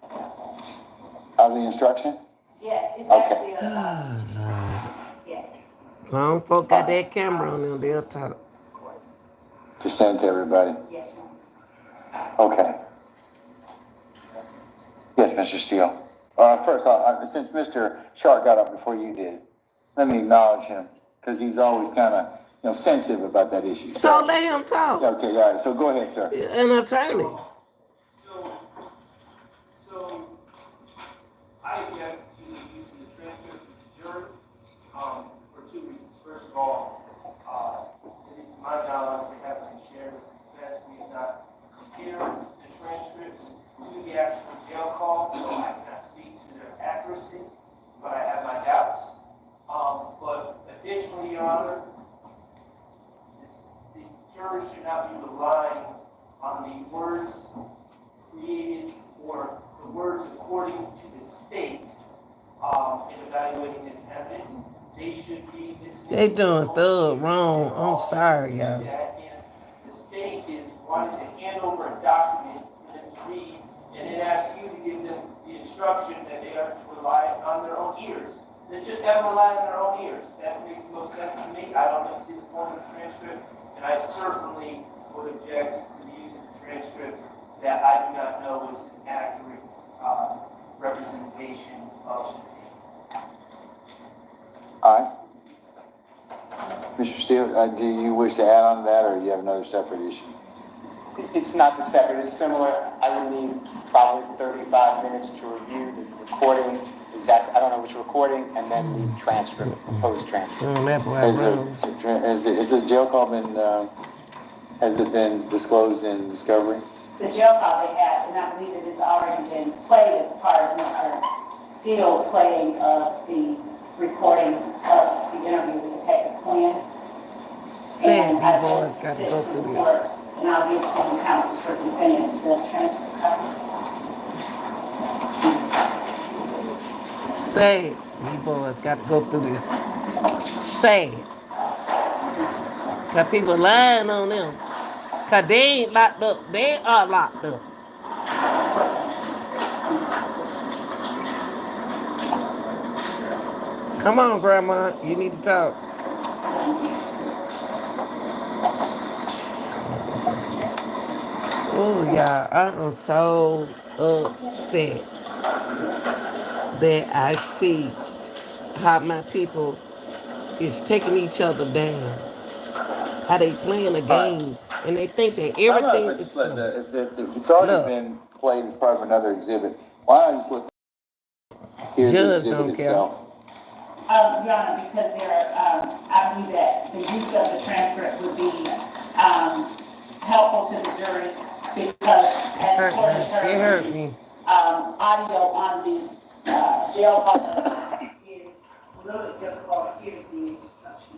Of the instruction? Yes, it's Okay. actually a yes. Long folk got that camera on them, they'll talk. Just send it to everybody. Yes, ma'am. Okay. Yes, Mr. Steele. First, since Mr. Sharp got up before you did, let me acknowledge him, because he's always kind of, sensitive about that issue. So let him talk. Okay, all right. So go ahead, sir. An attorney. So I object to the use of the transcript of the jury for 2 reasons. First of all, at least to my knowledge, they haven't been shared with the defense. We have not compared the transcripts to the actual jail call, so I cannot speak to their accuracy, but I have my doubts. But additionally, Your Honor, the jury should not be relying on the words created or the words according to the state in evaluating this evidence. They should be. They doing thug wrong. I'm sorry, y'all. The state is wanting to hand over a document for them to read, and then ask you to give them the instruction that they are to rely on their own ears. They just have to rely on their own ears. That makes no sense to me. I don't see the form of the transcript, and I certainly would object to the use of the transcript that I do not know is an accurate representation of. All right. Mr. Steele, do you wish to add on to that, or do you have another separate issue? It's not the separate, it's similar. I would need probably 35 minutes to review the recording, I don't know which recording, and then the transcript, proposed transcript. Has the jail call been, has it been disclosed in discovery? The jail call they had, and I believe it has already been played as part of Mr. Steele's playing of the recording of the interview with Detective Quinn. Sad I boys just got to sent go to through the this. court, and I'll give to the counsels for defendant the transcript copy. Sad these boys got to go through this. Sad. Got people lying on them. Cause they ain't locked up. They are locked up. Come on, Grandma. You need to talk. Oh, y'all. I am so upset that I see how my people is taking each other down. How they playing a game. And they think that everything is fun. If it's already been played as part of another exhibit, why don't I just let hear the Judge exhibit don't care. itself? Your Honor, because I believe that the use of the transcript would be helpful to the jury because as the court has It hurt me. audio on the jail call is a little bit difficult. Here's the instruction.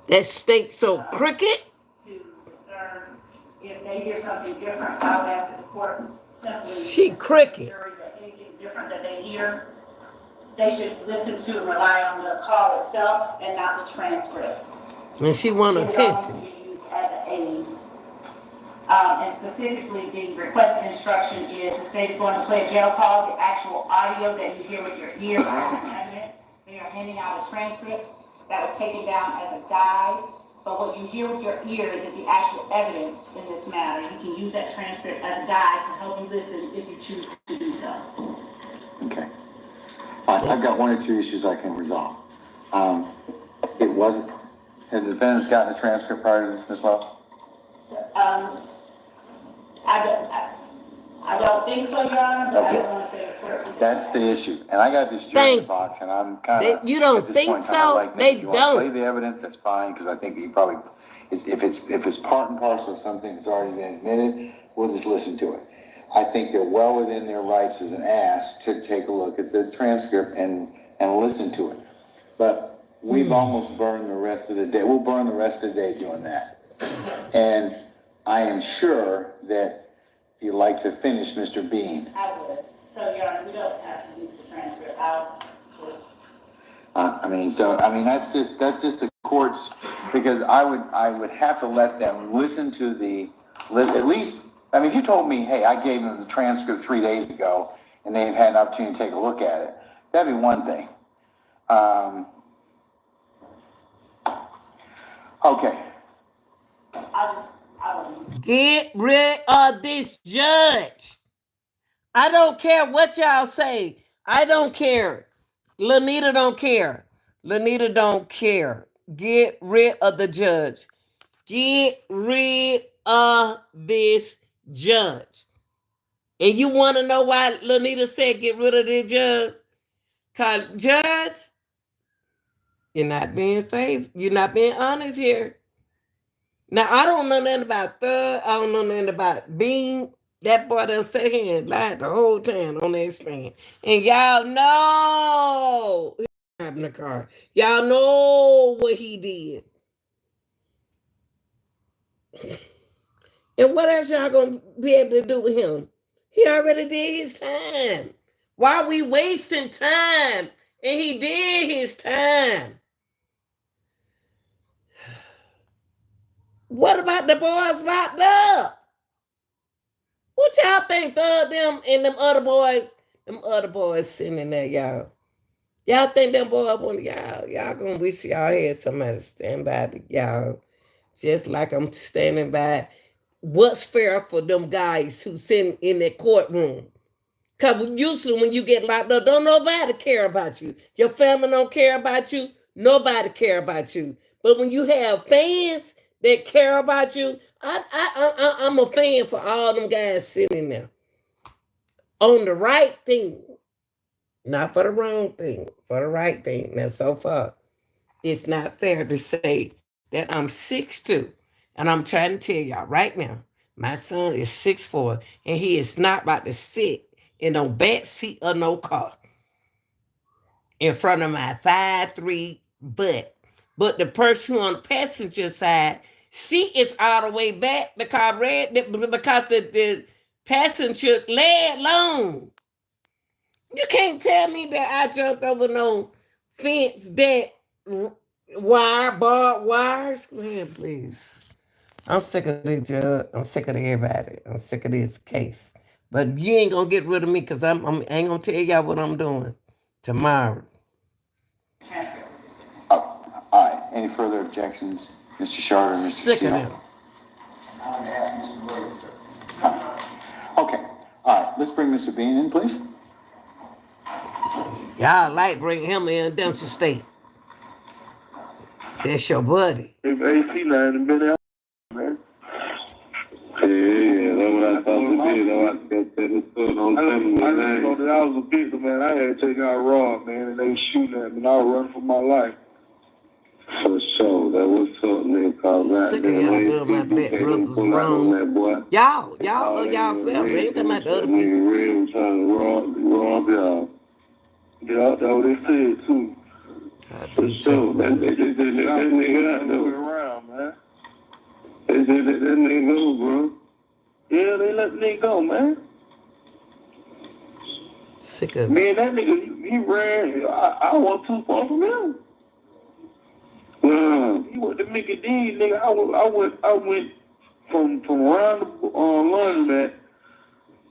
That state so crooked. To discern if they hear something different, I would ask the court simply. She crooked. Jury that anything different that they hear, they should listen to and rely on the call itself and not the transcript. And she want It is attention. also used as an aid. And specifically, the requested instruction is the state is going to play a jail call, the actual audio that you hear with your ears is evidence. They are handing out a transcript that was taken down as a guide, but what you hear with your ears is the actual evidence in this matter. You can use that transcript as a guide to help you listen if you choose to do so. Okay. All right, I've got one or two issues I can resolve. It wasn't, had the defendants gotten a transcript prior to dismissal? I don't think so, Your Honor, but I Okay. don't want to say a certain. That's the issue. And I got this jury Thank box, and I'm kind of. You don't think so? They If you want to don't. play the evidence, that's fine, because I think that you probably, if it's part and parcel of something that's already been admitted, we'll just listen to it. I think they're well within their rights as an ass to take a look at the transcript and listen to it. But we've almost burned the rest of the day. We'll burn the rest of the day doing that. And I am sure that you'd like to finish, Mr. Bean. I would. So, Your Honor, we don't have to use the transcript. I'll just. That's just the courts, because I would have to let them listen to at least, if you told me, hey, I gave them the transcript 3 days ago and they've had an opportunity to take a look at it, that'd be one thing. Okay. Get rid of this judge. I don't care what y'all say. I don't care. Lanita don't care. Lanita don't care. Get rid of the judge. Get rid of this judge. And you want to know why Lanita said get rid of this judge? Because judge, you're not being faithful. You're not being honest here. Now, I don't know nothing about Thug. I don't know nothing about Bean. That boy done sat here and lied the whole time on that stand. And y'all know he in the car. Y'all know what he did. And what else y'all gonna be able to do with him? He already did his time. Why are we wasting time? And he did his time. What about the boys locked up? What y'all think Thug them and them other boys sitting in there, y'all? Y'all think them boys want y'all gonna wish y'all had somebody stand by y'all, just like I'm standing by what's fair for them guys who sitting in that courtroom. Because usually when you get locked up, don't nobody care about you. Your family don't care about you. Nobody care about you. But when you have fans that care about you, I'm a fan for all them guys sitting there. on the right thing, not for the wrong thing, for the right thing. Now, so far, it's not fair to say that I'm 6'2", and I'm trying to tell y'all right now, my son is 6'4", and he is not about to sit in no back seat of no car in front of my 5'3" butt. But the person on the passenger side, seat is all the way back because the passenger leg long. You can't tell me that I jumped over no fence that barbed wires. Man, please. I'm sick of this judge. I'm sick of everybody. I'm sick of this case. But you ain't gonna get rid of me because I ain't gonna tell y'all what I'm doing tomorrow. All right, any further objections, Mr. Sharder and Mr. Sick of Steele? them. Okay, all right, let's bring Mr. Bean in, please. Y'all like bring him in, don't you, State? That's your buddy. If AC line been out, man. Yeah, that's what I thought to be. I just know that I was a victim, man. I had to take out Rob, man, and they was shooting at me, and I was running for my life. For sure, that was something they called that. Sick of y'all doing my bad brothers wrong. Y'all yourself. They ain't talking about the other people. Real trying to rob y'all. Yeah, that's what they said too. For sure, that nigga out there around, man. They said that nigga go, bro. Yeah, they let the nigga go, man. Sick of me and that nigga, he ran. I wasn't too far from him. He went to Mickey D, nigga. I went from around the laundromat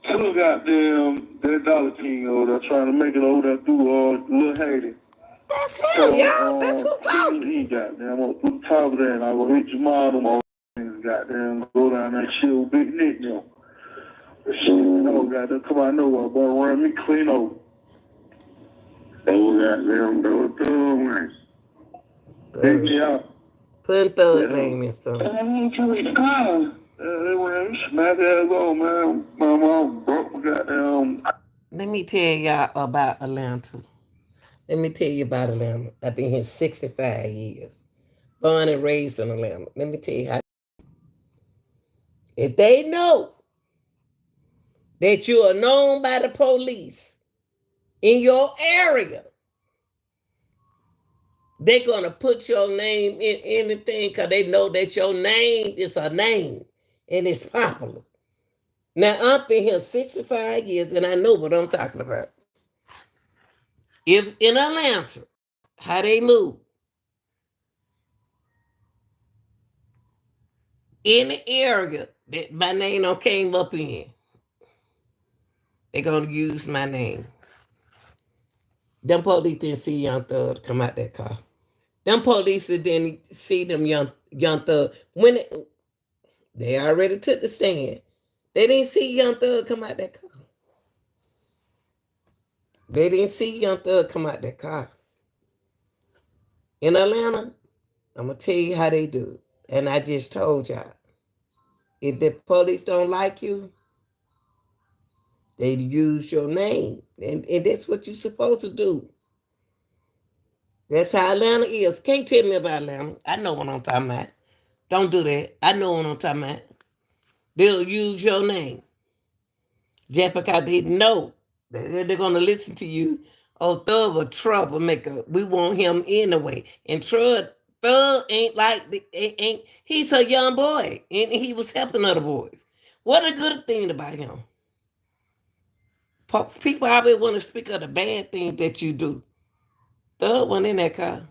to goddamn that Dollar King over there, trying to make it over there through Little Haiti. That's him, y'all. That's who talking. He goddamn up through the top of that, and I go hit Jamal, them old niggas, goddamn, go down there and chill with Big Nick, you know. Goddamn, come out nowhere, boy, run me clean over. Oh, goddamn, go through, take me out. Put thug name and stuff. I need you in the car. They ran me smack ass on, man. My mom broke my goddamn. Let me tell y'all about Atlanta. Let me tell you about Atlanta. I've been here 65 years. Born and raised in Atlanta. Let me tell you how. If they know that you are known by the police in your area, they're going to put your name in anything because they know that your name is a name and it's popular. Now, I've been here 65 years and I know what I'm talking about. If in Atlanta, how they move, in the area that my name don't came up in, they're going to use my name. Them police didn't see Young Thug come out that car. Them police didn't see them young Thug. When they already took the stand, they didn't see Young Thug come out that car. They didn't see Young Thug come out that car. In Atlanta, I'm going to tell you how they do it. And I just told y'all, if the police don't like you, they use your name. And that's what you're supposed to do. That's how Atlanta is. Can't tell me about Atlanta. I know what I'm talking about. Don't do that. I know what I'm talking about. They'll use your name. Just because they know that they're going to listen to you. Oh, Thug a troublemaker. We want him anyway. And Thug ain't like, he's a young boy. And he was helping other boys. What a good thing about him. People always want to speak of the bad things that you do. Thug went in that car.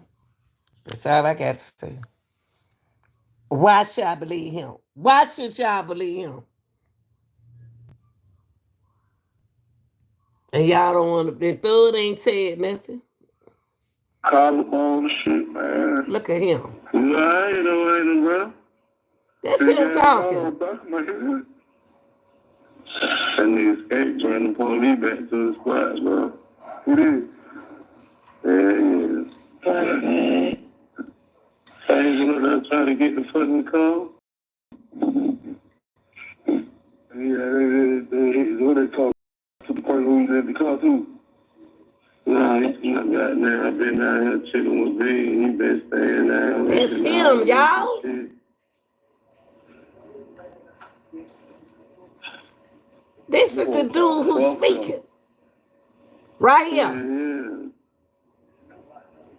That's all I got to say. Why should I believe him? Why should y'all believe him? And y'all don't want to. Thug ain't said nothing. Collarbone shit, man. Look at him. Nah, you know, ain't bro. That's him talking. That nigga escaped, bring the police back to the spot, bro. It is. Yeah. Things trying to get the fucking call. Yeah, what they call it. the car too. Nah, he's not got there. I've been down here chilling with me. He been staying there. It's him, y'all. This is the dude who's speaking. Right here. Yeah.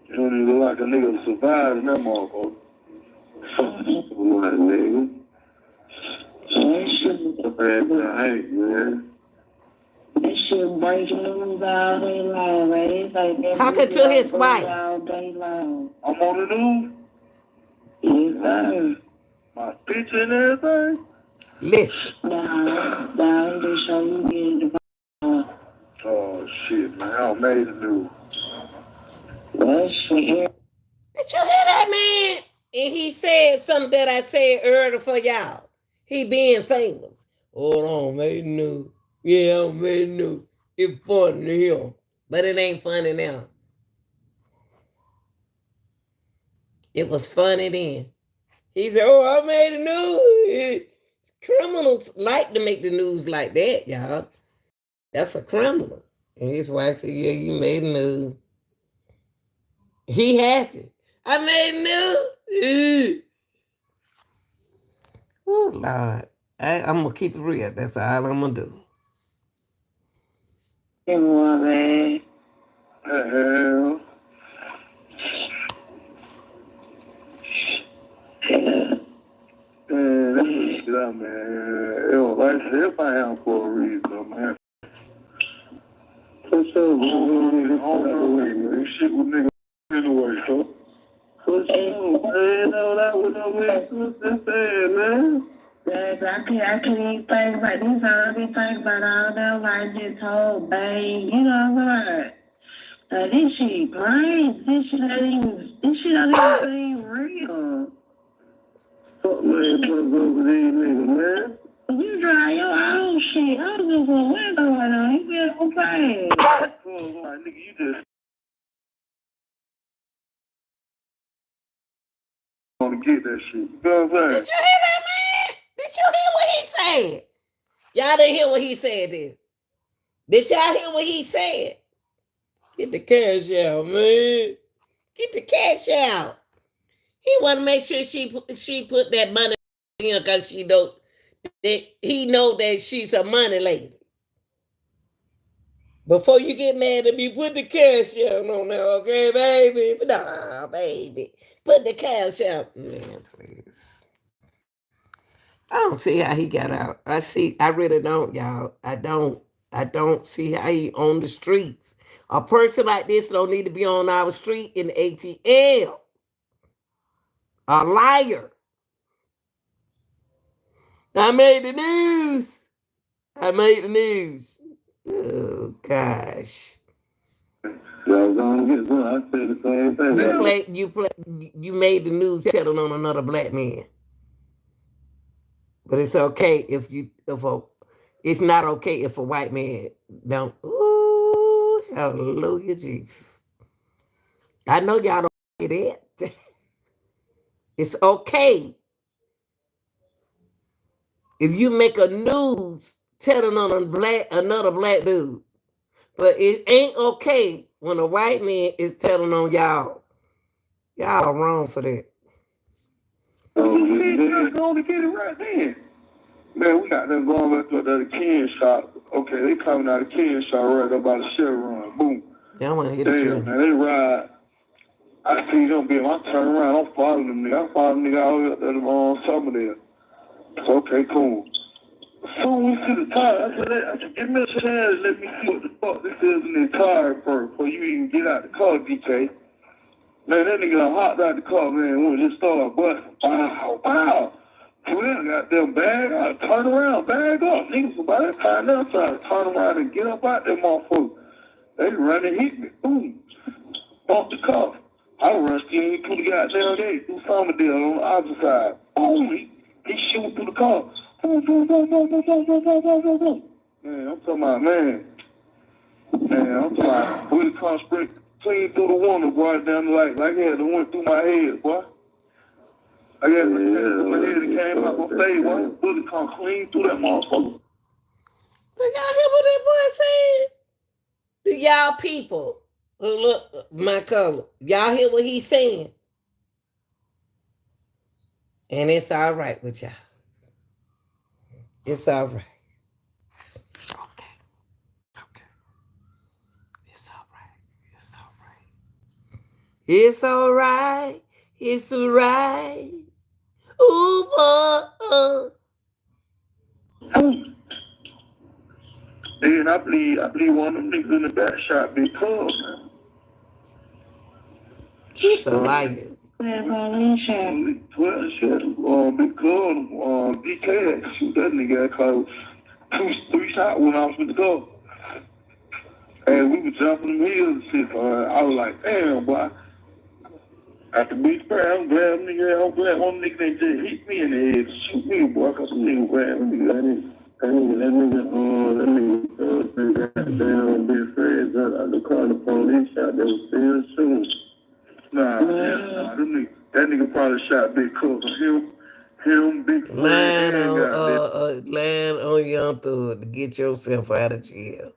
You don't even look like a nigga to survive in that motherfucker. What, nigga? Hey, man. This shit breaking news all day long, man. It's like that Talking to his wife. all day long. I'm on the news. Yes, sir. My picture and everything. Listen. Nah, they show you getting the Oh, shit, man. I made the news. well, shit. Did you hear that, man? And he said something that I said earlier for y'all. He being famous. Hold on, made the news. Yeah, I made the news. It's funny to him. But it ain't funny now. It was funny then. He said, oh, I made the news. Criminals like to make the news like that, y'all. That's a criminal. And his wife said, yeah, you made the news. He happy. I made the news. Oh, Lord. I'm going to keep it real. That's all I'm going to do. Man. Hell. Man, that's shit up, man. Yo, like I said, if I am for a reason, man. What's up, man? This shit with niggas anyway, so. What's up, man? No, that was no man. What's that saying, man? I can't even think about this. I be thinking about all that like this whole thing. You know what? This shit crazy. This shit don't even seem real. Fuck, man, what's up with these niggas, man? You drive your own shit. I don't know what's going on. You feel okay? Nigga, you just want to get that shit. You know what I'm saying? Did you hear that, man? Did you hear what he said? Y'all didn't hear what he said then. Did y'all hear what he said? Get the cash out, man. Get the cash out. He want to make sure she put that money in because he know that she's a money lady. Before you get mad at me, put the cash out on there, okay, baby? Nah, baby. Put the cash out. Man, please. I don't see how he got out. I really don't, y'all. I don't see how he on the streets. A person like this don't need to be on our street in ATL. A liar. I made the news. Oh, gosh. You made the news telling on another black man. But it's okay it's not okay if a white man don't. Ooh, hallelujah, Jesus. I know y'all don't get it. It's okay if you make a news telling on another black dude. But it ain't okay when a white man is telling on y'all. Y'all wrong for that. Only get it right then. Man, we got them going back to the Ken shop. Okay, they coming out of Ken shop right up by the Chevron. Boom. Y'all want to hit Damn, man, they ride. I see them being, I turn around, I'm following them nigga. I follow them nigga all the way up there on summer there. So, okay, cool. Soon we see the tire, I said, give me a chance, let me see what the fuck this is in the tire first, before you even get out the car, DK. Man, that nigga hopped out the car, man, when it just started busting. Wow. So then I got them bag, I turn around, bag up. Niggas about that time now trying to turn around and get up out that motherfucker. They run and hit me, boom. Bump the car. I rushed in through the goddamn gate, through Somerdale on the opposite side. Boom, he shooting through the car. Boom, boom, boom, boom, boom, boom, boom, boom, boom, boom, boom. Man, I'm talking about, I'm talking about, we come straight clean through the window, boy, down the light. Like it had went through my head, boy. I got my head and came out my face, boy. Bullet come clean through that motherfucker. Did y'all hear what that boy said? Do y'all people who look my color, y'all hear what he's saying? And it's all right with y'all. It's all right. Okay. Okay. It's all right. It's all right. It's all right. It's all right. Ooh, boy. And I believe one of them niggas in the back shot Big Cub, man. He's a liar. Police shot. Well, shit, Big Cub, DK had to shoot that nigga cause 2-3 shots when I was with the go. And we were jumping the hills and shit. I was like, damn, boy. After Big Prayer, I'm glad one nigga they just hit me in the head to shoot me, boy, cause some nigga grabbed me. That nigga, goddamn big friends out the car, the police shot, they was still shooting. Nah, that nigga probably shot Big Cook. Him, Big Land Fred, on Young Thug to get yourself out of jail.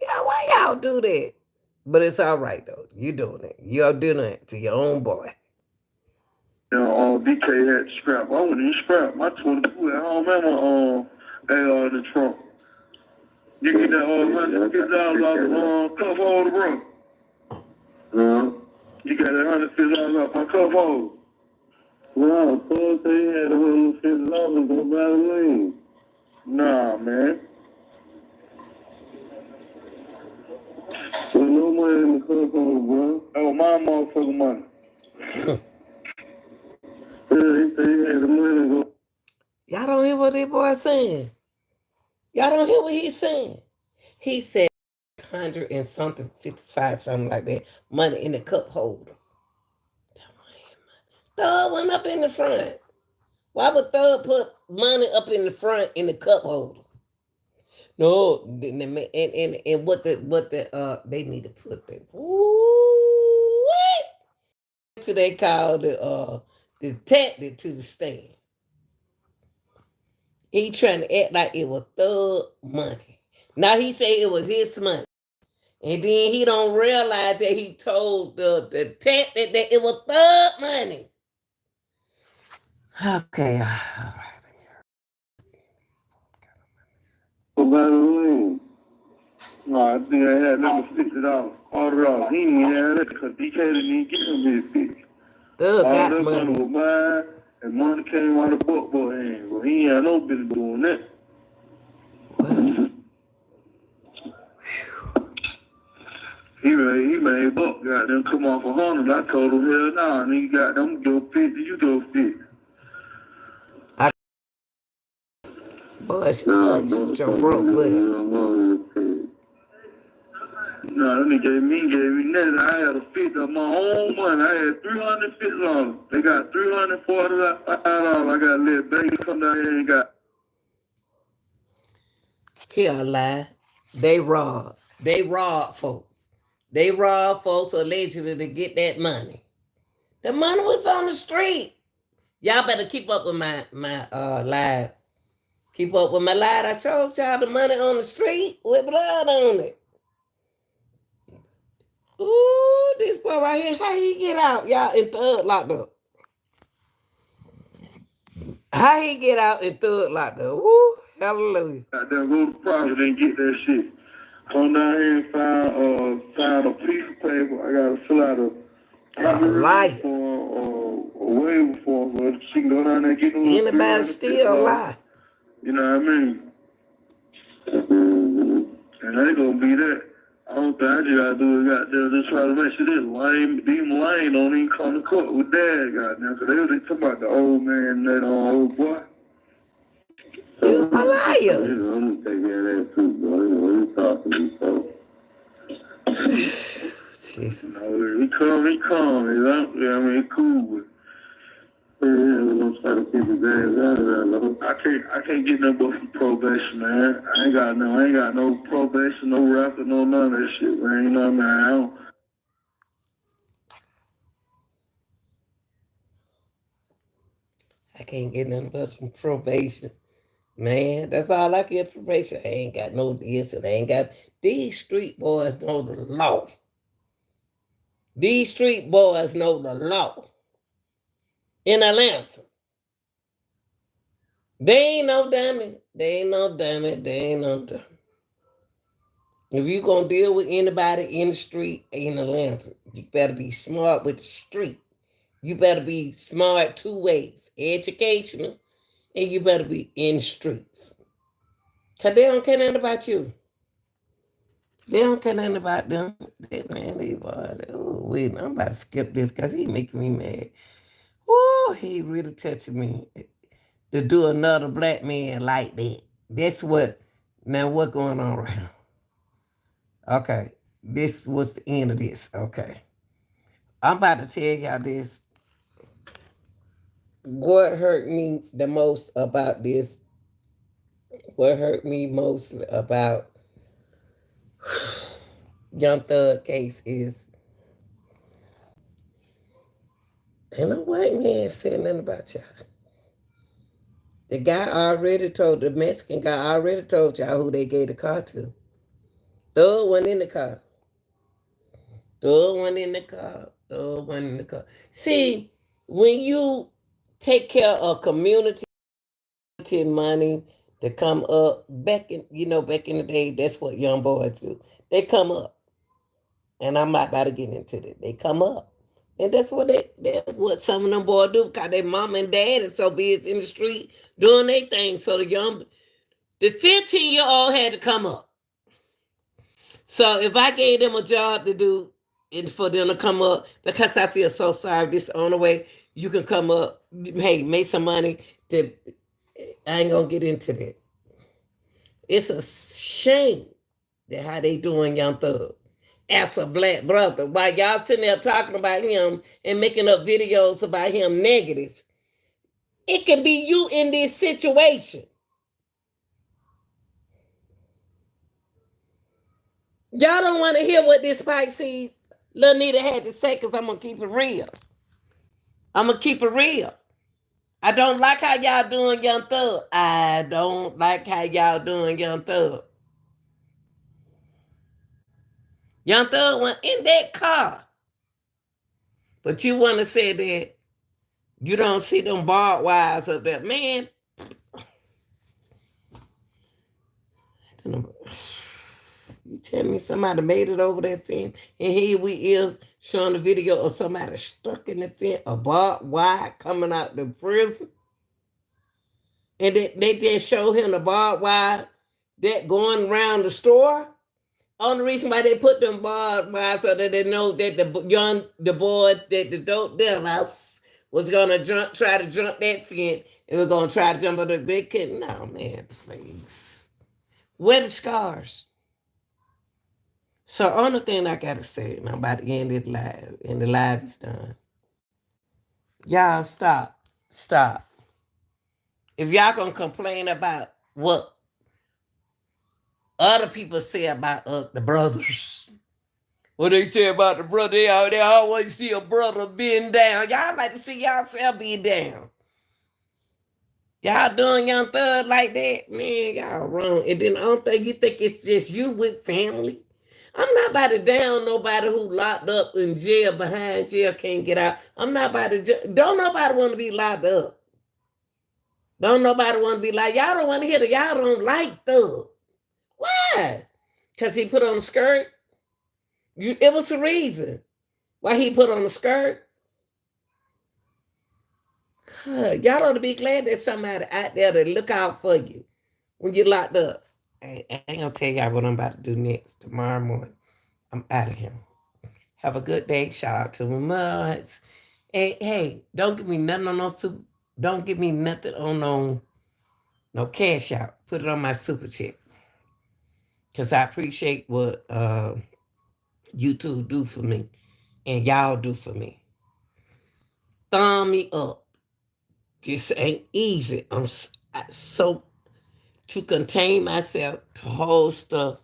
Yeah, why y'all do that? But it's all right though. You doing it. You're doing it to your own boy. You know, DK had scrap. I wouldn't even scrap. My 22 at home, man, AR in the trunk. You get that $150 off the cuff hold, bro. You got that $150 off my cuff hold. No, so they had $150 go by the lane. Nah, man. So no money in the cuff hold, bro. Oh, my motherfucking money. Y'all don't hear what that boy saying. Y'all don't hear what he's saying. He said 100 and something, 55, something like that, money in the cup holder. Thug went up in the front. Why would Thug put money up in the front in the cup holder? No, and what they need to put there. What? So they call the detective to the stand. He trying to act like it was Thug money. Now he say it was his money. And then he don't realize that he told the detective that it was Thug money. Okay, all right. By the way, no, I think I had number $50. $100. He ain't had it because DK didn't even get him his $50. Thug All got that money. money was mine, and money came out of boy hands. Well, he ain't had no business doing that. He made Buck got them come off 100. I told him, hell nah, nigga got them go 50, you go 50. Boy, shoot your broke buddy. No, that nigga gave me nothing. I had a 50 of my own money. I had $350. They got $345. I got to let baby come down here and got. He a lie. They robbed. They robbed folks. They robbed folks allegedly to get that money. The money was on the street. Y'all better keep up with my live. Keep up with my live. I showed y'all the money on the street with blood on it. Ooh, this boy right here, how he get out? Y'all in Thug locked up. How he get out in Thug locked up? Ooh, hallelujah. Goddamn, go to Providence and get that shit. Come down here and find a piece of paper. I gotta fill out a liar form or a waiver form, but she can go down there and get them. Anybody still lie? You know what I mean? And they gonna be that. I don't think I just gotta do is goddamn just try to make sure this lame don't even come to court with dad, goddamn. So they was talking about the old man and that old boy. You a liar. You know, I'm gonna take care of that too, boy. You know, he talking to me, folks. Jesus. You know, he calm. I mean, he cool with. We're gonna try to keep his ass out of there. I can't get nothing but from probation, man. I ain't got no probation, no record, no none of that shit, man. You know what I mean? I can't get nothing but from probation. Man, that's all I get probation. I ain't got no this and I ain't got These street boys know the law. These street boys know the law. In Atlanta. They ain't no dummy. They ain't no dummy. They ain't no dummy. If you gonna deal with anybody in the street in Atlanta, you better be smart with the street. You better be smart 2 ways. Educational, and you better be in the streets. Cause they don't care nothing about you. They don't care nothing about them. I'm about to skip this because he making me mad. Oh, he really touching me. To do another black man like that. That's what, now what going on right now? Okay, this was the end of this. Okay. I'm about to tell y'all this. What hurt me the most about this, what hurt me most about Young Thug case is, ain't no white man said nothing about y'all. The guy already told, the Mexican guy already told y'all who they gave the car to. Thug went in the car. Thug went in the car. Thug went in the car. See, when you take care of community money to come up, back in the day, that's what young boys do. They come up. And I'm not about to get into that. They come up. And that's what what some of them boys do, because their mom and dad is so busy in the street doing their thing. So the 15-year-old had to come up. So if I gave them a job to do and for them to come up, because I feel so sorry, this is the only way you can come up, hey, make some money. I ain't gonna get into that. It's a shame that how they doing Young Thug as a black brother. While y'all sitting there talking about him and making up videos about him negative, it can be you in this situation. Y'all don't want to hear what this Spike C Lil Nita had to say, because I'm going to keep it real. I'm going to keep it real. I don't like how y'all doing Young Thug. I don't like how y'all doing Young Thug. Young Thug went in that car. But you want to say that you don't see them barbed wires up there. Man, you tell me somebody made it over that fence, and here we is showing the video of somebody stuck in the fence, a barbed wire coming out the prison. And they just show him the barbed wire that going around the store. Only reason why they put them barbed wires so that they know that the boy, that the dope dealers was gonna try to jump that fence, and we're gonna try to jump on the big kid. No, man, please. Where the scars? So only thing I gotta say, and I'm about to end this live, and the live is done. Y'all stop. Stop. If y'all gonna complain about what other people say about the brothers, what they say about the brother, they always see a brother being down. Y'all like to see yourself be down. Y'all doing Young Thug like that? Man, y'all wrong. And then I don't think you think it's just you with family. I'm not about to down nobody who locked up in jail, behind jail, can't get out. I'm not about to, don't nobody want to be locked up. Don't nobody want to be like, y'all don't want to hear that y'all don't like Thug. Why? Because he put on a skirt? It was a reason why he put on a skirt. God, y'all ought to be glad there's somebody out there to look out for you when you're locked up. I ain't going to tell y'all what I'm about to do next tomorrow morning. I'm out of here. Have a good day. Shout out to my mods. Hey, don't give me nothing on don't give me nothing on no cash out. Put it on my super chat. Because I appreciate what YouTube do for me. And y'all do for me. Thumb me up. This ain't easy. I'm so to contain myself, to hold stuff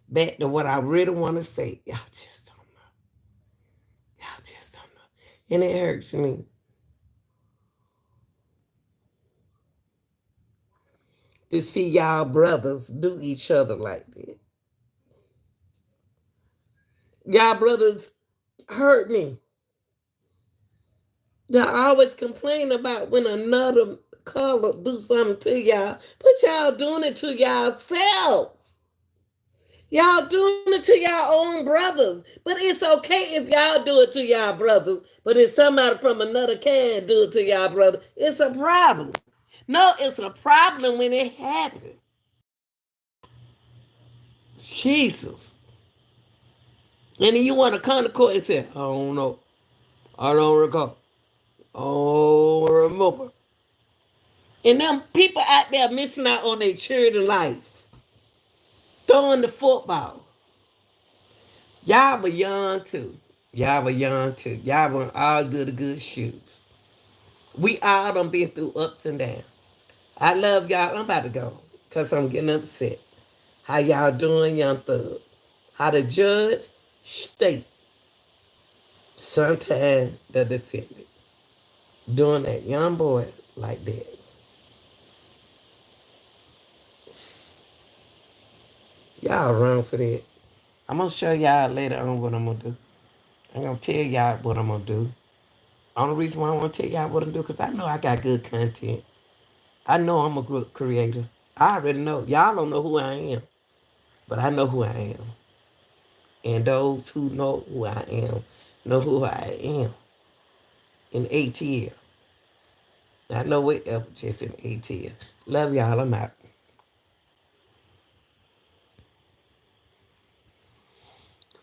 back to what I really want to say. Y'all just don't know. Y'all just don't know. And it hurts me. To see y'all brothers do each other like that. Y'all brothers hurt me. Y'all always complain about when another color do something to y'all, but y'all doing it to yourselves. Y'all doing it to y'all own brothers. But it's okay if y'all do it to y'all brothers. But if somebody from another can do it to y'all brother, it's a problem. No, it's a problem when it happens. Jesus. And then you want to come to court and say, I don't know. I don't recall. Oh, remember. And them people out there missing out on their children's life. Throwing the football. Y'all were young too. Y'all were young too. Y'all were all good shoes. We all done been through ups and downs. I love y'all. I'm about to go because I'm getting upset. How y'all doing, young thug? How the judge state sometimes the defendant doing that young boy like that. Y'all wrong for that. I'm going to show y'all later on what I'm going to do. I'm going to tell y'all what I'm going to do. Only reason why I want to tell y'all what I'm going to do because I know I got good content. I know I'm a good creator. I already know. Y'all don't know who I am, but I know who I am. And those who know who I am know who I am in ATL. I know it else just in ATL. Love y'all. I'm out.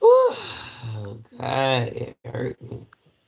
Ooh, oh, God, it hurt me.